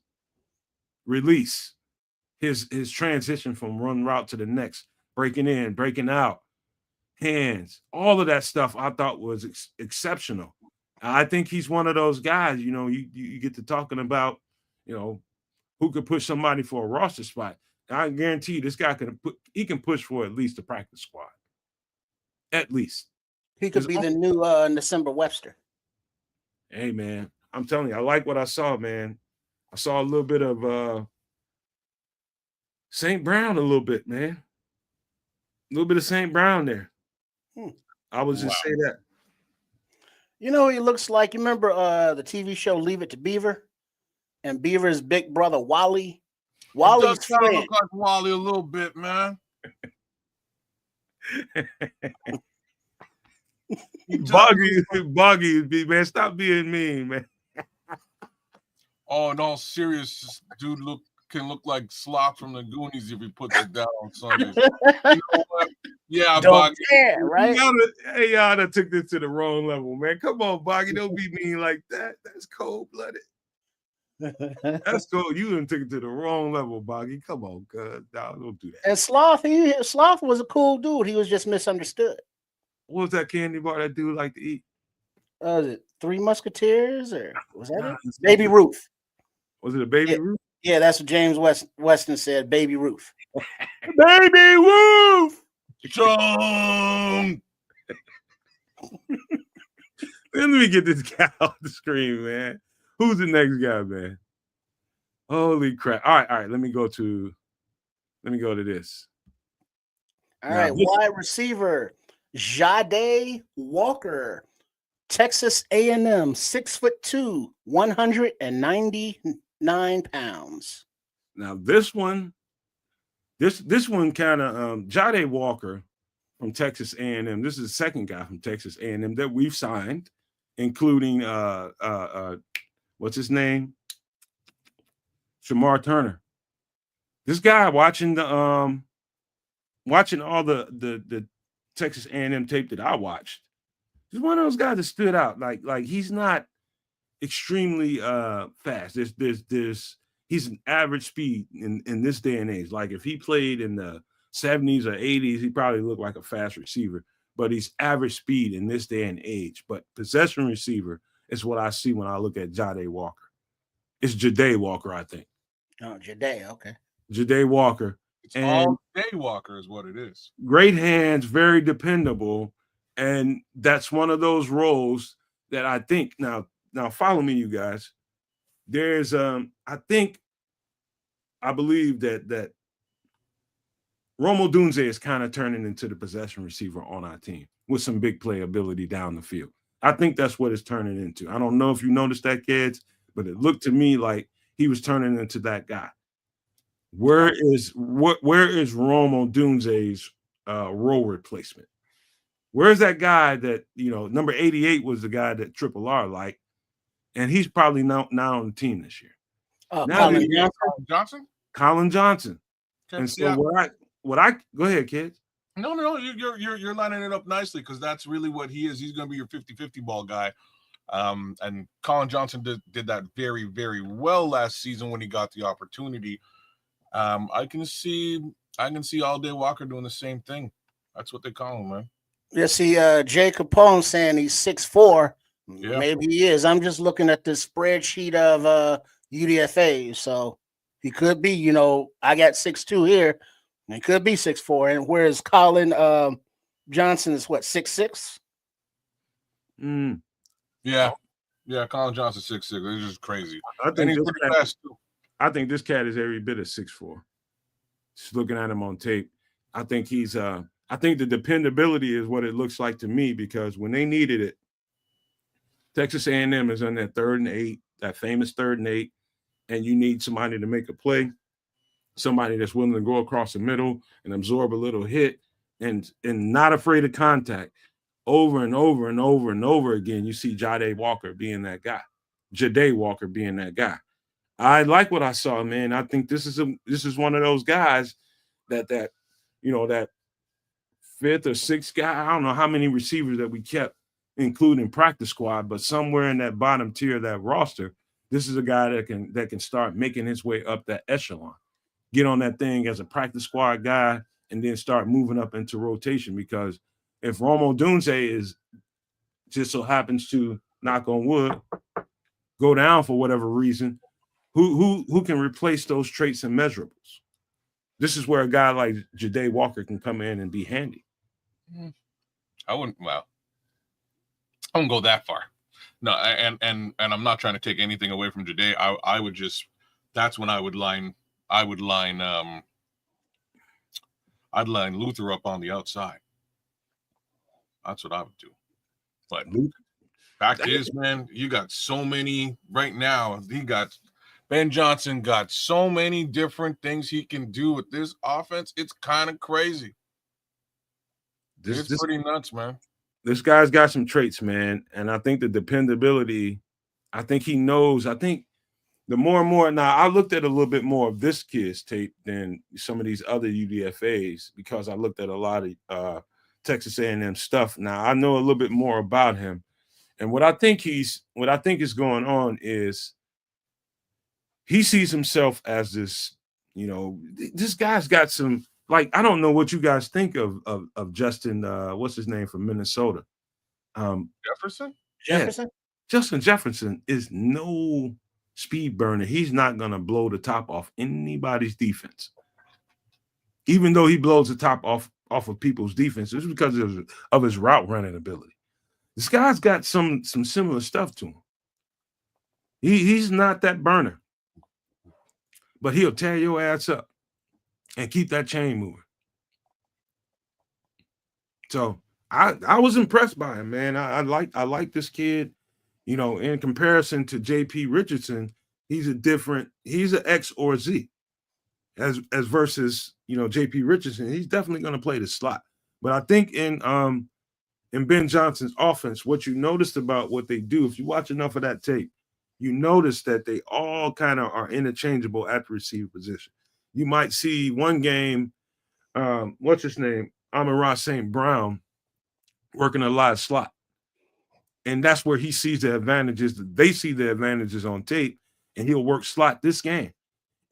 Release. His transition from one route to the next, breaking in, breaking out, hands, all of that stuff I thought was exceptional. I think he's one of those guys, you know, you get to talking about, you know, who could push somebody for a roster spot. I guarantee you this guy can push for at least a practice squad. At least. He could be the new December Webster. Hey man, I'm telling you, I like what I saw, man. I saw a little bit of St. Brown a little bit, man. A little bit of St. Brown there. I was just say that. You know what he looks like? You remember the TV show Leave It to Beaver? And Beaver's big brother Wally. Wally's friend. Look like Wally a little bit, man. Boggy, man. Stop being mean, man. Oh, in all seriousness, dude can look like Sloth from the Goonies if he puts it down on Sundays. You know what? Yeah, Boggy. Right? Y'all done took this to the wrong level, man. Come on, Boggy. Don't be mean like that. That's cold-blooded. That's cool. You done took it to the wrong level, Boggy. Come on, cuz. No, don't do that. And Sloth was a cool dude. He was just misunderstood. What was that candy bar that dude like to eat? Was it Three Musketeers or was that it? Baby Ruth. Was it a Baby Ruth? Yeah, that's what James Weston said. Baby Ruth. Baby Ruth. Strong. Let me get this guy off the screen, man. Who's the next guy, man? Holy crap! All right. Let me go to this. All right, wide receiver Jade Walker, Texas A&M, 6'2", 199 pounds. Now this one kind of Jade Walker from Texas A&M. This is the second guy from Texas A&M that we've signed, including what's his name? Shamar Turner. This guy watching all the Texas A&M tape that I watched. He's one of those guys that stood out. Like he's not extremely fast. He's an average speed in this day and age. Like if he played in the 70s or 80s, he probably looked like a fast receiver. But he's average speed in this day and age. But possession receiver is what I see when I look at Jade Walker. It's Jade Walker, I think. Oh, Jade, okay. Jade Walker. It's all Jade Walker is what it is. Great hands, very dependable. And that's one of those roles that I think now follow me, you guys. There's I believe that Romo Dunze is kind of turning into the possession receiver on our team with some big play ability down the field. I think that's what it's turning into. I don't know if you noticed that, kids, but it looked to me like he was turning into that guy. Where is Romo Dunze's role replacement? Where's that guy that, number 88 was the guy that Triple R liked, and he's probably not on the team this year. Colin Johnson. Okay, and so what I go ahead, kids. No, you're lining it up nicely because that's really what he is. He's going to be your 50-50 ball guy. And Colin Johnson did that very, very well last season when he got the opportunity. I can see All Day Walker doing the same thing. That's what they call him, man. Yeah, see, Jay Capone saying he's 6'4". Yeah. Maybe he is. I'm just looking at the spreadsheet of UDFA, so he could be. I got 6'2" here. He could be 6'4", and whereas Colin Johnson is what, 6'6"? Yeah, Colin Johnson 6'6". It's just crazy. And he's pretty fast too. I think this cat is every bit of 6'4". Just looking at him on tape, I think he's. I think the dependability is what it looks like to me because when they needed it, Texas A&M is on that 3rd and 8, that famous 3rd and 8, and you need somebody to make a play, somebody that's willing to go across the middle and absorb a little hit and not afraid of contact. Over and over and over and over again, you see Jade Walker being that guy. Jade Walker being that guy. I like what I saw, man. I think this is one of those guys that 5th or 6th guy. I don't know how many receivers that we kept, including practice squad, but somewhere in that bottom tier of that roster, this is a guy that can start making his way up that echelon, get on that thing as a practice squad guy, and then start moving up into rotation. Because if Romo Dunze is just so happens to, knock on wood, go down for whatever reason, Who can replace those traits and measurables? This is where a guy like Ja'Day Walker can come in and be handy. I wouldn't. Well, I wouldn't go that far. No, and I'm not trying to take anything away from Ja'Day. I would just. That's when I would line. I'd line Luther up on the outside. That's what I would do. But fact is, man, you got so many right now. Ben Johnson got so many different things he can do with this offense. It's kind of crazy. It's pretty nuts, man. This guy's got some traits, man. And I think the dependability, I think he knows. I think the more and more, now I looked at a little bit more of this kid's tape than some of these other UDFAs because I looked at a lot of Texas A&M stuff. Now I know a little bit more about him. And what I think is going on is he sees himself as this, this guy's got some, like, I don't know what you guys think of Justin, what's his name from Minnesota? Jefferson? Jefferson? Yeah. Justin Jefferson is no speed burner. He's not going to blow the top off anybody's defense. Even though he blows the top off of people's defense, it's because of his route running ability. This guy's got some similar stuff to him. He's not that burner, but he'll tear your ass up and keep that chain moving. So I was impressed by him, man. I like this kid. In comparison to JP Richardson, he's an X or Z. As versus, JP Richardson, he's definitely going to play the slot. But I think in Ben Johnson's offense, what you noticed about what they do, if you watch enough of that tape, you notice that they all kind of are interchangeable at the receiver position. You might see one game, what's his name? Amon-Ra St. Brown working a lot of slot. And that's where he sees the advantages. They see the advantages on tape, and he'll work slot this game.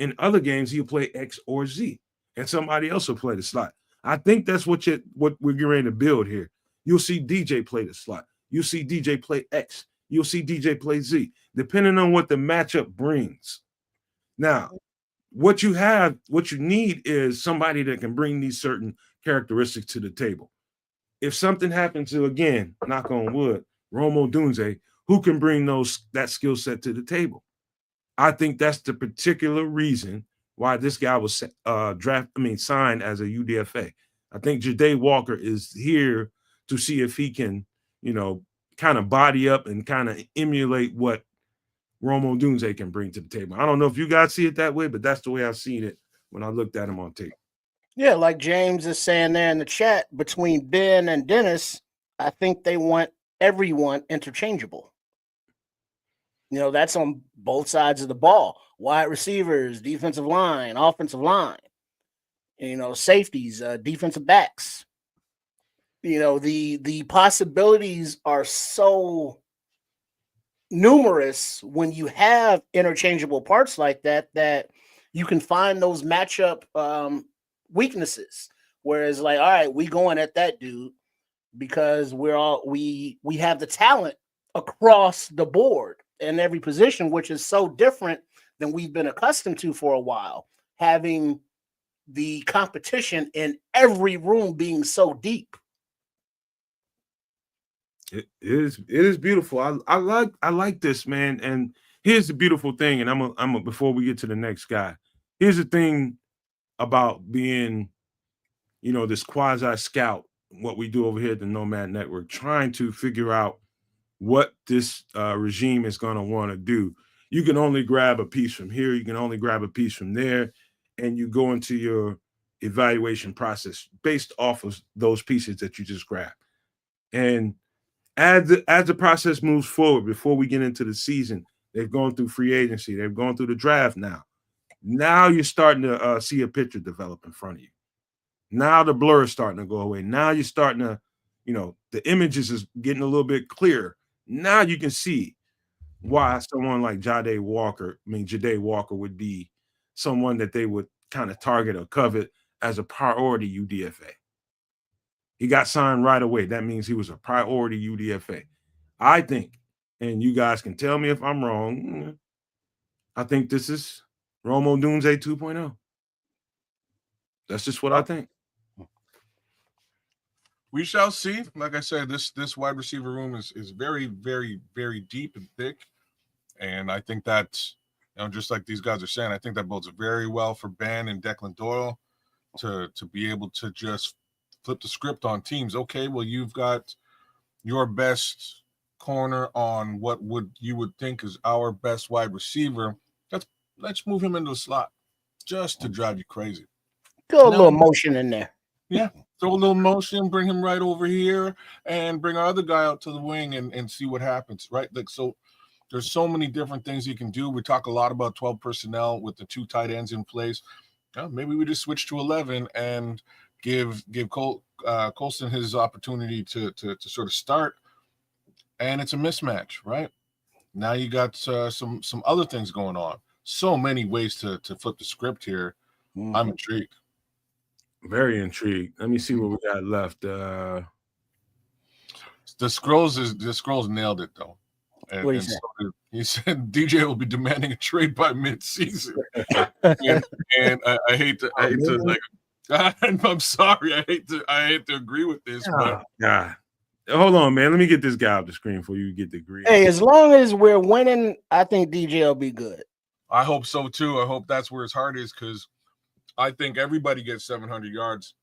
In other games, he'll play X or Z, and somebody else will play the slot. I think that's what we're getting ready to build here. You'll see DJ play the slot. You'll see DJ play X. You'll see DJ play Z, depending on what the matchup brings. Now, what you need is somebody that can bring these certain characteristics to the table. If something happens to, again, knock on wood, Rome Odunze, who can bring that skill set to the table? I think that's the particular reason why this guy was signed as a UDFA. I think Ja'Day Walker is here to see if he can, kind of body up and kind of emulate what Rome Odunze can bring to the table. I don't know if you guys see it that way, but that's the way I've seen it when I looked at him on tape. Yeah, like James is saying there in the chat, between Ben and Dennis, I think they want everyone interchangeable. That's on both sides of the ball. Wide receivers, defensive line, offensive line, safeties, defensive backs. The possibilities are so numerous when you have interchangeable parts like that you can find those matchup weaknesses. Whereas, like, all right, we going at that dude because we have the talent across the board in every position, which is so different than we've been accustomed to for a while, having the competition in every room being so deep. It is beautiful. I like this, man. And here's the beautiful thing. And before we get to the next guy, here's the thing about being, this quasi scout, what we do over here at the Nomad Network, trying to figure out what this regime is going to want to do. You can only grab a piece from here. You can only grab a piece from there. And you go into your evaluation process based off of those pieces that you just grabbed. And as the process moves forward, before we get into the season, they've gone through free agency. They've gone through the draft now. Now you're starting to see a picture develop in front of you. Now the blur is starting to go away. Now you're starting to, the images is getting a little bit clearer. Now you can see why someone like Ja'Day Walker would be someone that they would kind of target or covet as a priority UDFA. He got signed right away. That means he was a priority UDFA. I think, and you guys can tell me if I'm wrong, I think this is Romo Doomsday 2.0. That's just what I think. We shall see. Like I said, this wide receiver room is very, very, very deep and thick. And I think that's, just like these guys are saying, I think that bodes very well for Ben and Declan Doyle to be able to just flip the script on teams. Okay, well, you've got your best corner on what you would think is our best wide receiver. Let's move him into a slot just to drive you crazy. Throw a little motion in there. Yeah, throw a little motion, bring him right over here, and bring our other guy out to the wing and see what happens, right? Like, so there's so many different things you can do. We talk a lot about 12 personnel with the 2 tight ends in place. Maybe we just switch to 11 and give Colston his opportunity to sort of start, and it's a mismatch, right? Now you got some other things going on. So many ways to flip the script here. Mm-hmm. I'm intrigued. Very intrigued. Let me see what we got left. The Scrolls nailed it though. And, what he said DJ will be demanding a trade by mid-season. and I hate to like. I'm sorry. I hate to agree with this, but God. Hold on, man. Let me get this guy off the screen for you get the green. Hey, as long as we're winning, I think DJ will be good. I hope so too. I hope that's where his heart is, because I think everybody gets 700 yards.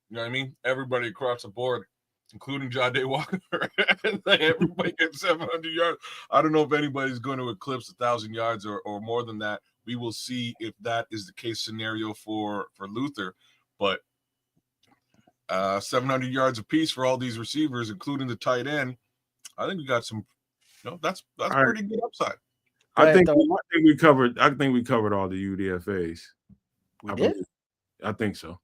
You know what I mean? Everybody across the board, including Jade Walker. Everybody gets 700 yards. I don't know if anybody's going to eclipse 1,000 yards or more than that. We will see if that is the case scenario for Luther. But 700 yards apiece for all these receivers, including the tight end. I think we got some. That's pretty good upside. I think we covered all the UDFAs. We did? I think so.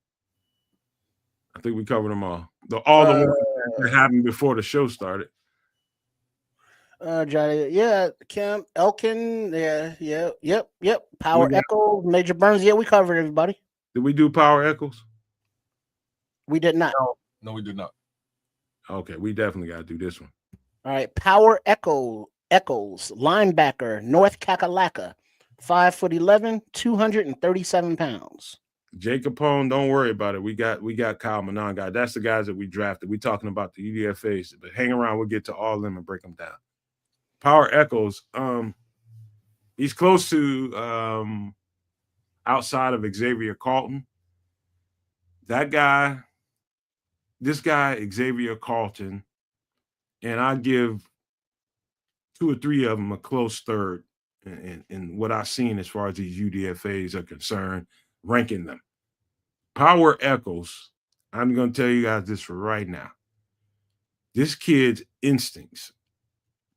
I think we covered them all. The ones that happened before the show started. Johnny, Kim, Elkin, yep. Power Echo, Major Burns. Yeah, we covered everybody. Did we do Power Echoes? We did not. No, we did not. Okay, we definitely got to do this one. All right, Power Echoes, linebacker, North Kakalaka, 5'11", 237 pounds. Jay Capone, don't worry about it. We got Kyle Monangai. That's the guys that we drafted. We're talking about the UDFAs, but hang around. We'll get to all of them and break them down. Power Echoes, he's close to outside of Xavier Carlton. This guy, Xavier Carlton, and I give 2 or 3 of them a close third in what I've seen as far as these UDFAs are concerned, ranking them. Power Echoes, I'm going to tell you guys this for right now. This kid's instincts,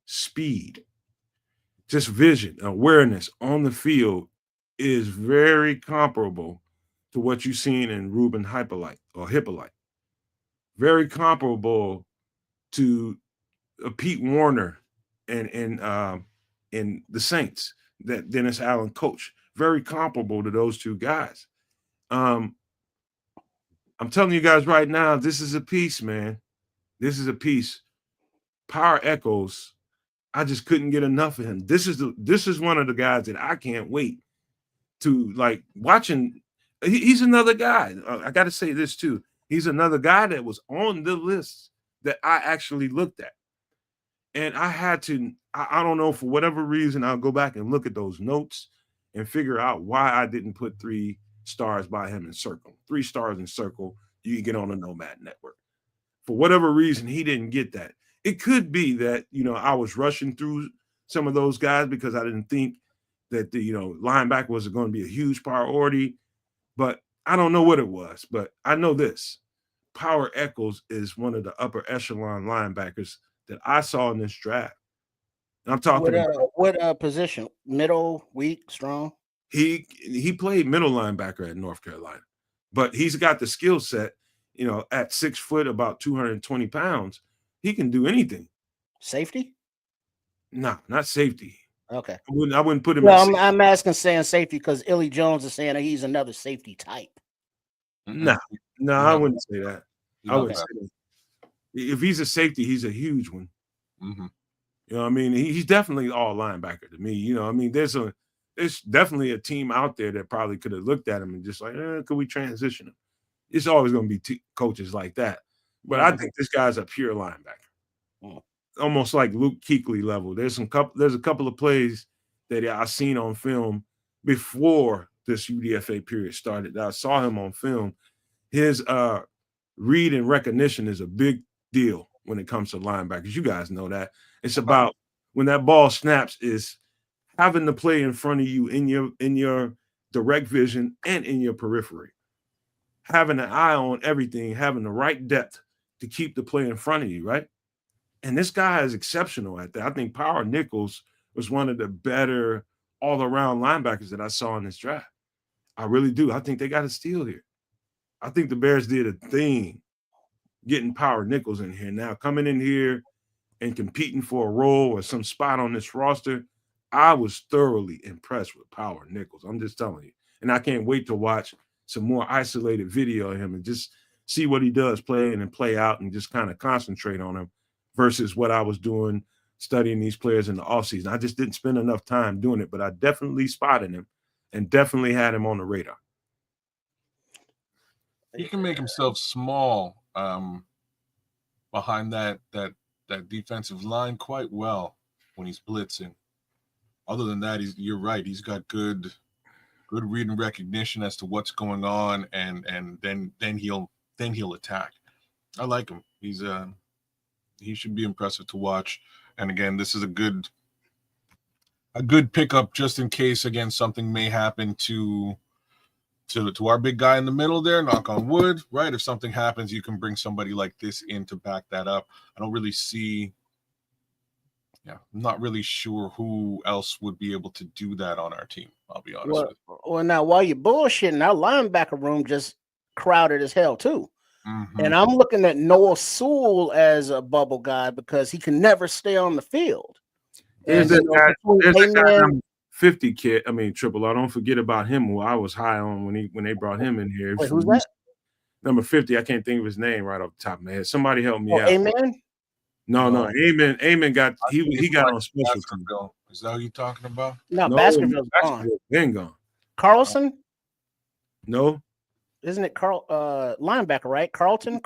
speed, just vision, awareness on the field is very comparable to what you've seen in Ruben Hyppolite. Very comparable to Pete Warner and the Saints that Dennis Allen coached. Very comparable to those 2 guys. I'm telling you guys right now, this is a piece, man. This is a piece. Power Echoes, I just couldn't get enough of him. This is one of the guys that I can't wait to like watching. He's another guy. I got to say this too. He's another guy that was on the list that I actually looked at. And I had to, I don't know, for whatever reason, I'll go back and look at those notes and figure out why I didn't put 3 stars by him in circle. 3 stars in circle, you can get on the Nomad network. For whatever reason, he didn't get that. It could be that, I was rushing through some of those guys because I didn't think that the, linebacker was going to be a huge priority. But I don't know what it was. But I know this. Power Echoes is one of the upper echelon linebackers that I saw in this draft. And I'm talking about what position? Middle, weak, strong? He played middle linebacker at North Carolina, but he's got the skill set, at 6 foot, about 220 pounds. He can do anything. Safety? No, not safety. Okay. I wouldn't put him. Well, I'm asking saying safety because Illy Jones is saying that he's another safety type. No, I wouldn't say that. I wouldn't say that. If he's a safety, he's a huge one. Mm-hmm. You know what I mean? He's definitely all linebacker to me. There's it's definitely a team out there that probably could have looked at him and just like, could we transition him? It's always going to be coaches like that. But I think this guy's a pure linebacker, almost like Luke Kuechly level. There's a couple of plays that I seen on film before this UDFA period started. I saw him on film. His read and recognition is a big deal when it comes to linebackers. You guys know that. It's about when that ball snaps is having the play in front of you in your direct vision and in your periphery. Having an eye on everything, having the right depth to keep the play in front of you, right? And this guy is exceptional at that. I think Power Nichols was one of the better all-around linebackers that I saw in this draft. I really do. I think they got a steal here. I think the Bears did a thing getting Power Nichols in here. Now, coming in here and competing for a role or some spot on this roster, I was thoroughly impressed with Power Nichols. I'm just telling you. And I can't wait to watch some more isolated video of him and just see what he does play in and play out and just kind of concentrate on him versus what I was doing studying these players in the offseason. I just didn't spend enough time doing it, but I definitely spotted him and definitely had him on the radar. He can make himself small behind that defensive line quite well when he's blitzing. Other than that, you're right. He's got good read and recognition as to what's going on, and then he'll attack. I like him. He should be impressive to watch. And again, this is a good pickup just in case again something may happen to our big guy in the middle there. Knock on wood, right? If something happens, you can bring somebody like this in to back that up. I don't really see. Yeah, I'm not really sure who else would be able to do that on our team. I'll be honest with you. Well, now while you're bullshitting, our linebacker room just crowded as hell too. And I'm looking at Noah Sewell as a bubble guy because he can never stay on the field. There's that guy number 50 kid. I mean, Triple R. Don't forget about him, who I was high on when they brought him in here. Wait, who's that? Number 50. I can't think of his name right off the top of my head. Somebody help me out. Amen? No. Amen got he got on special team. Is that what you're talking about? No, Baskerville's gone. Been gone. Carlson? No. Isn't it linebacker, right? Carlson?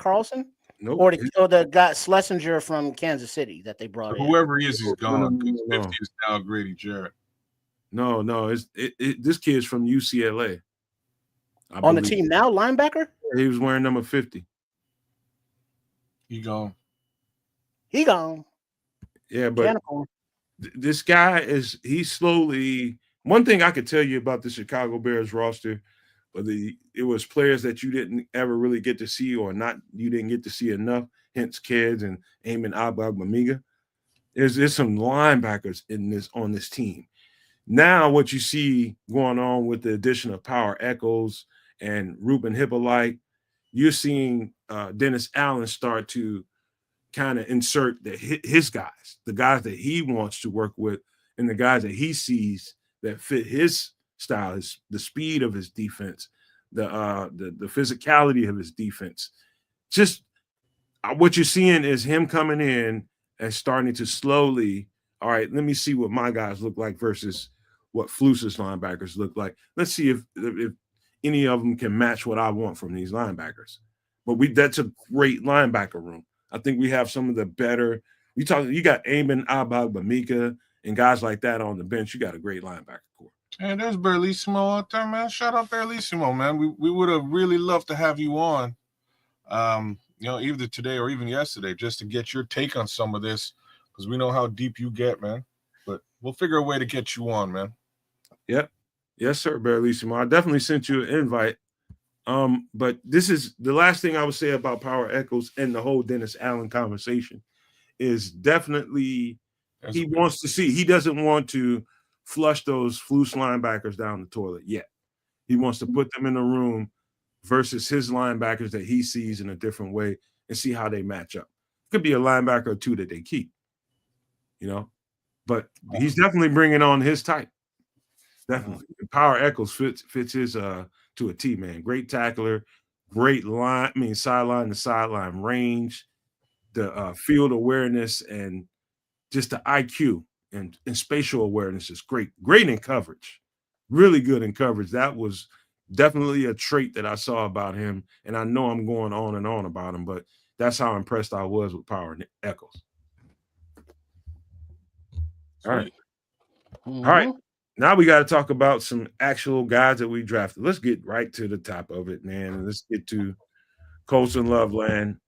Nope. Or the guy Schlesinger from Kansas City that they brought in. Whoever he is, he's gone. 50 is now Grady Jarrett. No. This kid's from UCLA. On the team now, linebacker? He was wearing number 50. He gone. Yeah, but this guy he's slowly. One thing I could tell you about the Chicago Bears roster, it was players that you didn't ever really get to see you didn't get to see enough, hence Kids and Eamon Agbagbamiga. There's some linebackers on this team. Now what you see going on with the addition of Power Echols and Ruben Hyppolite, you're seeing Dennis Allen start to kind of insert his guys, the guys that he wants to work with and the guys that he sees that fit his style, the speed of his defense, the physicality of his defense. Just what you're seeing is him coming in and starting to slowly, all right, let me see what my guys look like versus what Flus's linebackers look like. Let's see if any of them can match what I want from these linebackers. But that's a great linebacker room. I think we have some of the better. You got Eamon Agbagbamiga and guys like that on the bench. You got a great linebacker core. And there's Berlissimo out there, man. Shout out Berlissimo, man. We would have really loved to have you on, either today or even yesterday, just to get your take on some of this, because we know how deep you get, man. But we'll figure a way to get you on, man. Yep. Yes, sir, Berlissimo. I definitely sent you an invite. But this is the last thing I would say about Power Echols and the whole Dennis Allen conversation is definitely he doesn't want to flush those Flus linebackers down the toilet yet. He wants to put them in a room versus his linebackers that he sees in a different way and see how they match up. Could be a linebacker or two that they keep, but he's definitely bringing on his type. Definitely. Power Echols fits his to a T, man. Great tackler, great sideline to sideline range, the field awareness, and just the IQ and spatial awareness is great. Great in coverage. really good in coverage. That was definitely a trait that I saw about him. And I know I'm going on and on about him, but that's how impressed I was with Power Echols. All right. Mm-hmm. All right. Now we got to talk about some actual guys that we drafted. Let's get right to the top of it, man. And let's get to Colston Loveland.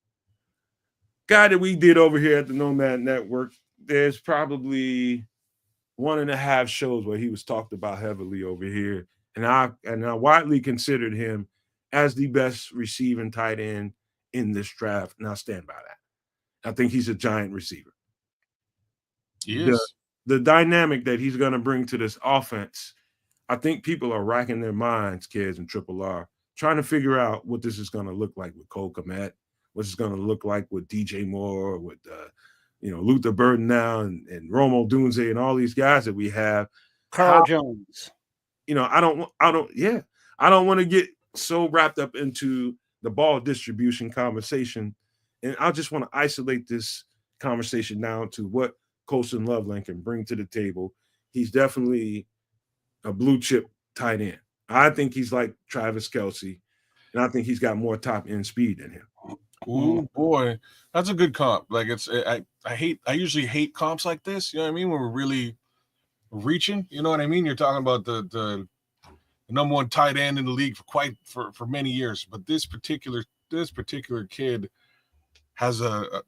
Guy that we did over here at the Nomad Network. There's probably 1.5 shows where he was talked about heavily over here. And I widely considered him as the best receiving tight end in this draft. And I stand by that. I think he's a giant receiver. He is. The dynamic that he's going to bring to this offense, I think people are racking their minds, kids in Triple R, trying to figure out what this is going to look like with Cole Kmet, what it's going to look like with DJ Moore, with Luther Burden now, and Romo Dunze and all these guys that we have. Carl Jones. I don't want to get so wrapped up into the ball distribution conversation, and I just want to isolate this conversation down to what Colston Loveland can bring to the table. He's definitely a blue chip tight end. I think he's like Travis Kelce, and I think he's got more top end speed than him. Oh boy, that's a good comp. Like I usually hate comps like this. You know what I mean? When we're really reaching, you know what I mean? You're talking about the number one tight end in the league for many years, but this particular kid has a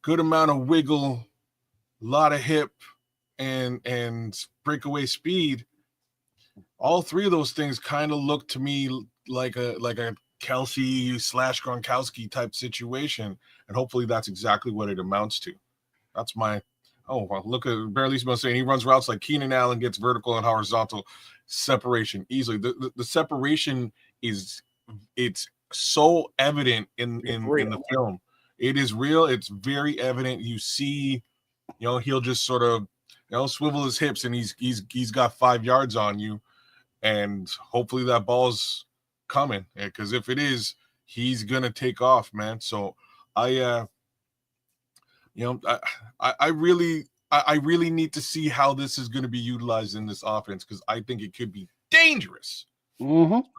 good amount of wiggle, a lot of hip and breakaway speed. All three of those things kind of look to me like a Kelce / Gronkowski type situation, and hopefully that's exactly what it amounts to. That's my look at Barry Lee's saying he runs routes like Keenan Allen, gets vertical and horizontal separation easily. The separation it's so evident in the film. It is real. It's very evident. You see, he'll just sort of swivel his hips and he's got 5 yards on you, and hopefully that ball's coming, because if it is, he's gonna take off, man. So I really need to see how this is going to be utilized in this offense, because I think it could be dangerous.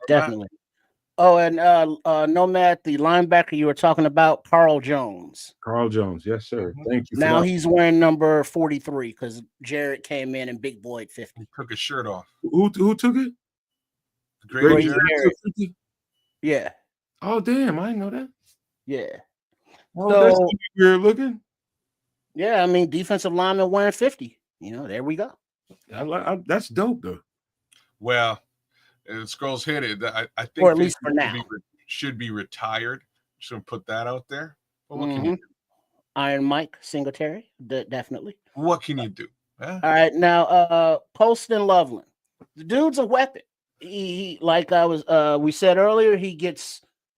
Definitely. Oh, and Nomad, the linebacker you were talking about, Carl Jones. Carl Jones, yes, sir. Thank you. Now he's wearing number 43 because Jared came in and big boy at 50. He took his shirt off. Who took it? Great Jared. Yeah. Oh, damn, I didn't know that. Yeah. Oh, so, that's weird looking. Yeah, I mean, defensive lineman wearing 50. There we go. That's dope, though. Well, Scrolls hit it. I think, or at least for now, should be retired. Should put that out there. But what can you do? Iron Mike Singletary, definitely. What can you do? Huh? All right, now Colston Loveland, the dude's a weapon. He like we said earlier, he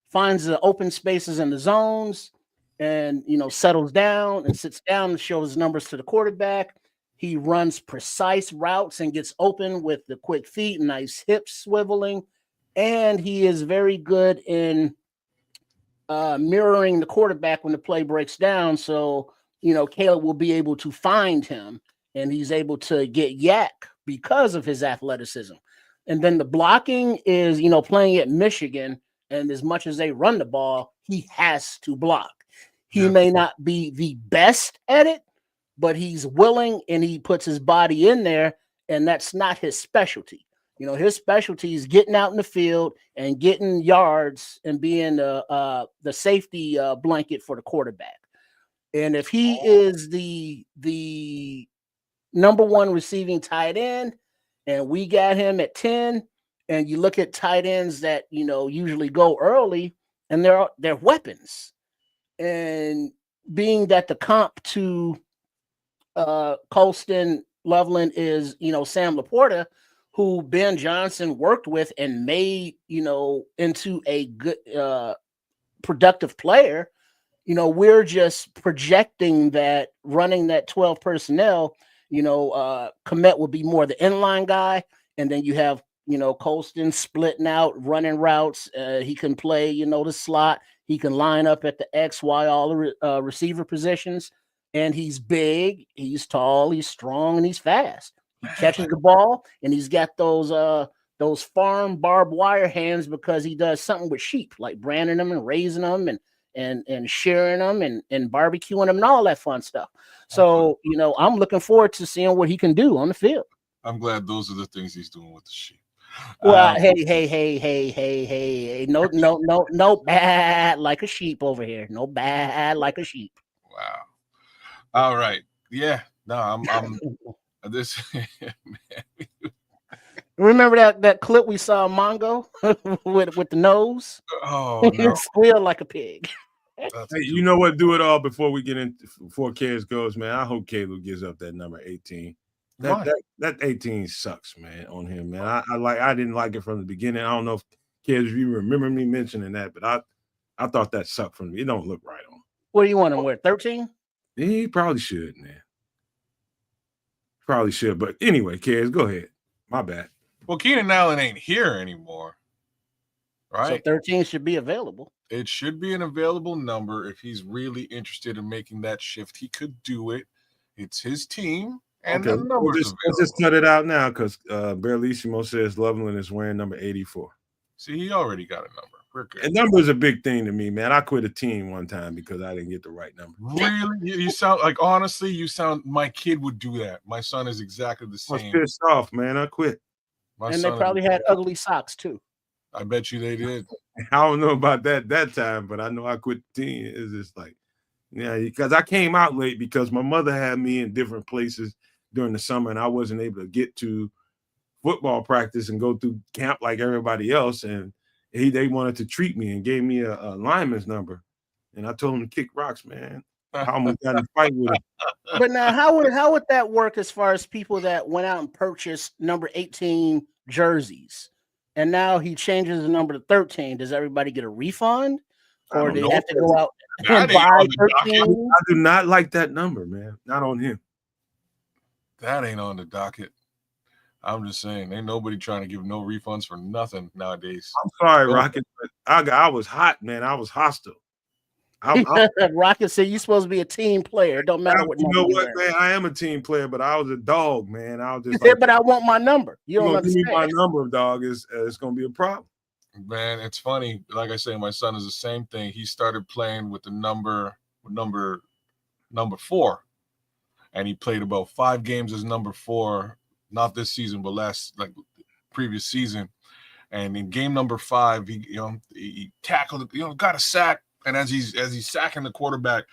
finds the open spaces in the zones, and settles down and sits down and shows numbers to the quarterback. He runs precise routes and gets open with the quick feet, nice hip swiveling, and he is very good in mirroring the quarterback when the play breaks down. So Caleb will be able to find him, and he's able to get yak because of his athleticism. And then the blocking is, playing at Michigan, and as much as they run the ball, he has to block. He may not be the best at it, but he's willing and he puts his body in there, and that's not his specialty. His specialty is getting out in the field and getting yards and being the safety blanket for the quarterback. And if he is the number one receiving tight end, and we got him at 10, and you look at tight ends that usually go early, and they're weapons. And being that the comp to Colston Loveland is, Sam Laporta, who Ben Johnson worked with and made, into a good, productive player, we're just projecting that running that 12 personnel, Kmet will be more the inline guy. And then you have, Colston splitting out, running routes. He can play, the slot. He can line up at the X, Y, all the receiver positions. And he's big, he's tall, he's strong, and he's fast. He catches the ball, and he's got those farm barbed wire hands because he does something with sheep, like branding them and raising them and shearing them and barbecuing them and all that fun stuff. So, I'm looking forward to seeing what he can do on the field. I'm glad those are the things he's doing with the sheep. Well, hey, no bad like a sheep over here. No bad like a sheep. Wow. All right. Yeah. No, I'm this. Remember that clip we saw Mongo with the nose? Oh no. Squeal like a pig. Hey, you know what? Do it all before we get into before Cares goes, man. I hope Caleb gives up that number 18. That 18 sucks, man, on him, man. I didn't like it from the beginning. I don't know if kids you remember me mentioning that, but I thought that sucked from me. It don't look right on him. What do you want him wear? 13? He probably should, man. Probably should. But anyway, Cares, go ahead. My bad. Well, Keenan Allen ain't here anymore. Right? So 13 should be available. It should be an available number. If he's really interested in making that shift, he could do it. It's his team. And okay, the numbers let's just cut it out now because Berlissimo says Loveland is wearing number 84. See, he already got a number. We're good. And number is a big thing to me, man. I quit a team one time because I didn't get the right number. Really? You sound like, honestly, my kid would do that. My son is exactly the same. I was pissed off, man. I quit. And they probably had ugly socks too. I bet you they did. I don't know about that time, but I know I quit the team. It's just like, yeah, because I came out late because my mother had me in different places during the summer, and I wasn't able to get to football practice and go through camp like everybody else. And they wanted to treat me and gave me a lineman's number, and I told him to kick rocks, man. I almost got in a fight with him. But now, how would that work as far as people that went out and purchased number 18 jerseys, and now he changes the number to 13? Does everybody get a refund, or do they have to go out and buy 13? I do not like that number, man. Not on him. That ain't on the docket. I'm just saying, ain't nobody trying to give no refunds for nothing nowadays. I'm sorry, Rocket, but I was hot, man. I was hostile. Rocket said you're supposed to be a team player. It don't matter what. You know what, man? I am a team player, but I was a dog, man. I was just like, but I want my number. You don't understand. Give me my number, dog. It's going to be a problem. Man, it's funny. Like I say, my son is the same thing. He started playing with the number 4, and he played about 5 games as number 4. Not this season, but previous season. And in game number 5, he tackled, got a sack. And as he's sacking the quarterback,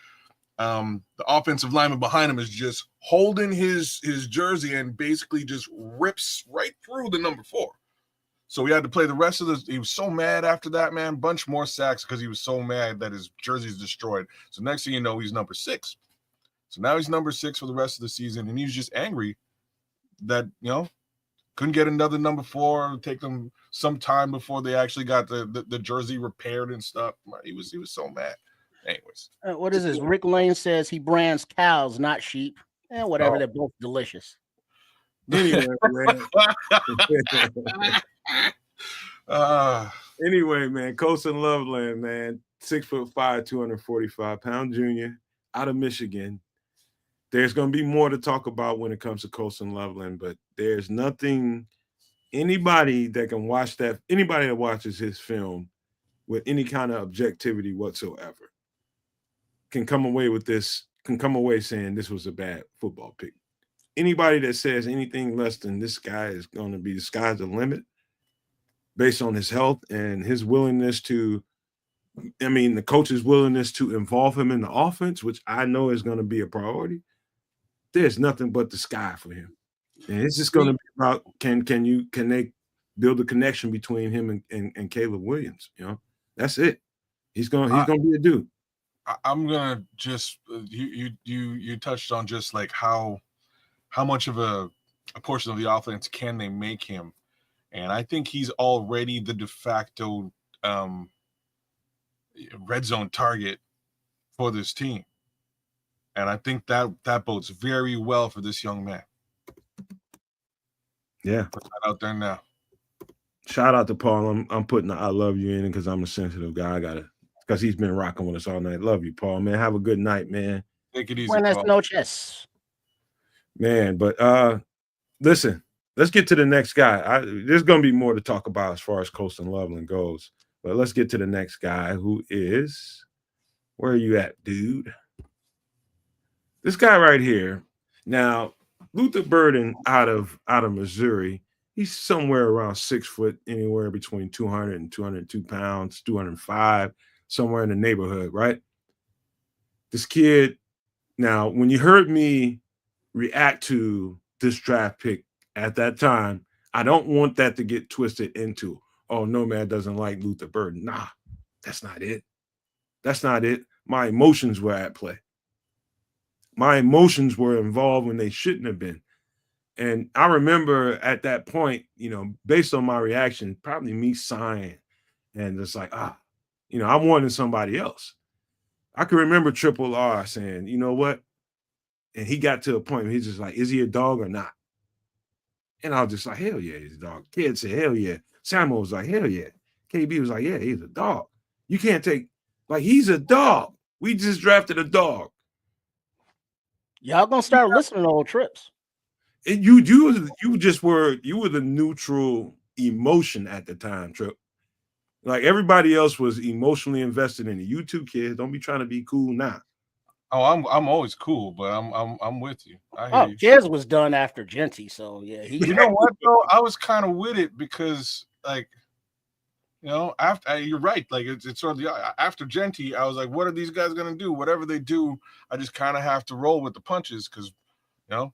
the offensive lineman behind him is just holding his jersey and basically just rips right through the number 4. So he had to play the rest of this. He was so mad after that, man. Bunch more sacks because he was so mad that his jersey's destroyed. So next thing you know, he's number 6. So now he's number 6 for the rest of the season, and he's just angry that couldn't get another number 4. It'll take them some time before they actually got the jersey repaired and stuff. He was so mad. Anyways, what is this? Rick Lane says he brands cows, not sheep. Whatever. They're both delicious. Anyway, man. Anyway, man. Colston Loveland, man. 6'5", 245 pound junior out of Michigan. There's going to be more to talk about when it comes to Colston Loveland, but there's nothing anybody that watches his film with any kind of objectivity whatsoever can come away saying this was a bad football pick. Anybody that says anything less than this guy is going to be the sky's the limit based on his health and his willingness to, the coach's willingness to involve him in the offense, which I know is going to be a priority. There's nothing but the sky for him. And it's just going to be about can they build a connection between him and Caleb Williams? That's it. He's gonna be a dude. I'm gonna just you touched on just like how much of a portion of the offense can they make him, and I think he's already the de facto red zone target for this team. And I think that bodes very well for this young man. Yeah. Put that out there now. Shout out to Paul. I'm putting the I love you in because I'm a sensitive guy. Because he's been rocking with us all night. Love you, Paul, man. Have a good night, man. Take it easy, Buenas Paul. noches. Man, but Listen, let's get to the next guy. There's going to be more to talk about as far as Colston Loveland goes, but let's get to the next guy who is, where are you at, dude? This guy right here. Now, Luther Burden out of Missouri, he's somewhere around 6 foot, anywhere between 200 and 202 pounds, 205, somewhere in the neighborhood, right? This kid, now, when you heard me react to this draft pick at that time, I don't want that to get twisted into, oh, Nomad doesn't like Luther Burden. Nah, that's not it. That's not it. My emotions were at play. My emotions were involved when they shouldn't have been. And I remember at that point, based on my reaction, probably me sighing and just like, I wanted somebody else. I can remember Triple R saying, you know what? And he got to a point where he's just like, is he a dog or not? And I was just like, hell yeah, he's a dog. Kid said, hell yeah. Samuel was like, hell yeah. KB was like, yeah, he's a dog. You can't take, like, he's a dog. We just drafted a dog. Y'all gonna start listening to old trips. And you were the neutral emotion at the time, Trip. Like everybody else was emotionally invested in it. You two kids, don't be trying to be cool now. Oh, I'm always cool, but I'm with you. I hear you. Jez was done after Genty, so yeah. You know what though? I was kind of with it because, like, after you're right. Like it's sort of after Genty, I was like, what are these guys gonna do? Whatever they do, I just kind of have to roll with the punches because,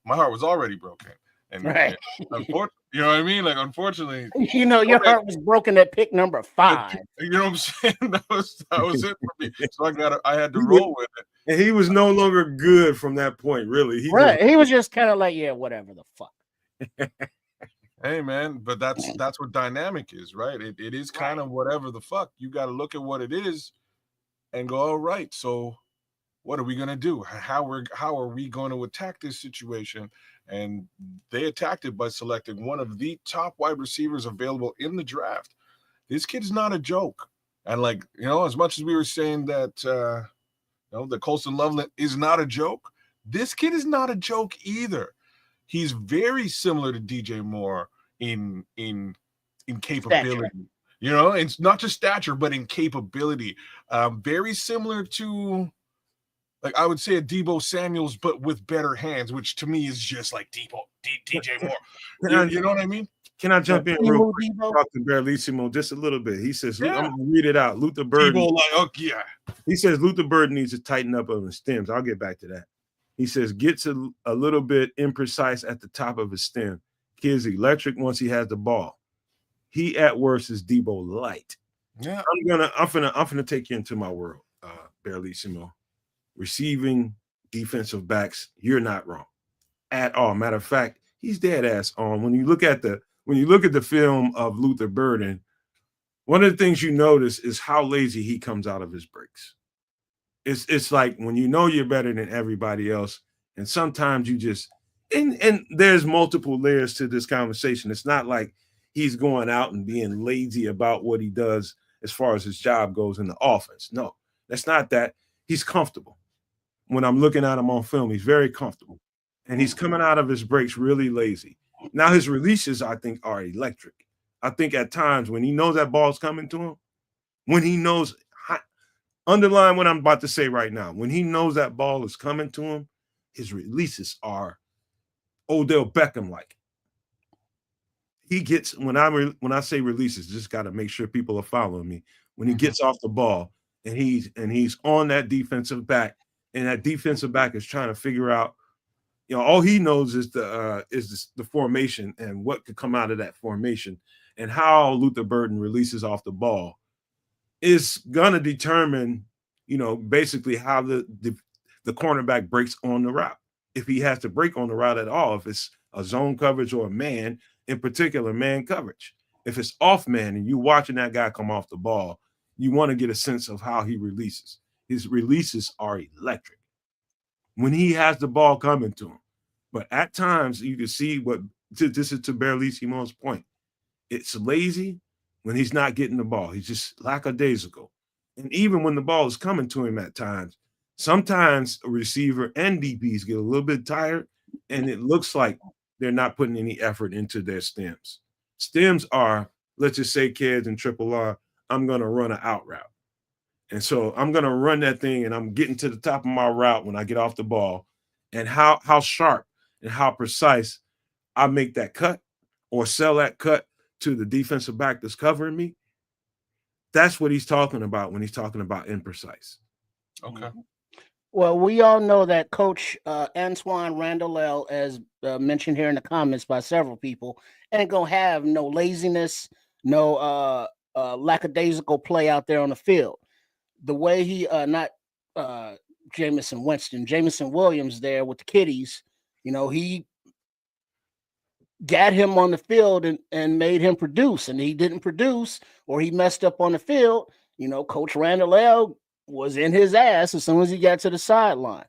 my heart was already broken. And, right. Unfortunately, you know what I mean? Like, unfortunately, your heart was broken at pick number 5. You know what I'm saying? That was it for me. So I had to roll with it. And he was no longer good from that point, really. He was just kind of like, yeah, whatever the fuck. Hey man, but that's what dynamic is, right? It is kind of whatever the fuck. You got to look at what it is and go, all right, so what are we gonna do? How are we going to attack this situation? And they attacked it by selecting one of the top wide receivers available in the draft. This kid's not a joke. And like, as much as we were saying that the Colston Loveland is not a joke, this kid is not a joke either. He's very similar to DJ Moore in capability. Stature. It's not just stature, but in capability. Very similar to, like, I would say a Deebo Samuels, but with better hands, which to me is just like DJ Moore. You know what I mean? Can I jump in real quick? Talk to Barlissimo just a little bit. He says, I'm going to read it out. Luther Burden. He says Luther Burden needs to tighten up on his stems. I'll get back to that. He says, gets a little bit imprecise at the top of his stem. Kid's electric once he has the ball. He at worst is Debo light. Yeah. I'm gonna take you into my world, Barlissimo. Receiving defensive backs, you're not wrong at all. Matter of fact, he's dead ass on. When you look at the film of Luther Burden, one of the things you notice is how lazy he comes out of his breaks. It's like when you're better than everybody else, and sometimes you just and there's multiple layers to this conversation. It's not like he's going out and being lazy about what he does as far as his job goes in the offense. No, that's not that. He's comfortable. When I'm looking at him on film, he's very comfortable. And he's coming out of his breaks really lazy. Now his releases, I think, are electric. I think at times when he knows that ball's coming to him, when he knows, underline what I'm about to say right now, when he knows that ball is coming to him, his releases are Odell Beckham-like. He gets, when I say releases, just got to make sure people are following me. When he gets off the ball and he's on that defensive back, and that defensive back is trying to figure out, all he knows is the formation and what could come out of that formation, and how Luther Burden releases off the ball is gonna determine, basically how the cornerback breaks on the route. If he has to break on the route at all, if it's a zone coverage or a man, in particular man coverage. If it's off man and you're watching that guy come off the ball, you want to get a sense of how he releases. His releases are electric when he has the ball coming to him. But at times you can see this is to Barlissimo's point. It's lazy when he's not getting the ball. He's just lackadaisical. And even when the ball is coming to him at times, sometimes a receiver and DBs get a little bit tired, and it looks like they're not putting any effort into their stems. Stems are, let's just say, kids in triple R, I'm going to run an out route. And so I'm going to run that thing, and I'm getting to the top of my route when I get off the ball, and how sharp and how precise I make that cut or sell that cut to the defensive back that's covering me. That's what he's talking about when he's talking about imprecise. Okay. Well, we all know that Coach Antoine Randall, as mentioned here in the comments by several people, ain't gonna have no laziness, no lackadaisical play out there on the field. The way he not Jameson Williams there with the kiddies, he got him on the field and made him produce, and he didn't produce or he messed up on the field. Coach Randall was in his ass as soon as he got to the sideline.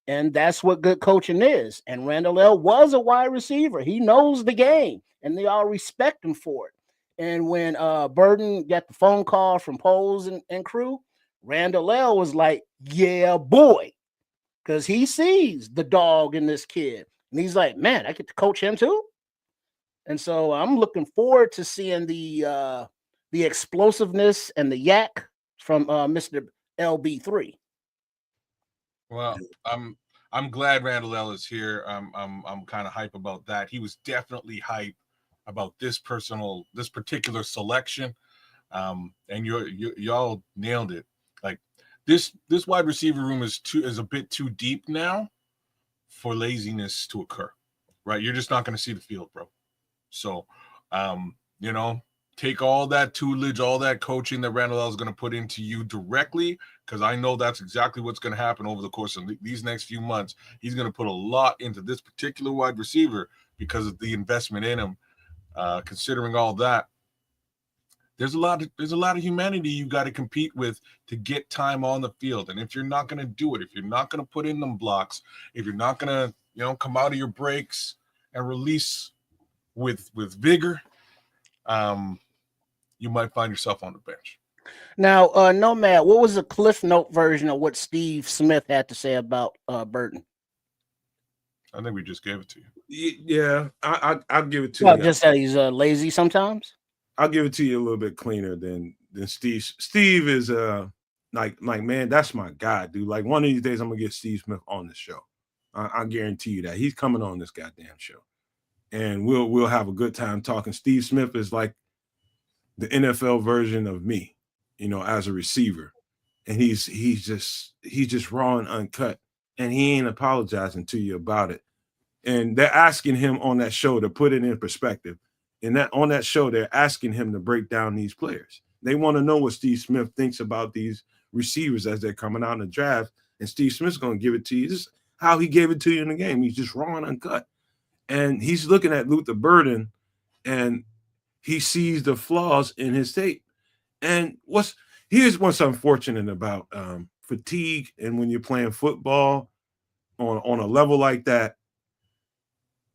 And that's what good coaching is. And Randall was a wide receiver. He knows the game, and they all respect him for it. And when Burden got the phone call from Poles and crew, Randall was like, yeah, boy, because he sees the dog in this kid. And he's like, man, I get to coach him too. And so I'm looking forward to seeing the explosiveness and the yak from Mr. LB3. Well, I'm glad Randall L is here. I'm kind of hype about that. He was definitely hype about this particular selection. And y'all nailed it. Like this wide receiver room is a bit too deep now for laziness to occur. Right? You're just not going to see the field, bro. So, take all that tutelage, all that coaching that Randall L is going to put into you directly, because I know that's exactly what's going to happen over the course of these next few months. He's going to put a lot into this particular wide receiver because of the investment in him. Considering all that, there's a lot of humanity you got to compete with to get time on the field. And if you're not going to do it, if you're not going to put in them blocks, if you're not going to, come out of your breaks and release with vigor, you might find yourself on the bench. Now, Nomad, what was the Cliff Note version of what Steve Smith had to say about Burton? I think we just gave it to you. Yeah, I'll give it to you. you. Just that he's lazy sometimes. I'll give it to you a little bit cleaner than Steve. Steve is like man, that's my guy, dude. Like one of these days, I'm gonna get Steve Smith on the show. I guarantee you that he's coming on this goddamn show, and we'll have a good time talking. Steve Smith is like the NFL version of me, as a receiver, and he's just raw and uncut, and he ain't apologizing to you about it. And they're asking him on that show to put it in perspective. And on that show, they're asking him to break down these players. They want to know what Steve Smith thinks about these receivers as they're coming out in the draft. And Steve Smith's going to give it to you. This is how he gave it to you in the game. He's just raw and uncut. And he's looking at Luther Burden, and he sees the flaws in his tape. And here's what's unfortunate about fatigue, and when you're playing football on a level like that,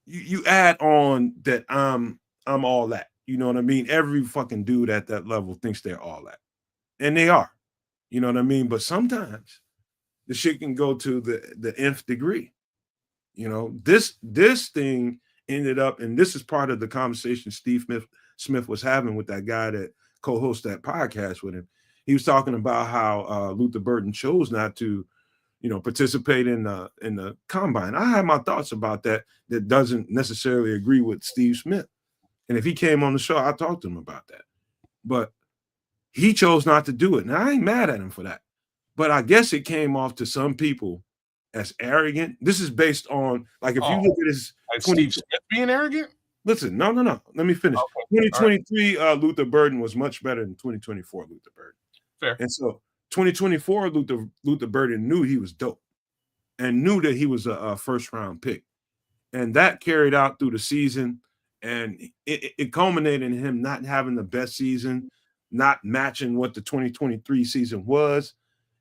you add on that I'm all that. You know what I mean? Every fucking dude at that level thinks they're all that. And they are. You know what I mean? But sometimes the shit can go to the nth degree. This thing ended up, and this is part of the conversation Steve Smith was having with that guy that co-hosts that podcast with him. He was talking about how Luther Burden chose not to participate in the combine. I have my thoughts about that doesn't necessarily agree with Steve Smith. And if he came on the show, I'll talk to him about that. But he chose not to do it. Now, I ain't mad at him for that. But I guess it came off to some people as arrogant. This is based on, like, if you look at his... Steve Smith being arrogant? Listen, no. Let me finish. Okay. 2023, right. Luther Burden was much better than 2024 Luther Burden. Fair. And so 2024 Luther Burden knew he was dope and knew that he was a first-round pick. And that carried out through the season. And it culminated in him not having the best season, not matching what the 2023 season was.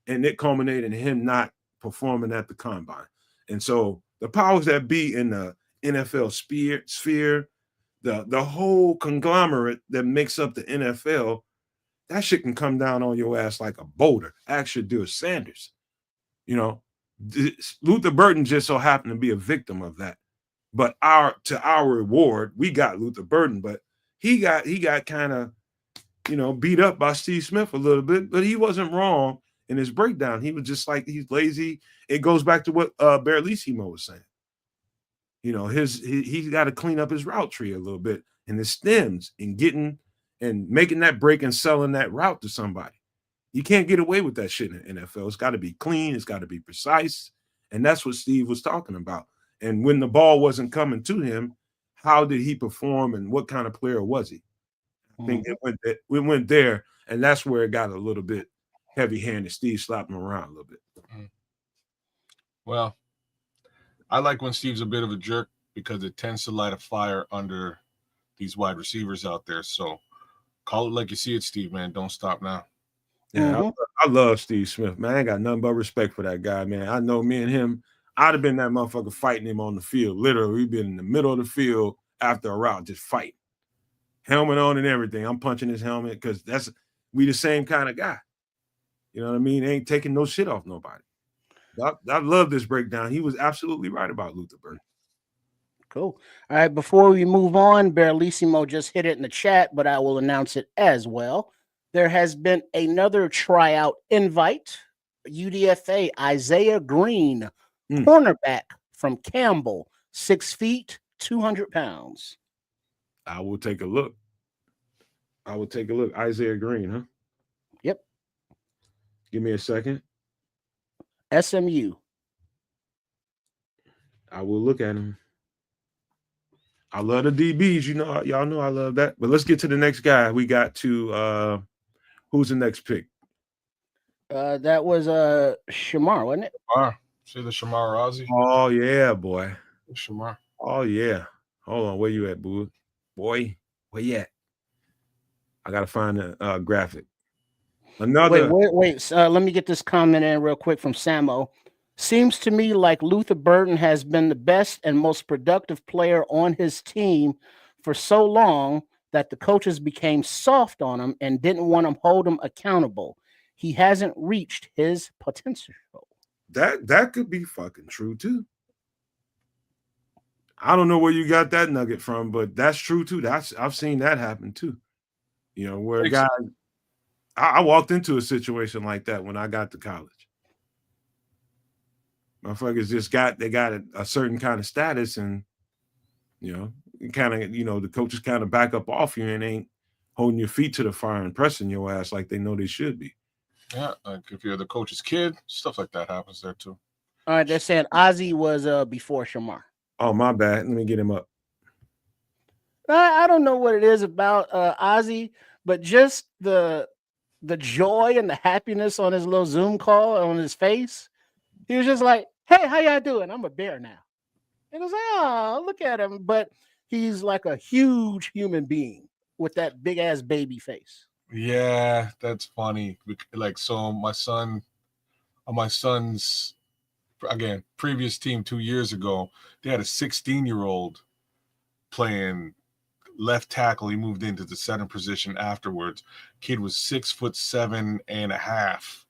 And it culminated in him not performing at the combine. And so the powers that be in the NFL sphere, the whole conglomerate that makes up the NFL, that shit can come down on your ass like a boulder. Ask your Sanders. Luther Burden just so happened to be a victim of that. But our reward, we got Luther Burden, but he got kind of, beat up by Steve Smith a little bit, but he wasn't wrong in his breakdown. He was just like, he's lazy. It goes back to what Barrelissimo was saying. He's got to clean up his route tree a little bit and his stems and making that break and selling that route to somebody. You can't get away with that shit in the NFL. It's got to be clean. It's got to be precise. And that's what Steve was talking about. And when the ball wasn't coming to him, how did he perform and what kind of player was he? I think we went there, and that's where it got a little bit heavy-handed. Steve slapped him around a little bit. Well, I like when Steve's a bit of a jerk because it tends to light a fire under these wide receivers out there. So call it like you see it, Steve, man. Don't stop now. Yeah, I love Steve Smith, man. I ain't got nothing but respect for that guy, man. I know me and him, I'd have been that motherfucker fighting him on the field. Literally, we've been in the middle of the field after a route, just fighting. Helmet on and everything. I'm punching his helmet because we the same kind of guy. You know what I mean? Ain't taking no shit off nobody. I love this breakdown. He was absolutely right about Luther Burden. Cool. All right, before we move on, Barrelissimo just hit it in the chat, but I will announce it as well. There has been another tryout invite. UDFA, Isaiah Green, cornerback from Campbell, 6 feet, 200 pounds. I will take a look. Isaiah Green, huh? Yep. Give me a second. SMU. I will look at him. I love the DBs. Y'all know I love that. But let's get to the next guy. We got to who's the next pick? That was Shamar, wasn't it? Shamar. See the Shamar or Ozzy? Oh yeah, boy. Shamar. Oh yeah. Hold on, where you at, boo? Boy, where you at? I gotta find the graphic. Another. Wait. Let me get this comment in real quick from Samo. Seems to me like Luther Burden has been the best and most productive player on his team for so long that the coaches became soft on him and didn't want to hold him accountable. He hasn't reached his potential. That could be fucking true too. I don't know where you got that nugget from, but that's true too. I've seen that happen too. Where a guy, I walked into a situation like that when I got to college. Motherfuckers just got a certain kind of status, and kind of the coaches kind of back up off you and ain't holding your feet to the fire and pressing your ass like they know they should be. Yeah, like if you're the coach's kid, stuff like that happens there too. All right, they're saying Ozzy was before Shamar. Oh, my bad. Let me get him up. I don't know what it is about Ozzy, but just the joy and the happiness on his little Zoom call on his face. He was just like, "Hey, how y'all doing? I'm a bear now." And I was like, "Oh, look at him!" But he's like a huge human being with that big ass baby face. Yeah, that's funny. Like, so my son's again previous team 2 years ago, they had a 16-year-old playing left tackle. He moved into the center position afterwards. Kid was 6'7.5".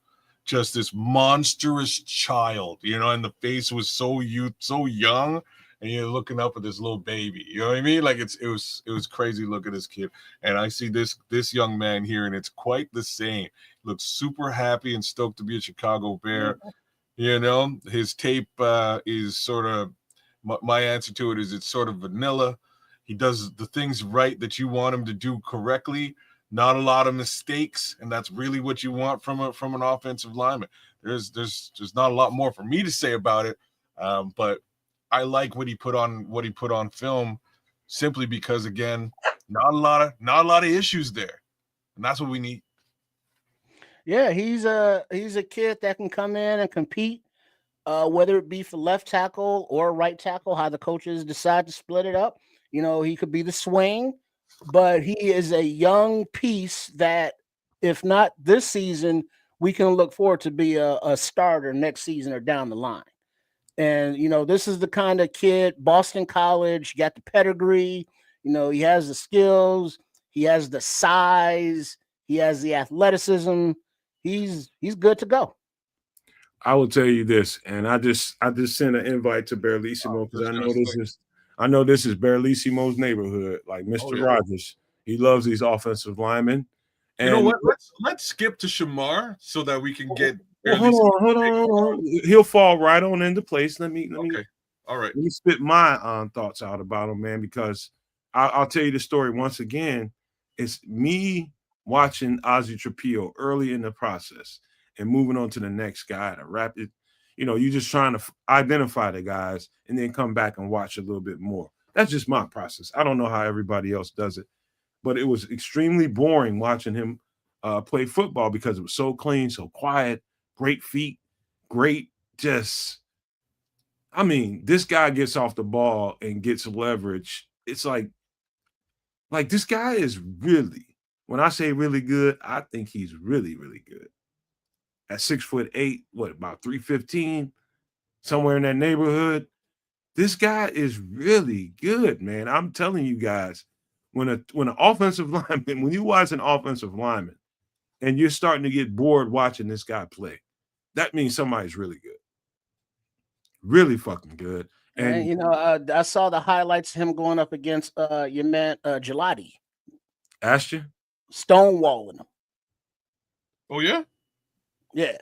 Just this monstrous child, and the face was so young, and you're looking up at this little baby. You know what I mean? Like it was crazy. Look at this kid, and I see this young man here, and it's quite the same. Looks super happy and stoked to be a Chicago Bear. His tape is sort of my answer to it is it's sort of vanilla. He does the things right that you want him to do correctly. Not a lot of mistakes, and that's really what you want from an offensive lineman. There's not a lot more for me to say about it, but I like what he put on film, simply because again, not a lot of issues there, and that's what we need. Yeah, he's a kid that can come in and compete, whether it be for left tackle or right tackle, how the coaches decide to split it up. He could be the swing. But he is a young piece that, if not this season, we can look forward to be a starter next season or down the line. And, this is the kind of kid, Boston College, got the pedigree, he has the skills, he has the size, he has the athleticism. He's good to go. I will tell you this, and I just sent an invite to Barrelissimo because I know this is Barlissimo's neighborhood, like Mr. Rogers. He loves these offensive linemen. And you know what? Let's skip to Shamar so that we can get. Hold on. He'll fall right on into place. Let me. Okay. All right. Let me spit my thoughts out about him, man, because I'll tell you the story once again. It's me watching Azie Trapo early in the process and moving on to the next guy at a rapid. You're just trying to identify the guys and then come back and watch a little bit more. That's just my process. I don't know how everybody else does it, but it was extremely boring watching him play football because it was so clean, so quiet, great feet, great this guy gets off the ball and gets leverage. It's like this guy is really, when I say really good, I think he's really, really good. At 6'8", about 315, somewhere in that neighborhood. This guy is really good, man. I'm telling you guys, when an offensive lineman, when you watch an offensive lineman and you're starting to get bored watching this guy play, that means somebody's really good. Really fucking good. And I saw the highlights of him going up against your man Gelati. Ashton? Stonewalling him. Oh yeah? Yeah.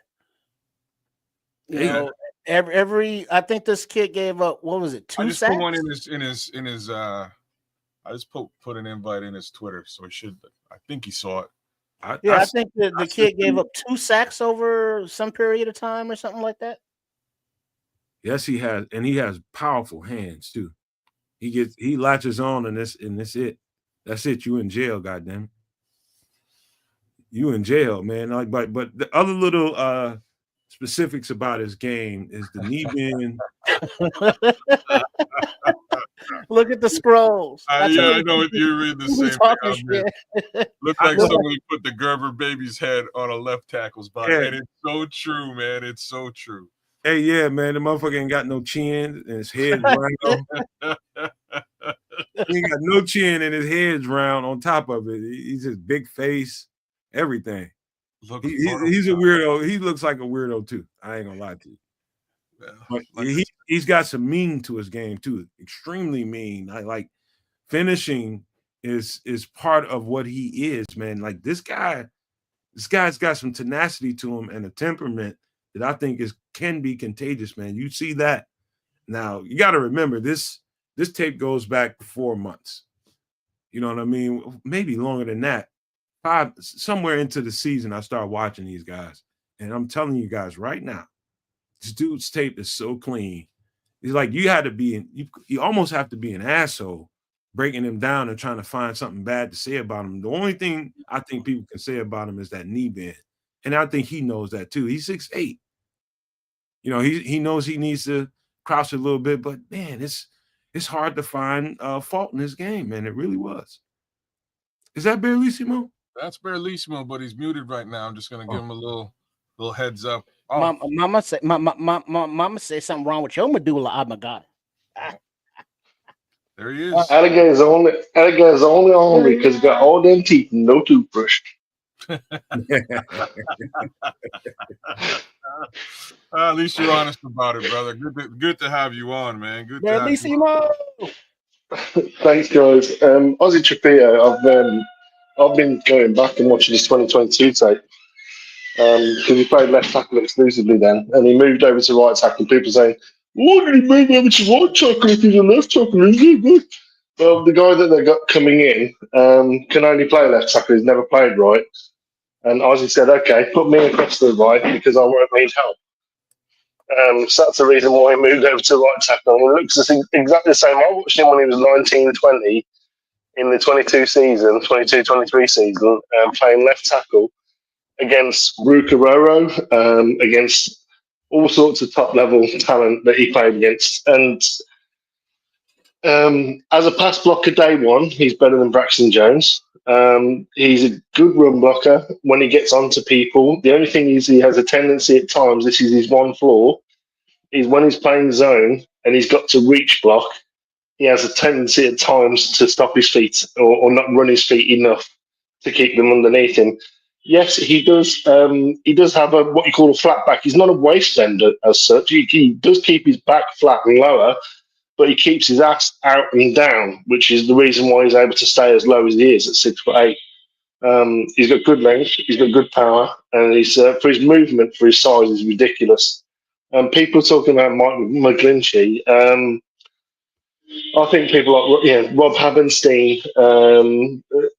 Every I think this kid gave up, what was it, 2 I just sacks? put one in his I just put an invite in his Twitter, so he should. I think he saw it. I think the kid gave up 2 sacks over some period of time or something like that. Yes, he has, and he has powerful hands too. He latches on, and this it. That's it. You in jail, goddamn. You in jail, man. But the other little specifics about his game is the knee bend. Look at the scrolls. I know you read the same thing. Look like somebody put the Gerber baby's head on a left tackle's body. Yeah. And it's so true, man. It's so true. Hey, yeah, man. The motherfucker ain't got no chin and his head's round. He ain't got no chin and his head's round on top of it. He's just big face, everything. He's a weirdo. He looks like a weirdo too. I ain't gonna lie to you. Yeah, but he's got some mean to his game too. Extremely mean. I like finishing is part of what he is, man. Like this guy's got some tenacity to him and a temperament that I think can be contagious, man. You see that. Now you got to remember this tape goes back 4 months. You know what I mean? Maybe longer than that. 5 somewhere into the season, I started watching these guys, and I'm telling you guys right now, this dude's tape is so clean. It's like you almost have to be an asshole breaking him down and trying to find something bad to say about him. The only thing I think people can say about him is that knee bend, and I think he knows that too. He's 6'8". He knows he needs to crouch a little bit, but man, it's hard to find fault in his game, man. It really was. Is that Barlissimo? That's Barlissimo, but he's muted right now. I'm just gonna give him a little heads up. Oh. Mama say something wrong with your medulla oblongata. There he is. Alligator's only hungry because he got all them teeth and no toothbrush. At least you're honest about it, brother. Good to have you on, man. Good to have you on. Thanks, guys. Azie Trapo, I've been going back and watching his 2022 tape because he played left tackle exclusively then, and he moved over to right tackle. People saying, "Why did he move over to right tackle if he's a left tackle?" Well, the guy that they got coming in can only play left tackle. He's never played right. And Ozzy said, "Okay, put me across the right because I won't need help." So that's the reason why he moved over to right tackle. And he looks exactly the same. I watched him when he was 19, 20 in the 22-23 season, playing left tackle against Rukaroro, against all sorts of top-level talent that he played against. And as a pass blocker day one, he's better than Braxton Jones. He's a good run blocker when he gets onto people. The only thing is he has a tendency at times, this is his one flaw, is when he's playing zone and he's got to reach block, he has a tendency at times to stop his feet or not run his feet enough to keep them underneath him. Yes, he does. He does have what you call a flat back. He's not a waist bender as such. He does keep his back flat and lower, but he keeps his ass out and down, which is the reason why he's able to stay as low as he is at 6'8". He's got good length, he's got good power, and he's for his movement, for his size, is ridiculous. People talking about Mike McGlinchey. I think people like Rob Havenstein,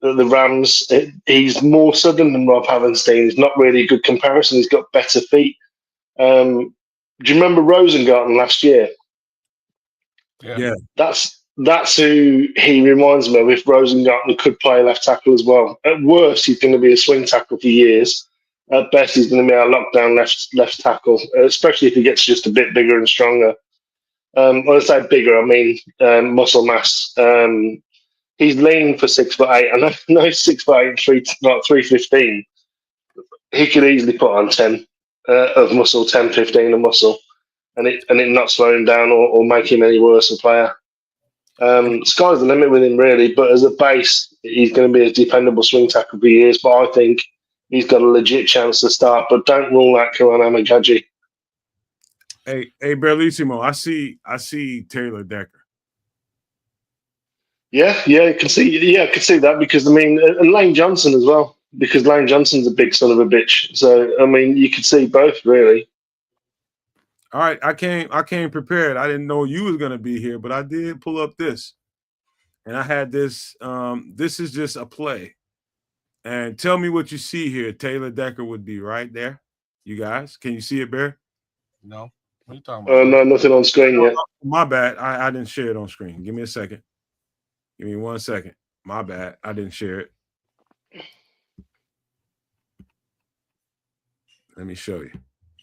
the Rams. He's more sudden than Rob Havenstein. He's not really a good comparison. He's got better feet. Do you remember Rosengarten last year? Yeah. That's who he reminds me of. If Rosengarten could play left tackle as well, at worst he's going to be a swing tackle for years. At best he's going to be our lockdown left tackle, especially if he gets just a bit bigger and stronger. When I say bigger, I mean muscle mass. He's lean for 6'8". I know he's 6'8", 315. He could easily put on 10 of muscle, 10, 15 of muscle, and it not slow him down or make him any worse a player. Sky's the limit with him, really. But as a base, he's going to be a dependable swing tackle for years. But I think he's got a legit chance to start. But don't rule out Karan Amagaji. Hey, Bellissimo, I see Taylor Decker. Yeah, I can see that because I mean, and Lane Johnson as well, because Lane Johnson's a big son of a bitch. So I mean, you could see both really. All right, I came prepared. I didn't know you was gonna be here, but I did pull up this, and I had this. This is just a play, and tell me what you see here. Taylor Decker would be right there. You guys, can you see it, Bear? No. What are you talking about? No, nothing on screen yet. My bad. I didn't share it on screen. Give me a second. Give me 1 second. My bad. I didn't share it. Let me show you.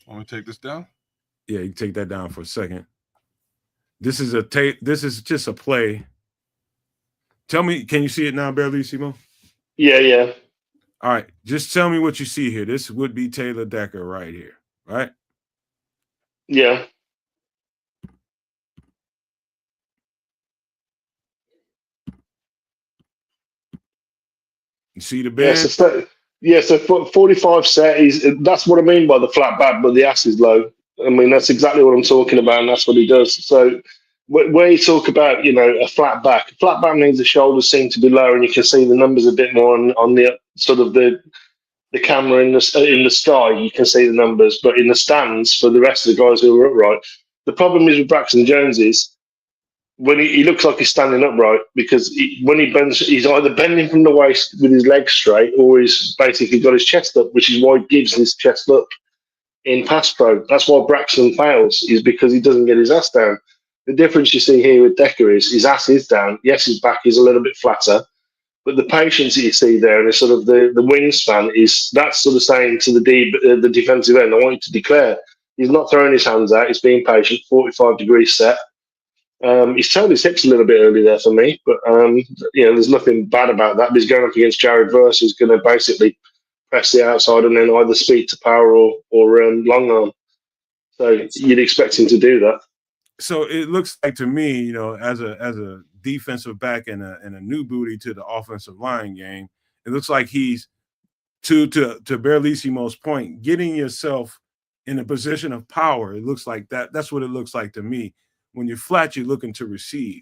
Want me to take this down? Yeah, you can take that down for a second. This is This is just a play. Tell me, can you see it now, Bellissimo? Yeah. All right, just tell me what you see here. This would be Taylor Decker right here, right? Yeah. You see the bend? So 45 set that's what I mean by the flat back, but the ass is low. I mean, that's exactly what I'm talking about, and that's what he does. So when you talk about, a flat back means the shoulders seem to be lower, and you can see the numbers a bit more on the sort of the camera in the sky. You can see the numbers, but in the stands for the rest of the guys who are upright, the problem is with Braxton Jones is when he looks like he's standing upright, because when he bends, he's either bending from the waist with his legs straight, or he's basically got his chest up, which is why he gives his chest up in pass pro. That's why Braxton fails, is because he doesn't get his ass down. The difference you see here with Decker is his ass is down. Yes, his back is a little bit flatter, but the patience that you see there and the sort of the wingspan that's sort of saying to the defensive end, I want you to declare. He's not throwing his hands out. He's being patient. 45 degrees set. He's turned his hips a little bit early there for me, but there's nothing bad about that. But he's going up against Jared Verse, who's going to basically press the outside and then either speed to power or long arm. So you'd expect him to do that. So it looks like to me, as a defensive back and a new booty to the offensive line game, it looks like he's to Bellissimo's point, getting yourself in a position of power. It looks like that. That's what it looks like to me. When you're flat, you're looking to receive.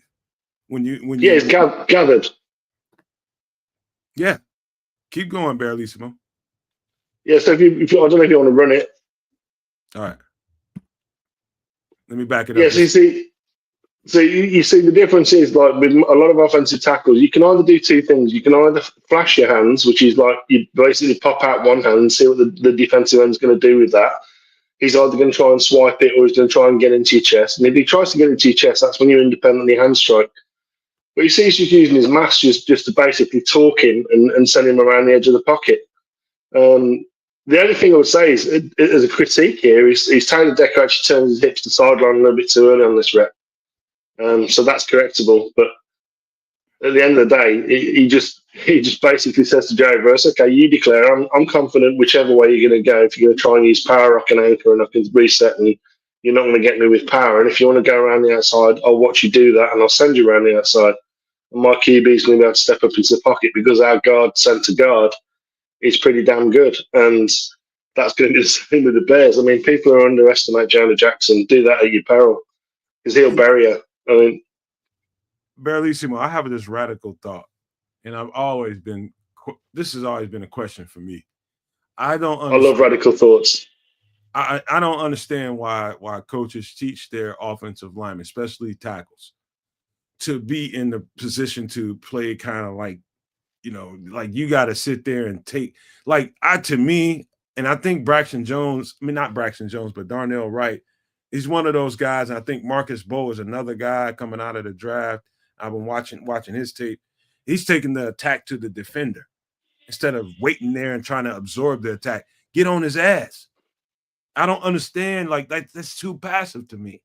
It's gathered. Yeah, keep going, Bellissimo. Yeah, so if you I don't know if you want to run it. All right, let me back it up. Yeah, so you see the difference is, like with a lot of offensive tackles, you can either do two things. You can either flash your hands, which is like you basically pop out one hand and see what the defensive end's going to do with that. He's either going to try and swipe it or he's going to try and get into your chest. And if he tries to get into your chest, that's when you independently hand strike. But you see he's just using his mass just to basically talk him and send him around the edge of the pocket. The only thing I would say is, as a critique here, is Taylor Decker actually turns his hips to sideline a little bit too early on this rep. So that's correctable. But at the end of the day, he just basically says to Jared Verse, okay, you declare. I'm confident whichever way you're going to go. If you're going to try and use power, I can anchor and I can reset, and you're not going to get me with power. And if you want to go around the outside, I'll watch you do that, and I'll send you around the outside. And my QB is going to be able to step up into the pocket because our centre guard is pretty damn good. And that's going to be the same with the Bears. I mean, people who underestimate Jonah Jackson, do that at your peril, because he'll bury you. I mean, Barlissimo, I have this radical thought, and this has always been a question for me. I don't I love understand. radical thoughts. I don't understand why coaches teach their offensive linemen, especially tackles, to be in the position to play kind of like, like you got to sit there and take, to me, and I think Braxton Jones, I mean, not Braxton Jones, but Darnell Wright, he's one of those guys. And I think Marcus Bowe is another guy coming out of the draft. I've been watching his tape. He's taking the attack to the defender instead of waiting there and trying to absorb the attack. Get on his ass. I don't understand. That's too passive to me.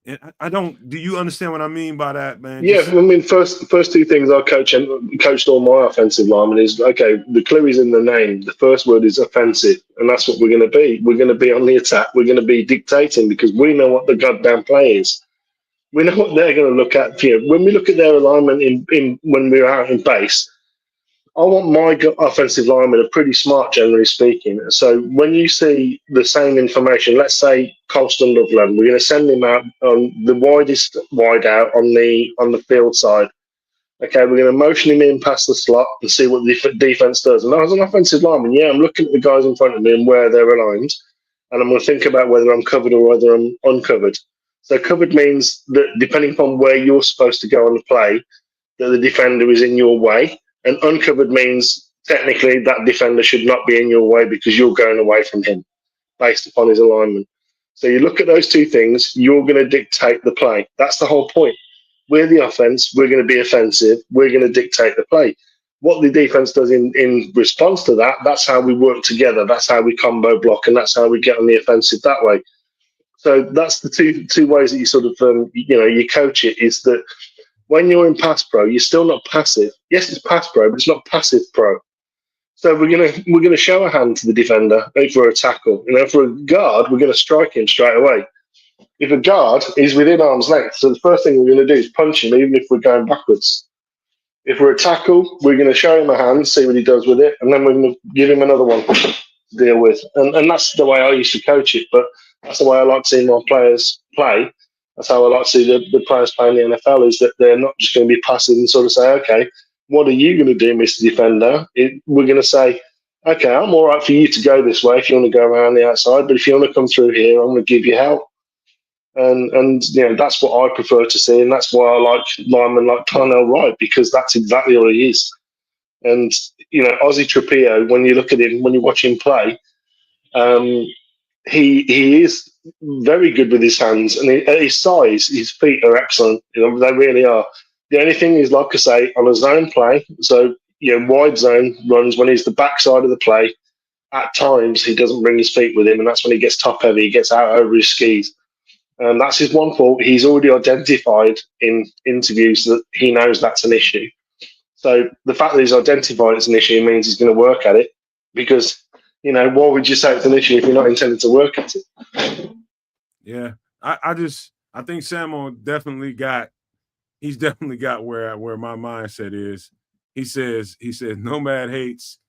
And I don't. Do you understand what I mean by that, man? Yeah, I mean, first two things I coached all my offensive linemen is, okay, the clue is in the name. The first word is offensive, and that's what we're going to be. We're going to be on the attack. We're going to be dictating because we know what the goddamn play is. We know what they're going to look at. When we look at their alignment in when we're out in base, I want my offensive linemen are pretty smart, generally speaking. So when you see the same information, let's say colston Loveland, we're going to send him out on the widest wide out on the field side. Okay, we're going to motion him in past the slot and see what the defense does. And as an offensive lineman, yeah, I'm looking at the guys in front of me and where they're aligned, and I'm going to think about whether I'm covered or whether I'm uncovered. So covered means that depending upon where you're supposed to go on the play, that the defender is in your way. And uncovered means technically that defender should not be in your way because you're going away from him based upon his alignment. So you look at those two things, you're going to dictate the play. That's the whole point. We're the offense, we're going to be offensive, we're going to dictate the play. What the defense does in response to that, that's how we work together, that's how we combo block, and that's how we get on the offensive that way. So that's the two ways that you sort of, you coach it, is that when you're in pass pro, you're still not passive. Yes, it's pass pro, but it's not passive pro. So we're gonna show a hand to the defender for a tackle. For a guard, we're gonna strike him straight away. If a guard is within arm's length, so the first thing we're gonna do is punch him, even if we're going backwards. If we're a tackle, we're gonna show him a hand, see what he does with it, and then we're gonna give him another one to deal with. And that's the way I used to coach it. But that's the way I like seeing my players play. That's how I like to see the players playing the NFL, is that they're not just going to be passive and sort of say, okay, what are you going to do, Mr. Defender? We're going to say, okay, I'm all right for you to go this way if you want to go around the outside, but if you want to come through here, I'm going to give you help. And that's what I prefer to see, and that's why I like linemen like Darnell Wright, because that's exactly what he is. And, Azie Trapo, when you look at him, when you watch him play, he is very good with his hands, and his size, his feet are excellent. They really are. The only thing is, like I say, on a zone play, so wide zone runs when he's the backside of the play. At times, he doesn't bring his feet with him, and that's when he gets top heavy. He gets out over his skis, and that's his one fault. He's already identified in interviews that he knows that's an issue. So the fact that he's identified it's an issue means he's going to work at it, because why would you say it's an issue if you're not intended to work at it? Yeah, I think Samo definitely got where my mindset is. He says Nomad hates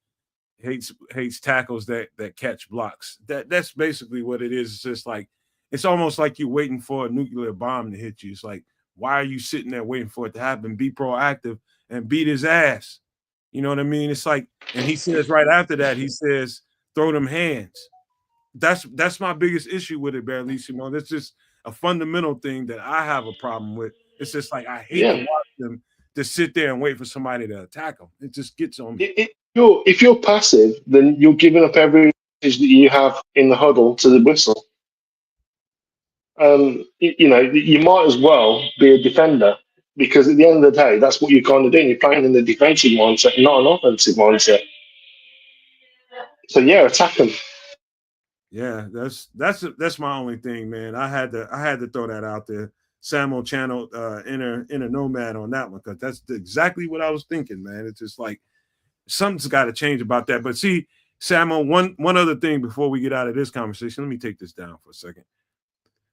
tackles that catch blocks. That's basically what it is. It's just like, it's almost like you're waiting for a nuclear bomb to hit you. It's like, why are you sitting there waiting for it to happen? Be proactive and beat his ass. You know what I mean? It's like, and he says right after that, he says, throw them hands. That's my biggest issue with it, Barlissimo. That's just a fundamental thing that I have a problem with. It's just like, I hate to watch them to sit there and wait for somebody to attack them. It just gets on me. If you're passive, then you're giving up every message that you have in the huddle to the whistle. You might as well be a defender, because at the end of the day, that's what you're kind of doing. You're playing in the defensive mindset, not an offensive mindset. So attack them. Yeah, that's my only thing, man. I had to throw that out there. Samo channeled inner Nomad on that one, because that's exactly what I was thinking, man. It's just like, something's got to change about that. But see, Samo, one other thing before we get out of this conversation, let me take this down for a second.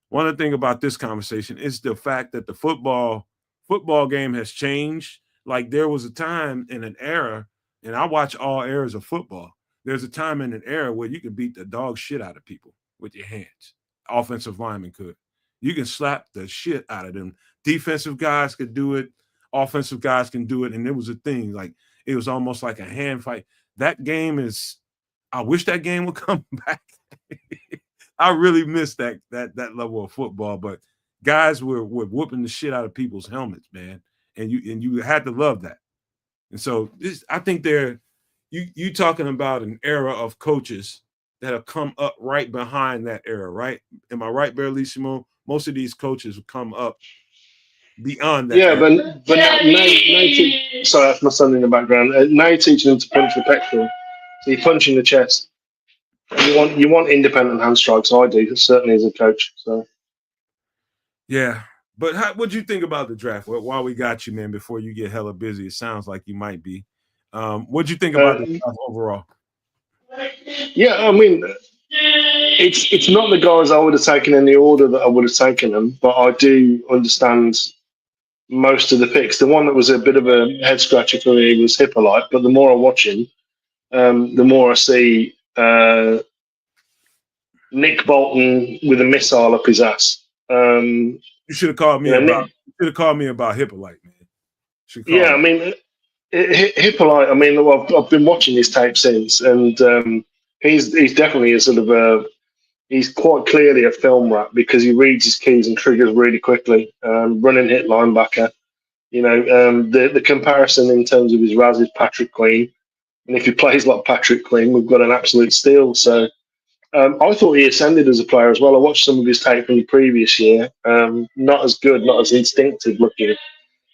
One other thing about this conversation is the fact that the football game has changed. Like, there was a time in an era, and I watch all eras of football. There's a time in an era where you can beat the dog shit out of people with your hands. Offensive linemen could. You can slap the shit out of them. defensive guys could do it, offensive guys can do it, and it was a thing. Like it was almost like a hand fight. That game is. I wish that game would come back. I really miss that level of football, but guys were whooping the shit out of people's helmets, man, and you had to love that. And so I think you talking about an era of coaches that have come up right behind that era, right? Am I right, Berlissimo? Most of these coaches have come up beyond that. Yeah, era. but now sorry, that's my son in the background. Now you're teaching them to punch the pectoral, so you're punching the chest. You want independent hand strikes. I do, certainly as a coach. So yeah. But what do you think about the draft? While we got you, man, before you get hella busy, it sounds like you might be. What do you think about the draft overall? Yeah, I mean, it's not the guys I would have taken in the order that I would have taken them, but I do understand most of the picks. The one that was a bit of a head scratcher for me was Hyppolite, but the more I watch him, the more I see Nick Bolton with a missile up his ass. You should have called me about Hyppolite, man. Yeah, I mean, Hyppolite. I mean, I've been watching his tape since, and he's definitely a sort of he's quite clearly a film rat because he reads his keys and triggers really quickly. Running hit linebacker. You know, the comparison in terms of his Raz is Patrick Queen, and if he plays like Patrick Queen, we've got an absolute steal. So I thought he ascended as a player as well. I watched some of his tape from the previous year. Not as good, not as instinctive looking.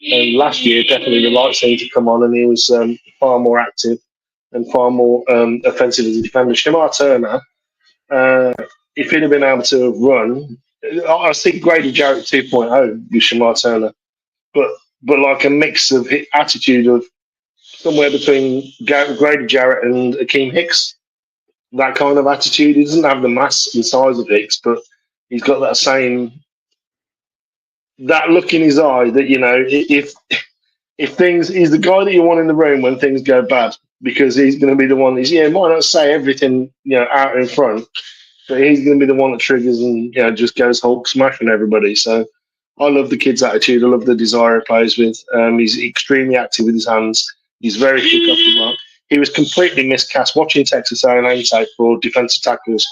And last year, definitely the light seemed to come on, and he was far more active and far more offensive as a defender. Shamar Turner, if he'd have been able to run, I think Grady Jarrett 2.0 with Shamar Turner, but like a mix of attitude of somewhere between Grady Jarrett and Akeem Hicks. That kind of attitude. He doesn't have the mass and size of Hicks, but he's got that look in his eye that, you know, if things, he's the guy that you want in the room when things go bad, because he's going to be the one. Might not say everything, you know, out in front, but he's going to be the one that triggers and, you know, just goes Hulk smashing everybody. So I love the kid's attitude. I love the desire he plays with. He's extremely active with his hands. He's very quick off the mark. He was completely miscast. Watching Texas A&M tape for defensive tackles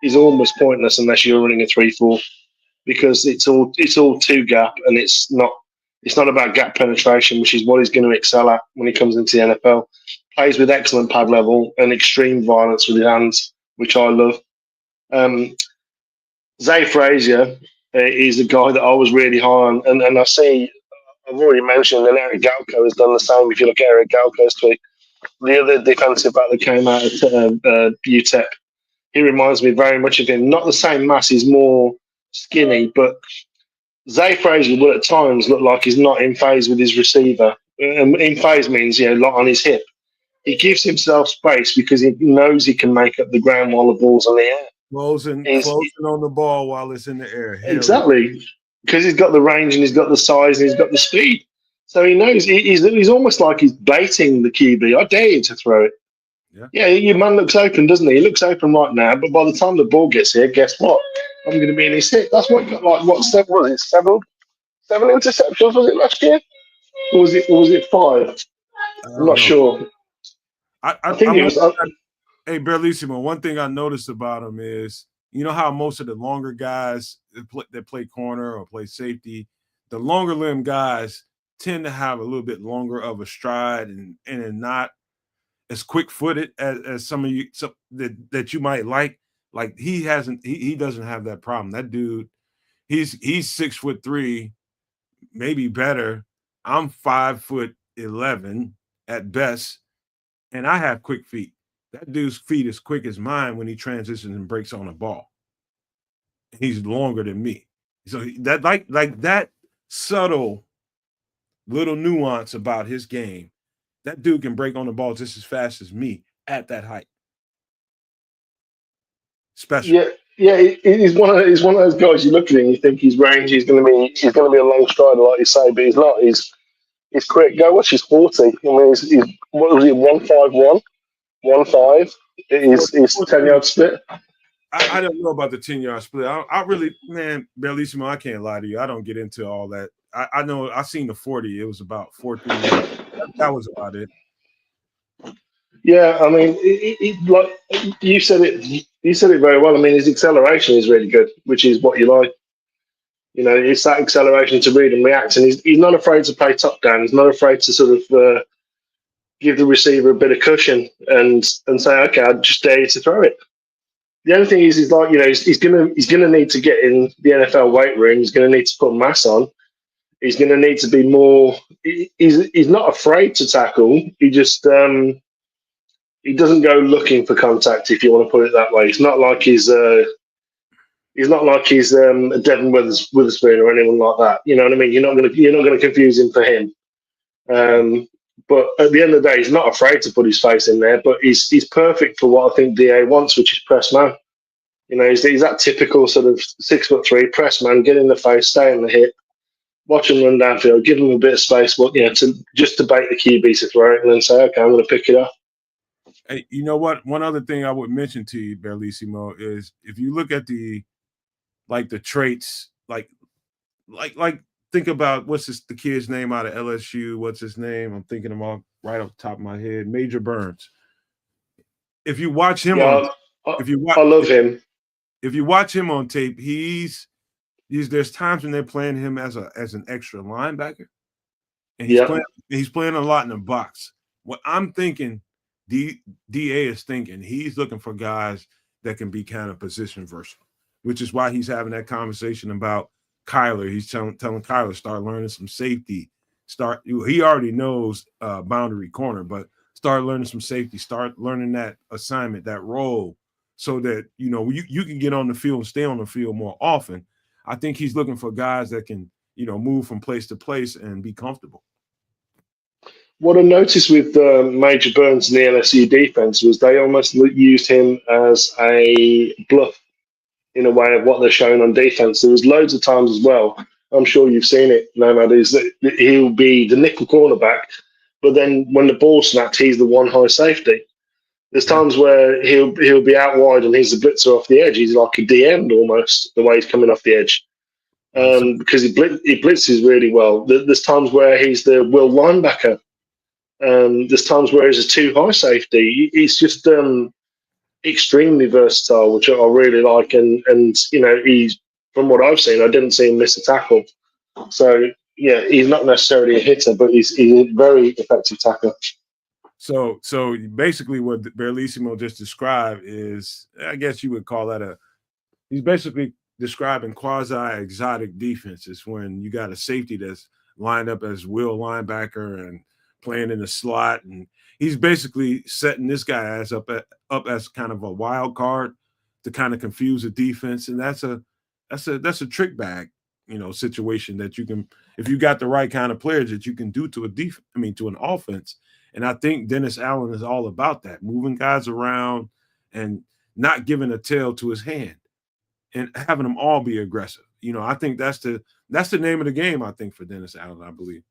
is almost pointless unless you're running a 3-4, because it's all two gap, and it's not about gap penetration, which is what he's going to excel at when he comes into the NFL. Plays with excellent pad level and extreme violence with his hands, which I love. Zay Frazier is the guy that I was really high on, and I see, I've already mentioned that Eric Galko has done the same. If you look at Eric Galko's tweet, the other defensive back that came out of UTEP, he reminds me very much of him. Not the same mass, he's more skinny, but Zay Frazier will at times look like he's not in phase with his receiver. In phase means, you know, lot on his hip. He gives himself space because he knows he can make up the ground while the ball's in the air. Closing on the ball while it's in the air. Exactly. Because he's got the range and he's got the size and he's got the speed. So he knows he's almost like he's baiting the QB. I dare you to throw it. Yeah, your man looks open, doesn't he? He looks open right now, but by the time the ball gets here, guess what? I'm going to be in his hip. That's what got seven interceptions, was it last year? Or was it 5? I'm not sure. I think it was. Hey, Berlissimo, one thing I noticed about him is, you know how most of the longer guys that play corner or play safety, the longer limb guys tend to have a little bit longer of a stride and not as quick-footed as some of you that you might like. Like he doesn't have that problem. That dude, he's 6'3", maybe better. I'm 5'11" at best, and I have quick feet. That dude's feet is quick as mine when he transitions and breaks on a ball. He's longer than me. So that like that subtle little nuance about his game, that dude can break on the ball just as fast as me at that height. Special. Yeah, he's one of those guys. You look at him, you think he's rangy. He's going to be a long strider, like you say, but he's not. He's quick. Go watch his 40. I mean, he's what was he? 151, 15. He's 10-yard split. I don't know about the 10-yard split. I really, man, Bellissimo, I can't lie to you. I don't get into all that. I know I seen the 40. It was about 14 yards. That was about it. Yeah, I mean, like you said it. You said it very well. I mean, his acceleration is really good, which is what you like. You know, it's that acceleration to read and react, and he's not afraid to play top down. He's not afraid to sort of give the receiver a bit of cushion and say, okay, I just dare you to throw it. The only thing is, he's like, you know, he's gonna need to get in the NFL weight room. He's gonna need to put mass on. He's gonna need to be more. He's not afraid to tackle. He just he doesn't go looking for contact, if you want to put it that way. It's not like he's a Devin Witherspoon or anyone like that. You know what I mean? You're not gonna confuse him for him. But at the end of the day, he's not afraid to put his face in there. But he's perfect for what I think DA wants, which is press man. You know, he's that typical sort of 6'3" press man, get in the face, stay in the hip, watch him run downfield, give him a bit of space, but just to bait the QB to throw it, and then say, okay, I'm going to pick it up. Hey, you know what? One other thing I would mention to you, Bellissimo, is if you look at the traits, like think about the kid's name out of LSU. What's his name? I'm thinking him off right off the top of my head. Major Burns. If you watch him I love him. If you watch him on tape, there's times when they're playing him as an extra linebacker, and he's playing a lot in the box. What I'm thinking, DA is thinking, he's looking for guys that can be kind of position versatile, which is why he's having that conversation about Kyler. He's telling Kyler, start learning some safety. He already knows boundary corner, but start learning some safety. Start learning that assignment, that role, so that you can get on the field and stay on the field more often. I think he's looking for guys that can move from place to place and be comfortable. What I noticed with Major Burns in the LSU defense was they almost used him as a bluff in a way of what they're showing on defense. There was loads of times as well, I'm sure you've seen it, Nomad, is that he'll be the nickel cornerback, but then when the ball snapped, he's the one high safety. There's times where he'll be out wide and he's the blitzer off the edge. He's like a D end almost, the way he's coming off the edge, because he blitzes really well. There's times where he's the will linebacker. There's times where he's a too high safety. He's just extremely versatile, which I really like. And he's, from what I've seen, I didn't see him miss a tackle. So yeah, he's not necessarily a hitter, but he's a very effective tackler. So basically what Bellissimo just described is, I guess you would call that he's basically describing quasi-exotic defenses when you got a safety that's lined up as will linebacker and playing in the slot, and he's basically setting this guy up as kind of a wild card to kind of confuse the defense, and that's a trick bag, situation that you can, if you got the right kind of players, that you can do to to an offense. And I think Dennis Allen is all about that, moving guys around and not giving a tail to his hand and having them all be aggressive. I think that's the name of the game, I think, for Dennis Allen, I believe.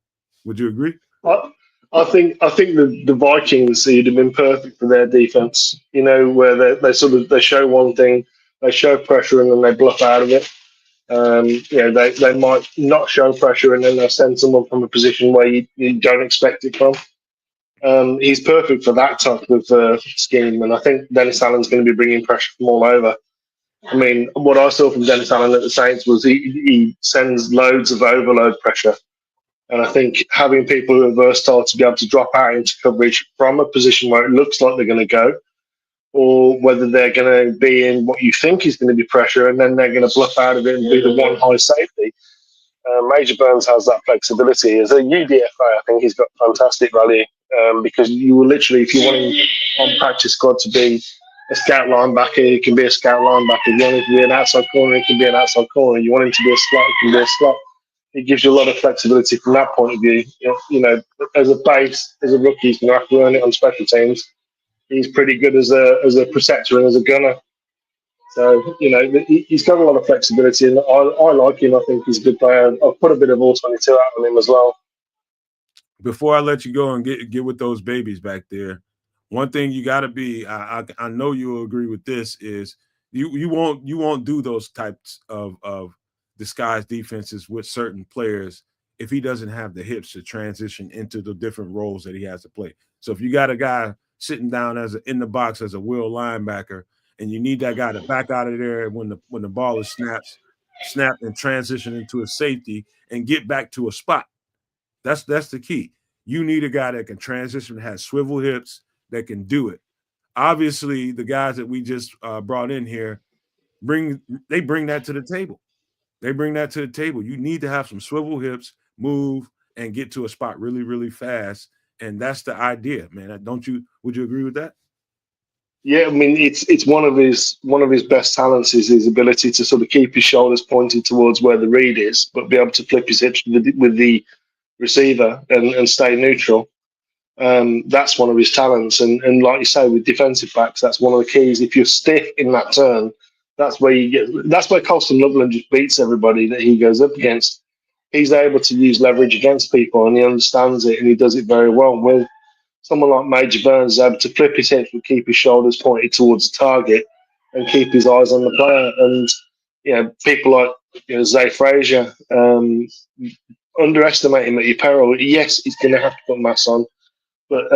Would you agree? I think the Vikings, he'd have been perfect for their defense, where they show one thing, they show pressure, and then they bluff out of it. They might not show pressure, and then they'll send someone from a position where you don't expect it from. He's perfect for that type of scheme, and I think Dennis Allen's going to be bringing pressure from all over. I mean, what I saw from Dennis Allen at the Saints was he sends loads of overload pressure. And I think having people who are versatile to be able to drop out into coverage from a position where it looks like they're going to go, or whether they're going to be in what you think is going to be pressure, and then they're going to bluff out of it and be the one high safety. Major Burns has that flexibility. As a UDFA, I think he's got fantastic value, because you will literally, if you want him on practice squad to be a scout linebacker, he can be a scout linebacker. If you want him to be an outside corner, he can be an outside corner. You want him to be a slot, he can be a slot. It gives you a lot of flexibility from that point of view. As a base, as a rookie, he's going to have to learn it on special teams. He's pretty good as a protector and as a gunner. So, he's got a lot of flexibility, and I like him. I think he's a good player. I've put a bit of all-22 out on him as well. Before I let you go and get with those babies back there, one thing you got to be, I know you will agree with this, is you won't do those types of disguised defenses with certain players if he doesn't have the hips to transition into the different roles that he has to play. So if you got a guy sitting down in the box as a will linebacker, and you need that guy to back out of there when the ball is snapped and transition into a safety and get back to a spot. That's the key. You need a guy that can transition, has swivel hips, that can do it. Obviously, the guys that we just brought in here bring that to the table. They bring that to the table. You need to have some swivel hips, move, and get to a spot really, really fast. And that's the idea, man. Would you agree with that? Yeah, I mean it's one of his best talents is his ability to sort of keep his shoulders pointed towards where the read is, but be able to flip his hips with the receiver and stay neutral. That's one of his talents, and like you say, with defensive backs, that's one of the keys. If you're stiff in that turn, that's where Colston Loveland just beats everybody that he goes up against. He's able to use leverage against people, and he understands it, and he does it very well. With someone like Major Burns is able to flip his hips but keep his shoulders pointed towards the target and keep his eyes on the player. And people like Zay Frazier, underestimate him at your peril. Yes, he's going to have to put mass on, but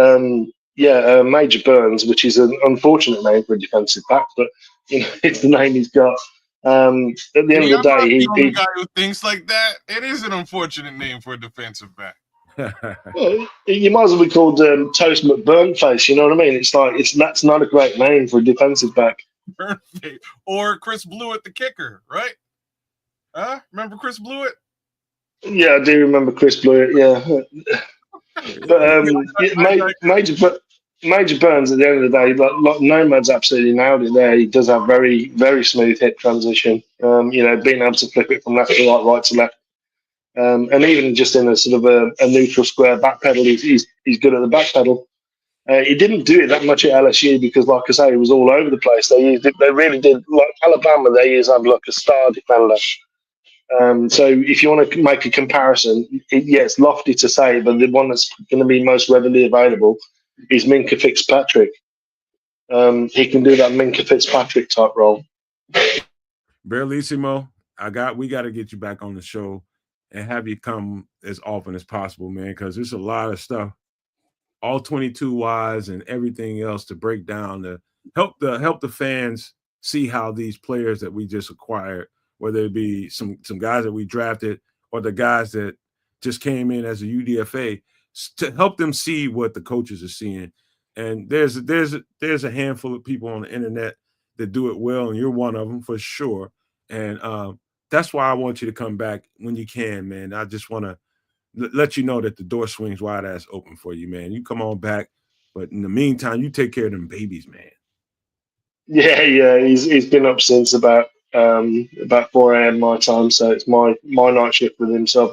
Major Burns, which is an unfortunate name for a defensive back, but it's the name he's got. At the end of the day, I'm not the only guy who thinks like that. It is an unfortunate name for a defensive back. Well, you might as well be called Toast McBurnface. You know what I mean? It's like that's not a great name for a defensive back. Perfect. Or Chris Blewett, the kicker, right? Remember Chris Blewett? Yeah, I do remember Chris Blewett. Yeah, but Major Burns at the end of the day, like Nomad's absolutely nailed it there. He does have very, very smooth hip transition. Being able to flip it from left to right to left. And even just in a sort of a neutral square back pedal, he's good at the back pedal. He didn't do it that much at LSU because, like I say, he was all over the place. They really did. Like Alabama, they used to have like a star defender. So if you want to make a comparison, it's lofty to say, but the one that's going to be most readily available is Minka Fitzpatrick. He can do that Minka Fitzpatrick type role. Barrelissimo, we got to get you back on the show and have you come as often as possible, man, because there's a lot of stuff, all 22 wise and everything else to break down to help the fans see how these players that we just acquired, whether it be some guys that we drafted or the guys that just came in as a UDFA, to help them see what the coaches are seeing. And there's a handful of people on the internet that do it well, and you're one of them for sure. And that's why I want you to come back when you can, man. I just want to let you know that the door swings wide ass open for you, man. You come on back, but in the meantime, you take care of them babies, man. Yeah. He's been up since about 4 a.m. my time, so it's my night shift with him. So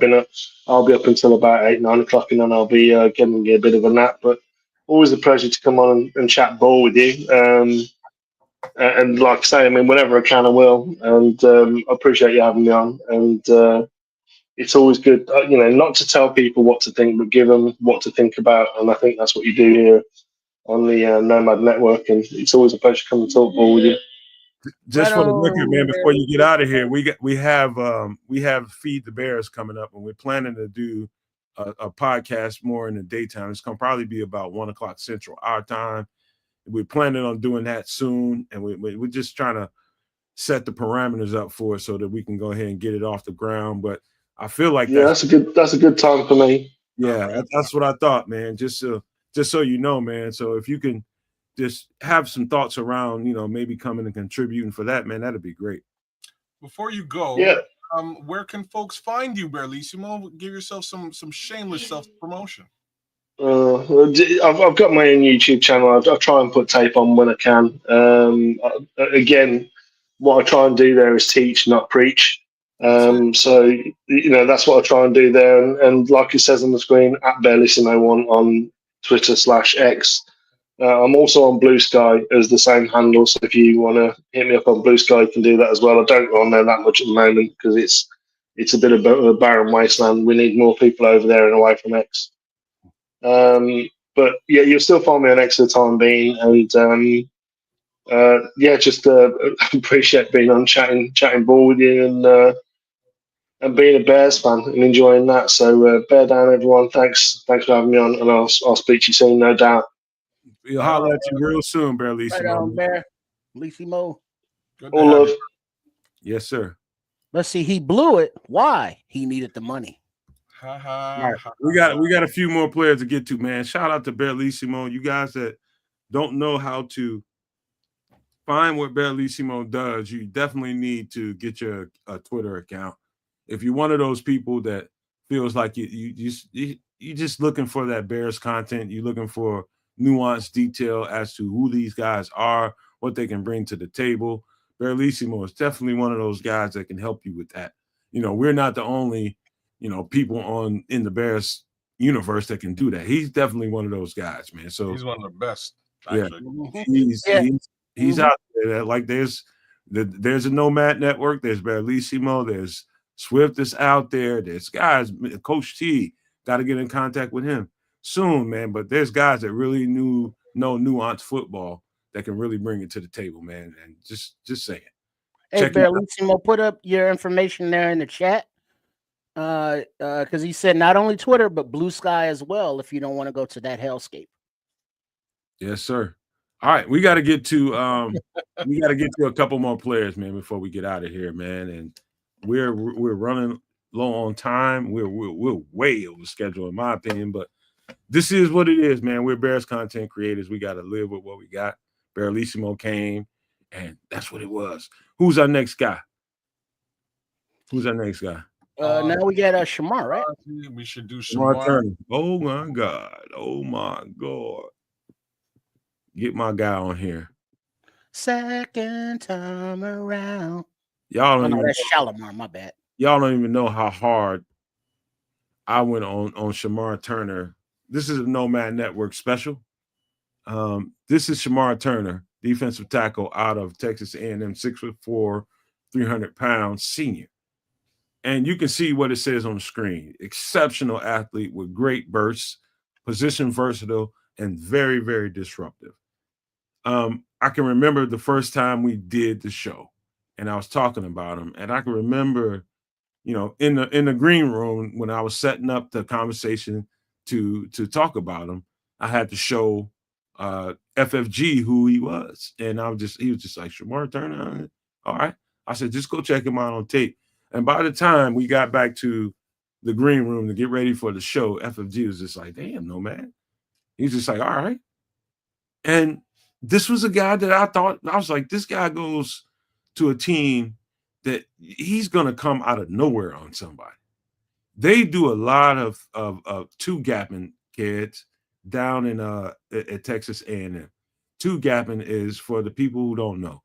I'll be up until about 8-9 o'clock, and then I'll be getting a bit of a nap. But always a pleasure to come on and chat ball with you. And like I say, I mean, whenever I can, I will. And I appreciate you having me on. And it's always good, not to tell people what to think, but give them what to think about. And I think that's what you do here on the Nomad Network. And it's always a pleasure to come and talk ball with you. Just for the record, man, before you get out of here, we have Feed the Bears coming up, and we're planning to do a podcast more in the daytime. It's gonna probably be about 1 o'clock Central our time. We're planning on doing that soon, and we're just trying to set the parameters up for it so that we can go ahead and get it off the ground. But I feel like that's a good time for me. Yeah, that's what I thought, man. Just so you know, man. So if you can just have some thoughts around, maybe coming and contributing for that, man, that'd be great. Before you go, where can folks find you, Barrelissimo? Give yourself some shameless self-promotion. I've got my own YouTube channel. I try and put tape on when I can. Again, what I try and do there is teach, not preach. So that's what I try and do there. And like it says on the screen, at Barrelissimo1 on Twitter/X. I'm also on Blue Sky as the same handle. So if you want to hit me up on Blue Sky, you can do that as well. I don't go on there that much at the moment because it's a bit of a barren wasteland. We need more people over there and away from X. But yeah, you'll still find me on X for the time being. And just appreciate being on chatting ball with you. and being a Bears fan and enjoying that. So bear down, everyone. Thanks for having me on, and I'll speak to you soon, no doubt. We'll holler at you real soon, Barely. Right on, Bear. Lissimo. All love. Yes, sir. Let's see. He blew it. Why? He needed the money. Right. We got a few more players to get to, man. Shout out to Barlissimo. You guys that don't know how to find what Barlissimo does, you definitely need to get your Twitter account. If you're one of those people that feels like you're just looking for that Bears content, you're looking for nuanced detail as to who these guys are, what they can bring to the table, Barlissimo is definitely one of those guys that can help you with that. We're not the only people in the Bears universe that can do that. He's definitely one of those guys, man. So he's one of the best. Actually. Yeah, he's out there. Like there's a Nomad network. There's Barlissimo. There's Swift is out there. There's guys. Coach T, got to get in contact with him soon, man. But there's guys that really know nuanced football that can really bring it to the table, man. And just saying. Hey, Barlissimo, put up your information there in the chat. Because he said not only Twitter but Blue Sky as well. If you don't want to go to that hellscape. Yes, sir. All right, we got to get to a couple more players, man, before we get out of here, man. And we're running low on time. We're way over schedule, in my opinion. But this is what it is, man. We're Bears content creators. We got to live with what we got. Barlissimo came, and that's what it was. Who's our next guy? Now we got Shamar, right? We should do Shamar Turner. Oh my God. Get my guy on here. Second time around. Y'all don't even that's Shalimar, my bad. Y'all don't even know how hard I went on Shamar Turner. This is a Nomad Network special. This is Shamar Turner, defensive tackle out of Texas A&M, 6'4", 300 pounds, senior. And you can see what it says on the screen. Exceptional athlete with great bursts, position versatile, and very, very disruptive. I can remember the first time we did the show, and I was talking about him. And I can remember, in the green room when I was setting up the conversation to talk about him, I had to show FFG who he was. And he was just like, Shamar Turner. All right. I said, just go check him out on tape. And by the time we got back to the green room to get ready for the show, FFG was just like, damn, Nomad. He's just like, all right. And this was a guy that I was like, this guy goes to a team that he's going to come out of nowhere on somebody. They do a lot of two-gapping kids down in at Texas A&M. Two-gapping is, for the people who don't know,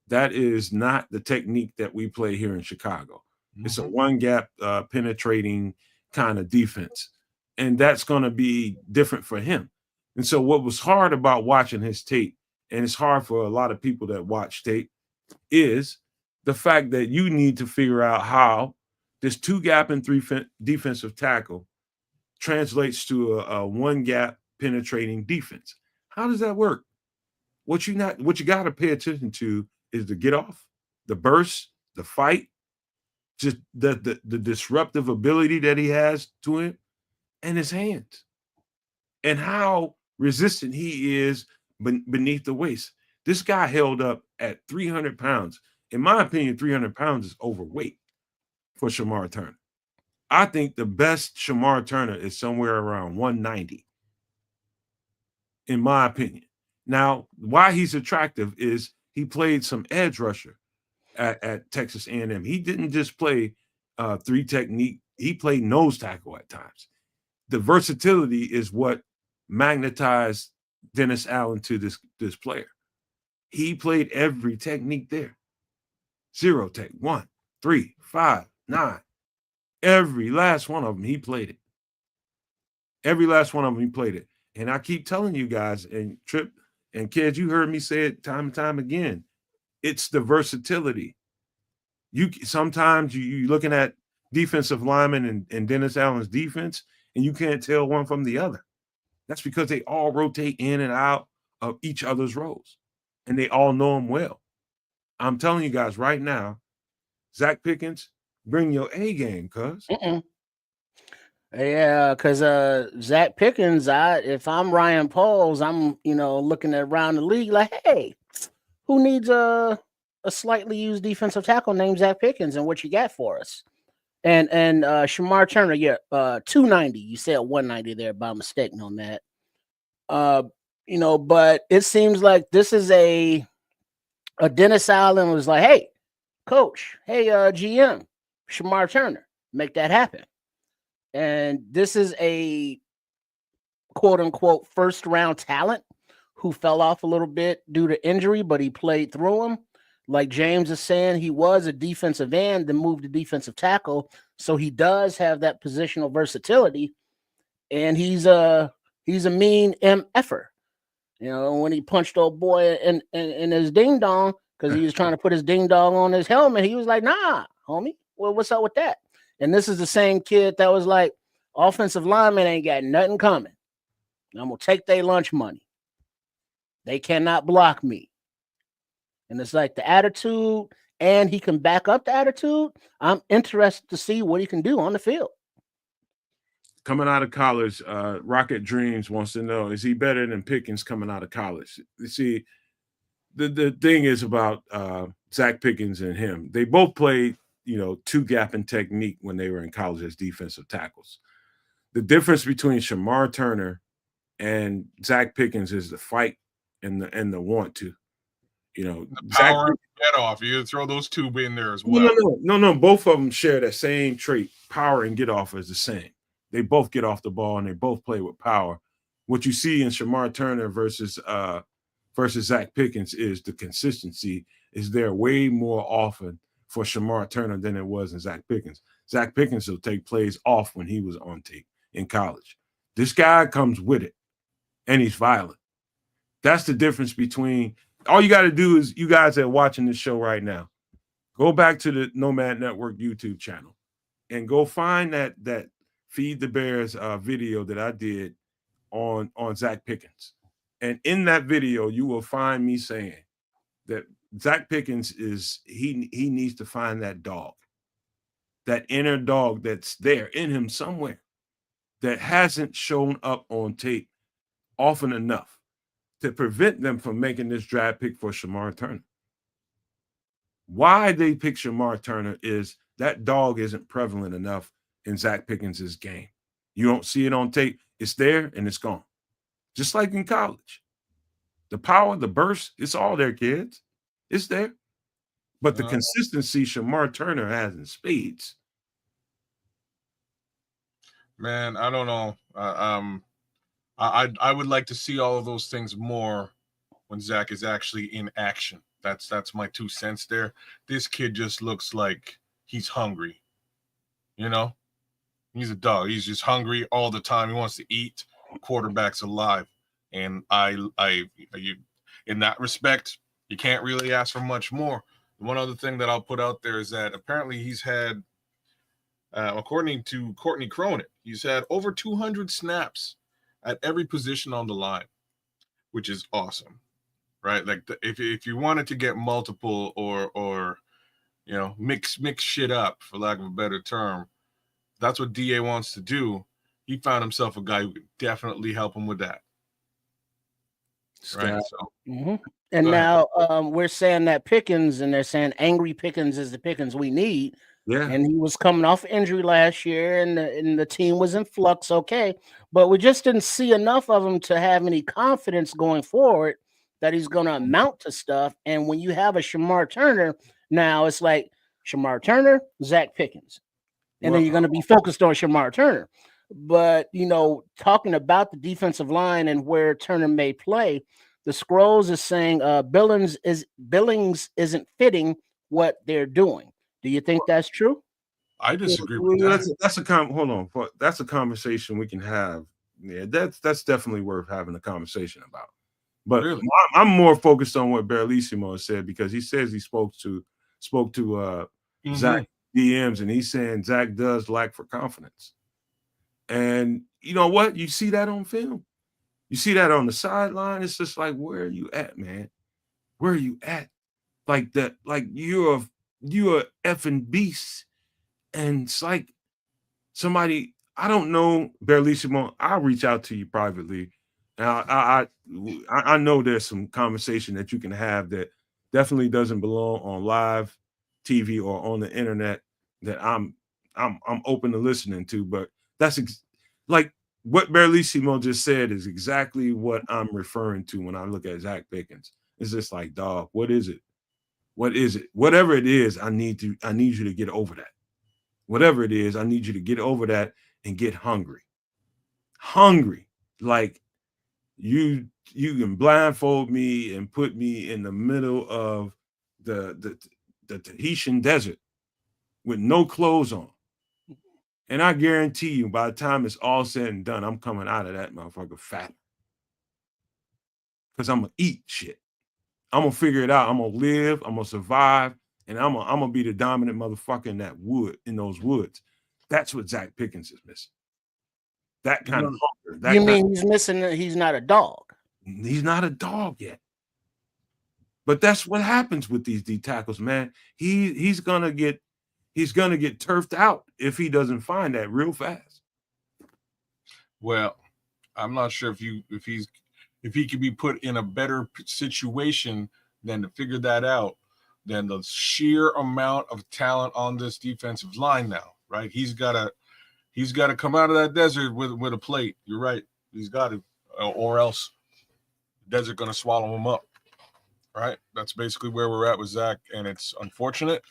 that is not the technique that we play here in Chicago. It's a one-gap penetrating kind of defense, and that's going to be different for him. And so what was hard about watching his tape, and it's hard for a lot of people that watch tape, is the fact that you need to figure out how this two-gap and three defensive tackle translates to a one-gap penetrating defense. How does that work? What you got to pay attention to is the get off, the burst, the fight, just the disruptive ability that he has to him, and his hands, and how resistant he is beneath the waist. This guy held up at 300 pounds. In my opinion, 300 pounds is overweight for Shamar Turner. I think the best Shamar Turner is somewhere around 190, in my opinion. Now, why he's attractive is he played some edge rusher at Texas A&M. He didn't just play three technique. He played nose tackle at times. The versatility is what magnetized Dennis Allen to this player. He played every technique there. 0 tech, 1, 3, 5, 9. Every last one of them, he played it. Every last one of them, he played it. And I keep telling you guys, and Trip and kids, you heard me say it time and time again. It's the versatility. Sometimes you're looking at defensive linemen and Dennis Allen's defense, and you can't tell one from the other. That's because they all rotate in and out of each other's roles, and they all know them well. I'm telling you guys right now, Zach Pickens, bring your A game, cuz. Yeah, because Zach Pickens, if I'm Ryan Pauls, I'm looking around the league like, hey, who needs a slightly used defensive tackle named Zach Pickens, and what you got for us? And Shamar Turner, yeah, 290. You said 190 there by mistake on that. But it seems like this is a Dennis Allen was like, hey, coach, hey, GM, Shamar Turner, make that happen. And this is a quote unquote first round talent who fell off a little bit due to injury, but he played through them. Like James is saying, he was a defensive end, then moved to defensive tackle. So he does have that positional versatility. And he's a mean MFer. When he punched old boy in his ding dong, because he was trying to put his ding dong on his helmet, he was like, nah, homie, well, what's up with that? And this is the same kid that was like, offensive lineman ain't got nothing coming. I'm going to take their lunch money. They cannot block me. And it's like the attitude, and he can back up the attitude. I'm interested to see what he can do on the field. Coming out of college, Rocket Dreams wants to know, is he better than Pickens coming out of college? You see, the thing is about Zach Pickens and him. They both played, two-gapping technique when they were in college as defensive tackles. The difference between Shamar Turner and Zach Pickens is the fight and the want to. The power and get off. You throw those two in there as well. No. Both of them share that same trait. Power and get off is the same. They both get off the ball and they both play with power. What you see in Shamar Turner versus Zach Pickens is the consistency is there way more often for Shamar Turner than it was in Zach Pickens. Zach Pickens will take plays off when he was on tape in college. This guy comes with it, and he's violent. That's the difference between – all you got to do is, you guys that are watching this show right now, go back to the Nomad Network YouTube channel and go find that Feed the Bears video that I did on Zach Pickens. And in that video, you will find me saying that Zach Pickens he needs to find that dog, that inner dog that's there in him somewhere that hasn't shown up on tape often enough to prevent them from making this draft pick for Shamar Turner. Why they pick Shamar Turner is that dog isn't prevalent enough in Zach Pickens' game. You don't see it on tape. It's there and it's gone. Just like in college. The power, the burst, it's all there, kids. It's there. But the consistency Shamar Turner has in spades. Man, I don't know. I would like to see all of those things more when Zach is actually in action. That's my 2 cents there. This kid just looks like he's hungry. He's a dog. He's just hungry all the time. He wants to eat. Quarterback's alive. And you, in that respect, you can't really ask for much more. One other thing that I'll put out there is that apparently he's had, according to Courtney Cronin, he's had over 200 snaps at every position on the line, which is awesome, right? Like if you wanted to get multiple or mix shit up, for lack of a better term, that's what DA wants to do. He found himself a guy who could definitely help him with that. Right. So, And now we're saying that Pickens, and they're saying angry Pickens is the Pickens we need. Yeah. And he was coming off injury last year, and the team was in flux. Okay. But we just didn't see enough of him to have any confidence going forward that he's going to amount to stuff. And when you have a Shamar Turner, now it's like Shamar Turner, Zach Pickens. And then you're going to be focused on Shamar Turner. But, talking about the defensive line and where Turner may play, the Scrolls is saying Billings isn't fitting what they're doing. Do you think that's true? I disagree with that. That's a conversation we can have. Yeah, that's definitely worth having a conversation about. But really? I'm more focused on what Berlissimo said, because he says he spoke to Zach DMs, and he's saying Zach does lack for confidence. And you know what? You see that on film. You see that on the sideline. It's just like, where are you at, man? Where are you at? Like that, like you're a effing beast. And it's like somebody, I don't know, Barlissimo, I'll reach out to you privately. And I know there's some conversation that you can have that definitely doesn't belong on live TV or on the internet that I'm open to listening to. But that's like what Barlissimo just said is exactly what I'm referring to when I look at Zach Pickens. It's just like, dog, what is it? What is it? Whatever it is, I need you to get over that. Whatever it is, I need you to get over that and get hungry. Hungry. Like you can blindfold me and put me in the middle of the Tahitian desert with no clothes on. And I guarantee you, by the time it's all said and done, I'm coming out of that motherfucker fat. Because I'm going to eat shit. I'm going to figure it out. I'm going to live. I'm going to survive. And I'm going to be the dominant motherfucker in that wood, in those woods. That's what Zach Pickens is missing. That kind of hunger. You mean he's missing, he's not a dog? He's not a dog yet. But that's what happens with these D tackles, man. He's gonna get turfed out if he doesn't find that real fast. Well, I'm not sure if he could be put in a better situation than to figure that out than the sheer amount of talent on this defensive line now, right? He's got to come out of that desert with a plate. You're right. He's got to, or else the desert going to swallow him up, right? That's basically where we're at with Zach, and it's unfortunate.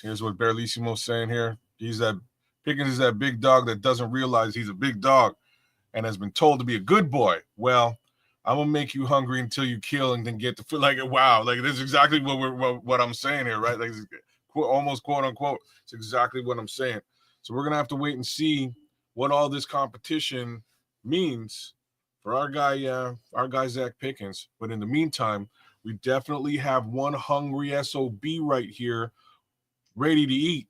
Here's what Barlissimo's saying here. Pickens is that big dog that doesn't realize he's a big dog and has been told to be a good boy. Well, I'm gonna make you hungry until you kill, and then get to feel like, wow, like this is exactly what I'm saying here, right? Like almost quote unquote, it's exactly what I'm saying. So we're gonna have to wait and see what all this competition means for our guy Zach Pickens. But in the meantime, we definitely have one hungry SOB right here, ready to eat.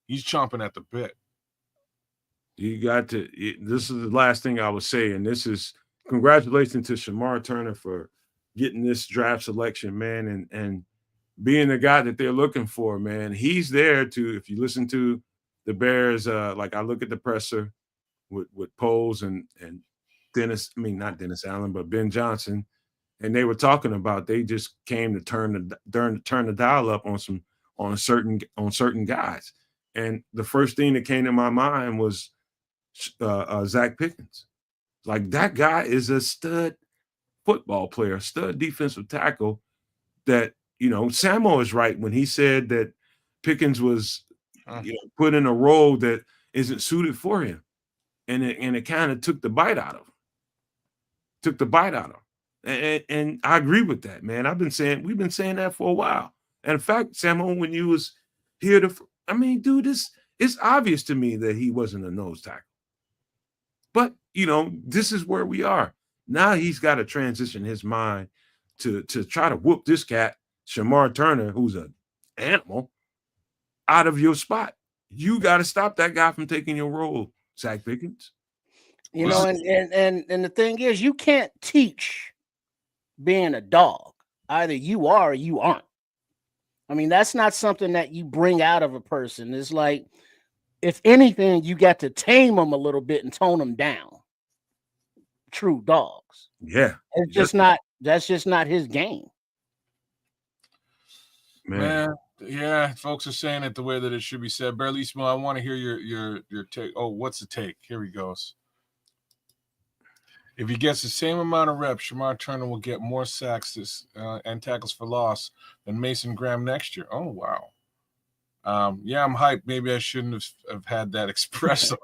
He's chomping at the bit. You got to. This is the last thing I would say, and this is congratulations to Shamar Turner for getting this draft selection, man, and being the guy that they're looking for, man. He's there to. If you listen to the Bears, like I look at the presser with Poles and Dennis. I mean, not Dennis Allen, but Ben Johnson, and they were talking about they just came to turn the dial up on certain guys. And the first thing that came to my mind was Zach Pickens. Like, that guy is a stud football player, stud defensive tackle that, Samo is right when he said that Pickens was, put in a role that isn't suited for him. And it kind of took the bite out of him. And I agree with that, man. We've been saying that for a while. And in fact, Samo, when you was here dude, it's obvious to me that he wasn't a nose tackle. But, this is where we are. Now he's got to transition his mind to try to whoop this cat, Shamar Turner, who's an animal, out of your spot. You got to stop that guy from taking your role, Zach Pickens. And the thing is, you can't teach being a dog. Either you are or you aren't. I mean, that's not something that you bring out of a person. It's like, if anything, you got to tame them a little bit and tone them down. True dogs. Yeah. That's just not his game. Man. Yeah, folks are saying it the way that it should be said. Barlissimo, I want to hear your take. Oh, what's the take? Here he goes. If he gets the same amount of reps, Shamar Turner will get more sacks and tackles for loss than Mason Graham next year. Oh, wow. Yeah, I'm hyped. Maybe I shouldn't have had that expressed.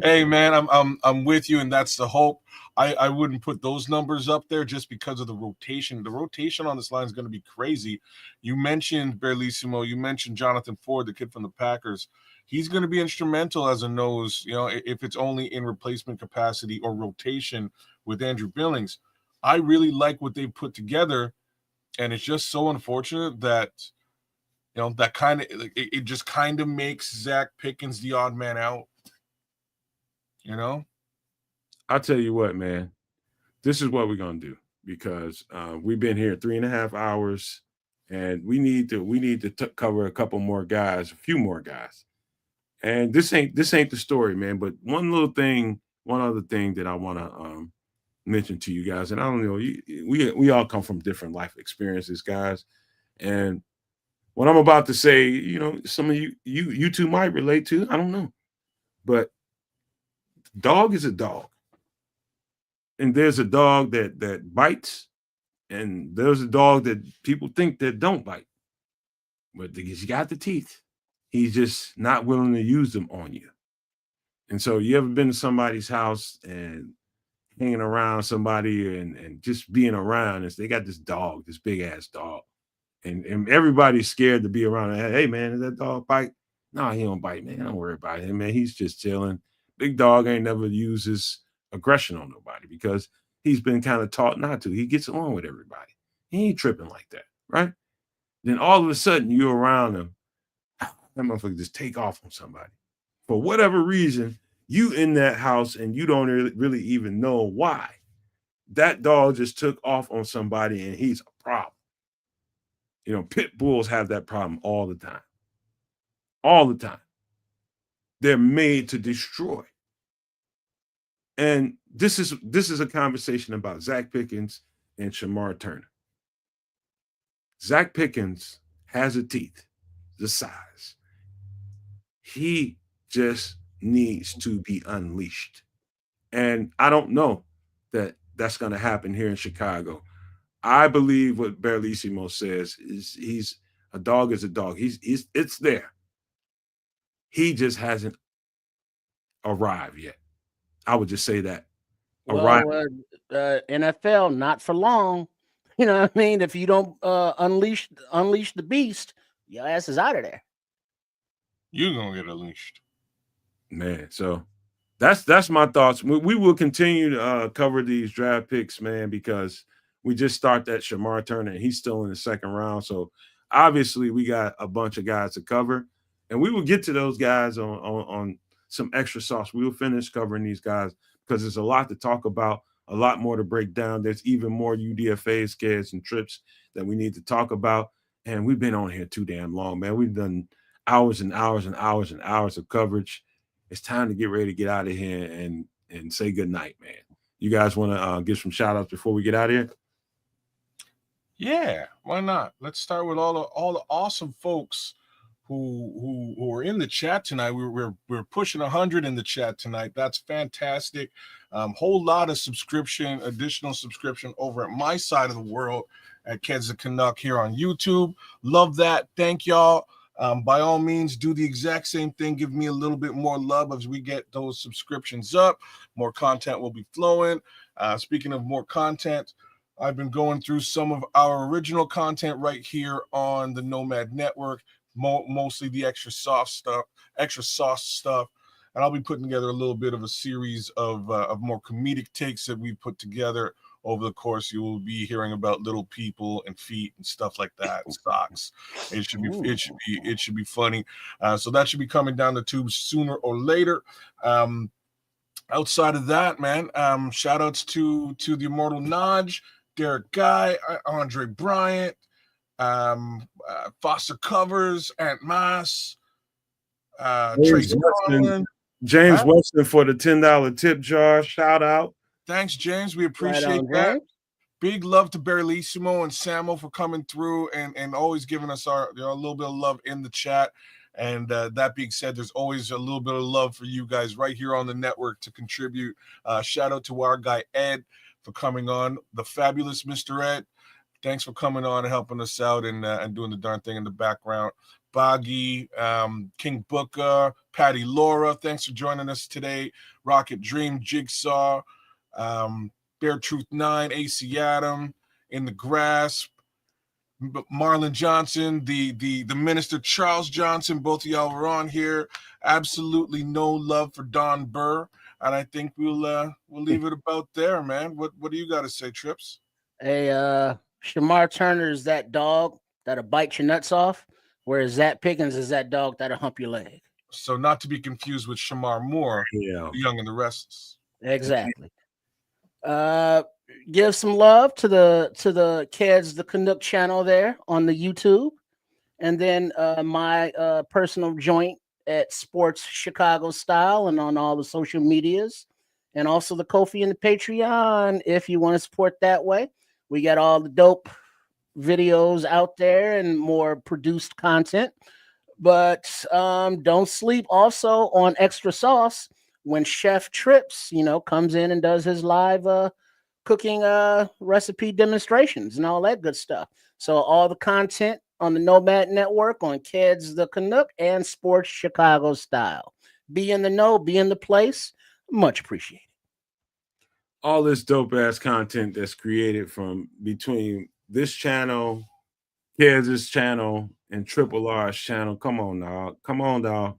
Hey, man, I'm with you, and that's the hope. I wouldn't put those numbers up there just because of the rotation. The rotation on this line is going to be crazy. You mentioned Barlissimo. You mentioned Jonathan Ford, the kid from the Packers. He's going to be instrumental as a nose, if it's only in replacement capacity or rotation with Andrew Billings. I really like what they've put together, and it's just so unfortunate that that kind of it just kind of makes Zach Pickens the odd man out. I'll tell you what, man. This is what we're gonna do, because we've been here 3.5 hours, and we need to cover a couple more guys, a few more guys. And this ain't the story, man. But one other thing that I want to mention to you guys, and I don't know, we all come from different life experiences, guys, and what I'm about to say, you know, some of you two might relate to. I don't know, but dog is a dog, and there's a dog that bites, and there's a dog that people think that don't bite, but he's got the teeth. He's just not willing to use them on you. And so, you ever been to somebody's house and hanging around somebody and just being around, and they got this dog, this big ass dog, and everybody's scared to be around. Hey man, is that dog bite? No, he don't bite, man. Don't worry about him, man. He's just chilling. Big dog ain't never uses aggression on nobody because he's been kind of taught not to. He gets along with everybody. He ain't tripping like that, right? Then all of a sudden you're around him, that motherfucker just take off on somebody. For whatever reason, you in that house and you don't really even know why. That dog just took off on somebody and he's a problem. You know, pit bulls have that problem all the time. All the time. They're made to destroy. And this is a conversation about Zach Pickens and Shamar Turner. Zach Pickens has the teeth, the size. He just needs to be unleashed. And I don't know that that's going to happen here in Chicago. I believe what Barlissimo says is he's a dog is a dog. It's there. He just hasn't arrived yet. I would just say that. Well, NFL, not for long. You know what I mean? If you don't unleash the beast, your ass is out of there. You're gonna get unleashed, man. So that's my thoughts. We will continue to cover these draft picks, man, because we just start that Shamar Turner, and he's still in the second round. So obviously, we got a bunch of guys to cover, and we will get to those guys on some extra sauce. We will finish covering these guys because there's a lot to talk about, a lot more to break down. There's even more UDFA scares and trips that we need to talk about. And we've been on here too damn long, man. We've done hours and hours and hours and hours of coverage. It's time to get ready to get out of here and say good night, man. You guys want to give some shout outs before we get out of here? Yeah, why not? Let's start with all the awesome folks who are in the chat tonight. We're pushing 100 in the chat tonight. That's fantastic. Whole lot of additional subscription over at my side of the world at Keds the Canuck here on YouTube. Love that. Thank y'all. By all means, do the exact same thing. Give me a little bit more love as we get those subscriptions up. More content will be flowing. Speaking of more content, I've been going through some of our original content right here on the Nomad Network, mostly the extra sauce stuff, and I'll be putting together a little bit of a series of more comedic takes that we put together over the course. You will be hearing about little people and feet and stuff like that, and socks. It should be funny. So that should be coming down the tubes sooner or later. Outside of that, man, shout outs to the Immortal Naj, Derek Guy, Andre Bryant, Foster Covers, Aunt Mass, Tracy Conlon, James Weston for the $10 tip jar. Shout out. Thanks, James. We appreciate that. James. Big love to Barlissimo and Samo for coming through and always giving us a little bit of love in the chat. And that being said, there's always a little bit of love for you guys right here on the network to contribute. Shout out to our guy Ed for coming on, the fabulous Mr. Ed. Thanks for coming on and helping us out and doing the darn thing in the background. Boggy, King Booker, Patty Laura, thanks for joining us today. Rocket Dream, Jigsaw, Bear Truth 9, AC Adam, In the Grasp, Marlon Johnson, the Minister Charles Johnson, both of y'all were on here. Absolutely no love for Don Burr, and I think we'll leave it about there, man. What do you got to say, Trips? Hey, Shamar Turner is that dog that'll bite your nuts off, whereas Zach Pickens is that dog that'll hump your leg. So not to be confused with Shamar Moore, yeah, the Young and the Restless. Exactly. Give some love to the kids, the Canuck channel there on the YouTube, and then my personal joint at Sports Chicago Style and on all the social medias, and also the Ko-fi and the Patreon if you want to support that way. We got all the dope videos out there and more produced content. But don't sleep also on Extra Sauce when Chef Trips, comes in and does his live cooking recipe demonstrations and all that good stuff. So all the content on the Nomad Network on Kids the Canuck and Sports Chicago Style. Be in the know, be in the place. Much appreciated. All this dope ass content that's created from between this channel, Kids' channel, and Triple R's channel. Come on, dog. Come on, dog.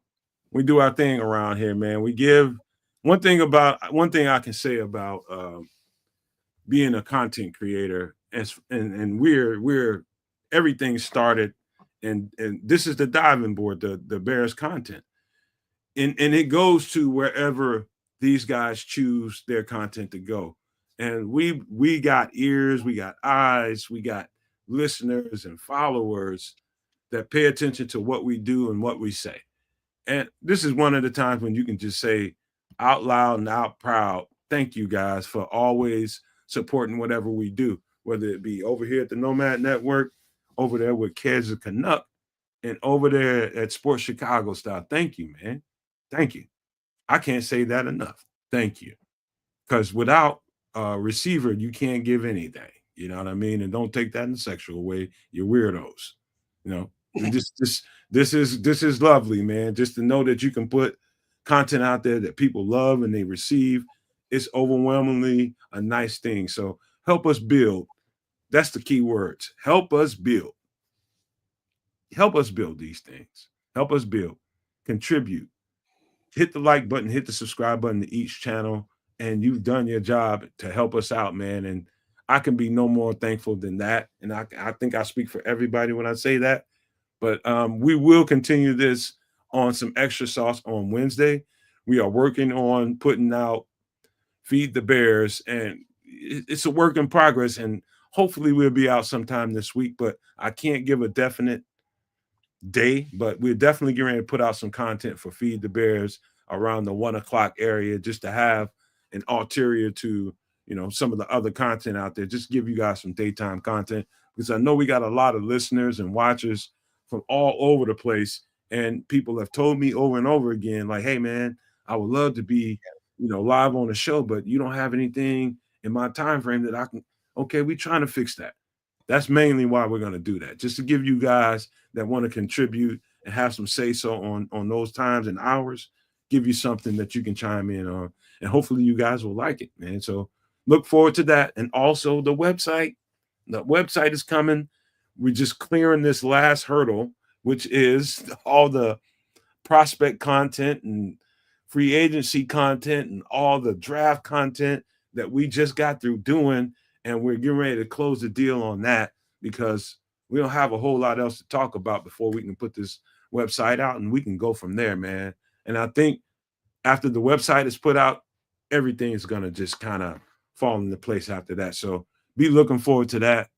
We do our thing around here, man. We give one thing I can say about being a content creator, and we're everything started, and this is the diving board, the Bears content, and it goes to wherever these guys choose their content to go, and we got ears, we got eyes, we got listeners and followers that pay attention to what we do and what we say. And this is one of the times when you can just say out loud and out proud, thank you guys for always supporting whatever we do, whether it be over here at the Nomad Network, over there with Kids of Canuck, and over there at Sports Chicago Style. Thank you, man. Thank you. I can't say that enough. Thank you. Because without a receiver, you can't give anything. You know what I mean? And don't take that in a sexual way. You're weirdos. This is lovely, man. Just to know that you can put content out there that people love and they receive, it's overwhelmingly a nice thing. So help us build. That's the key words. Help us build. Help us build these things. Help us build. Contribute. Hit the like button, hit the subscribe button to each channel, and you've done your job to help us out, man. And I can be no more thankful than that. And I think I speak for everybody when I say that. But we will continue this on some Extra Sauce on Wednesday. We are working on putting out Feed the Bears, and it's a work in progress. And hopefully we'll be out sometime this week, but I can't give a definite day. But we're definitely getting ready to put out some content for Feed the Bears around the 1 o'clock area, just to have an ulterior to some of the other content out there. Just give you guys some daytime content, because I know we got a lot of listeners and watchers from all over the place, and people have told me over and over again, like, hey man, I would love to be live on the show, but you don't have anything in my time frame that I can. Okay, we're trying to fix that. That's mainly why we're going to do that, just to give you guys that want to contribute and have some say so on those times and hours, give you something that you can chime in on, and hopefully you guys will like it, man. So look forward to that. And also the website is coming. We're just clearing this last hurdle, which is all the prospect content and free agency content and all the draft content that we just got through doing. And we're getting ready to close the deal on that, because we don't have a whole lot else to talk about before we can put this website out, and we can go from there, man. And I think after the website is put out, everything is going to just kind of fall into place after that. So be looking forward to that.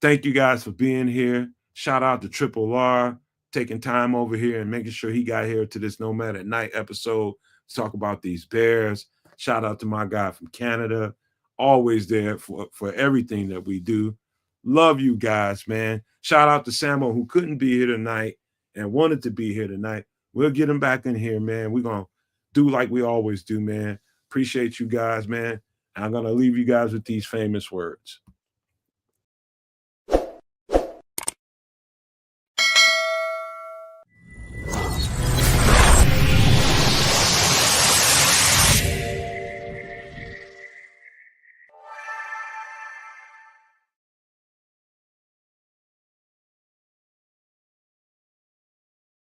Thank you guys for being here. Shout out to Triple R taking time over here and making sure he got here to this Nomad at Night episode to talk about these Bears. Shout out to my guy from Canada, always there for everything that we do. Love you guys, man. Shout out to Samo, who couldn't be here tonight and wanted to be here tonight. We'll get him back in here, man. We're going to do like we always do, man. Appreciate you guys, man. I'm going to leave you guys with these famous words.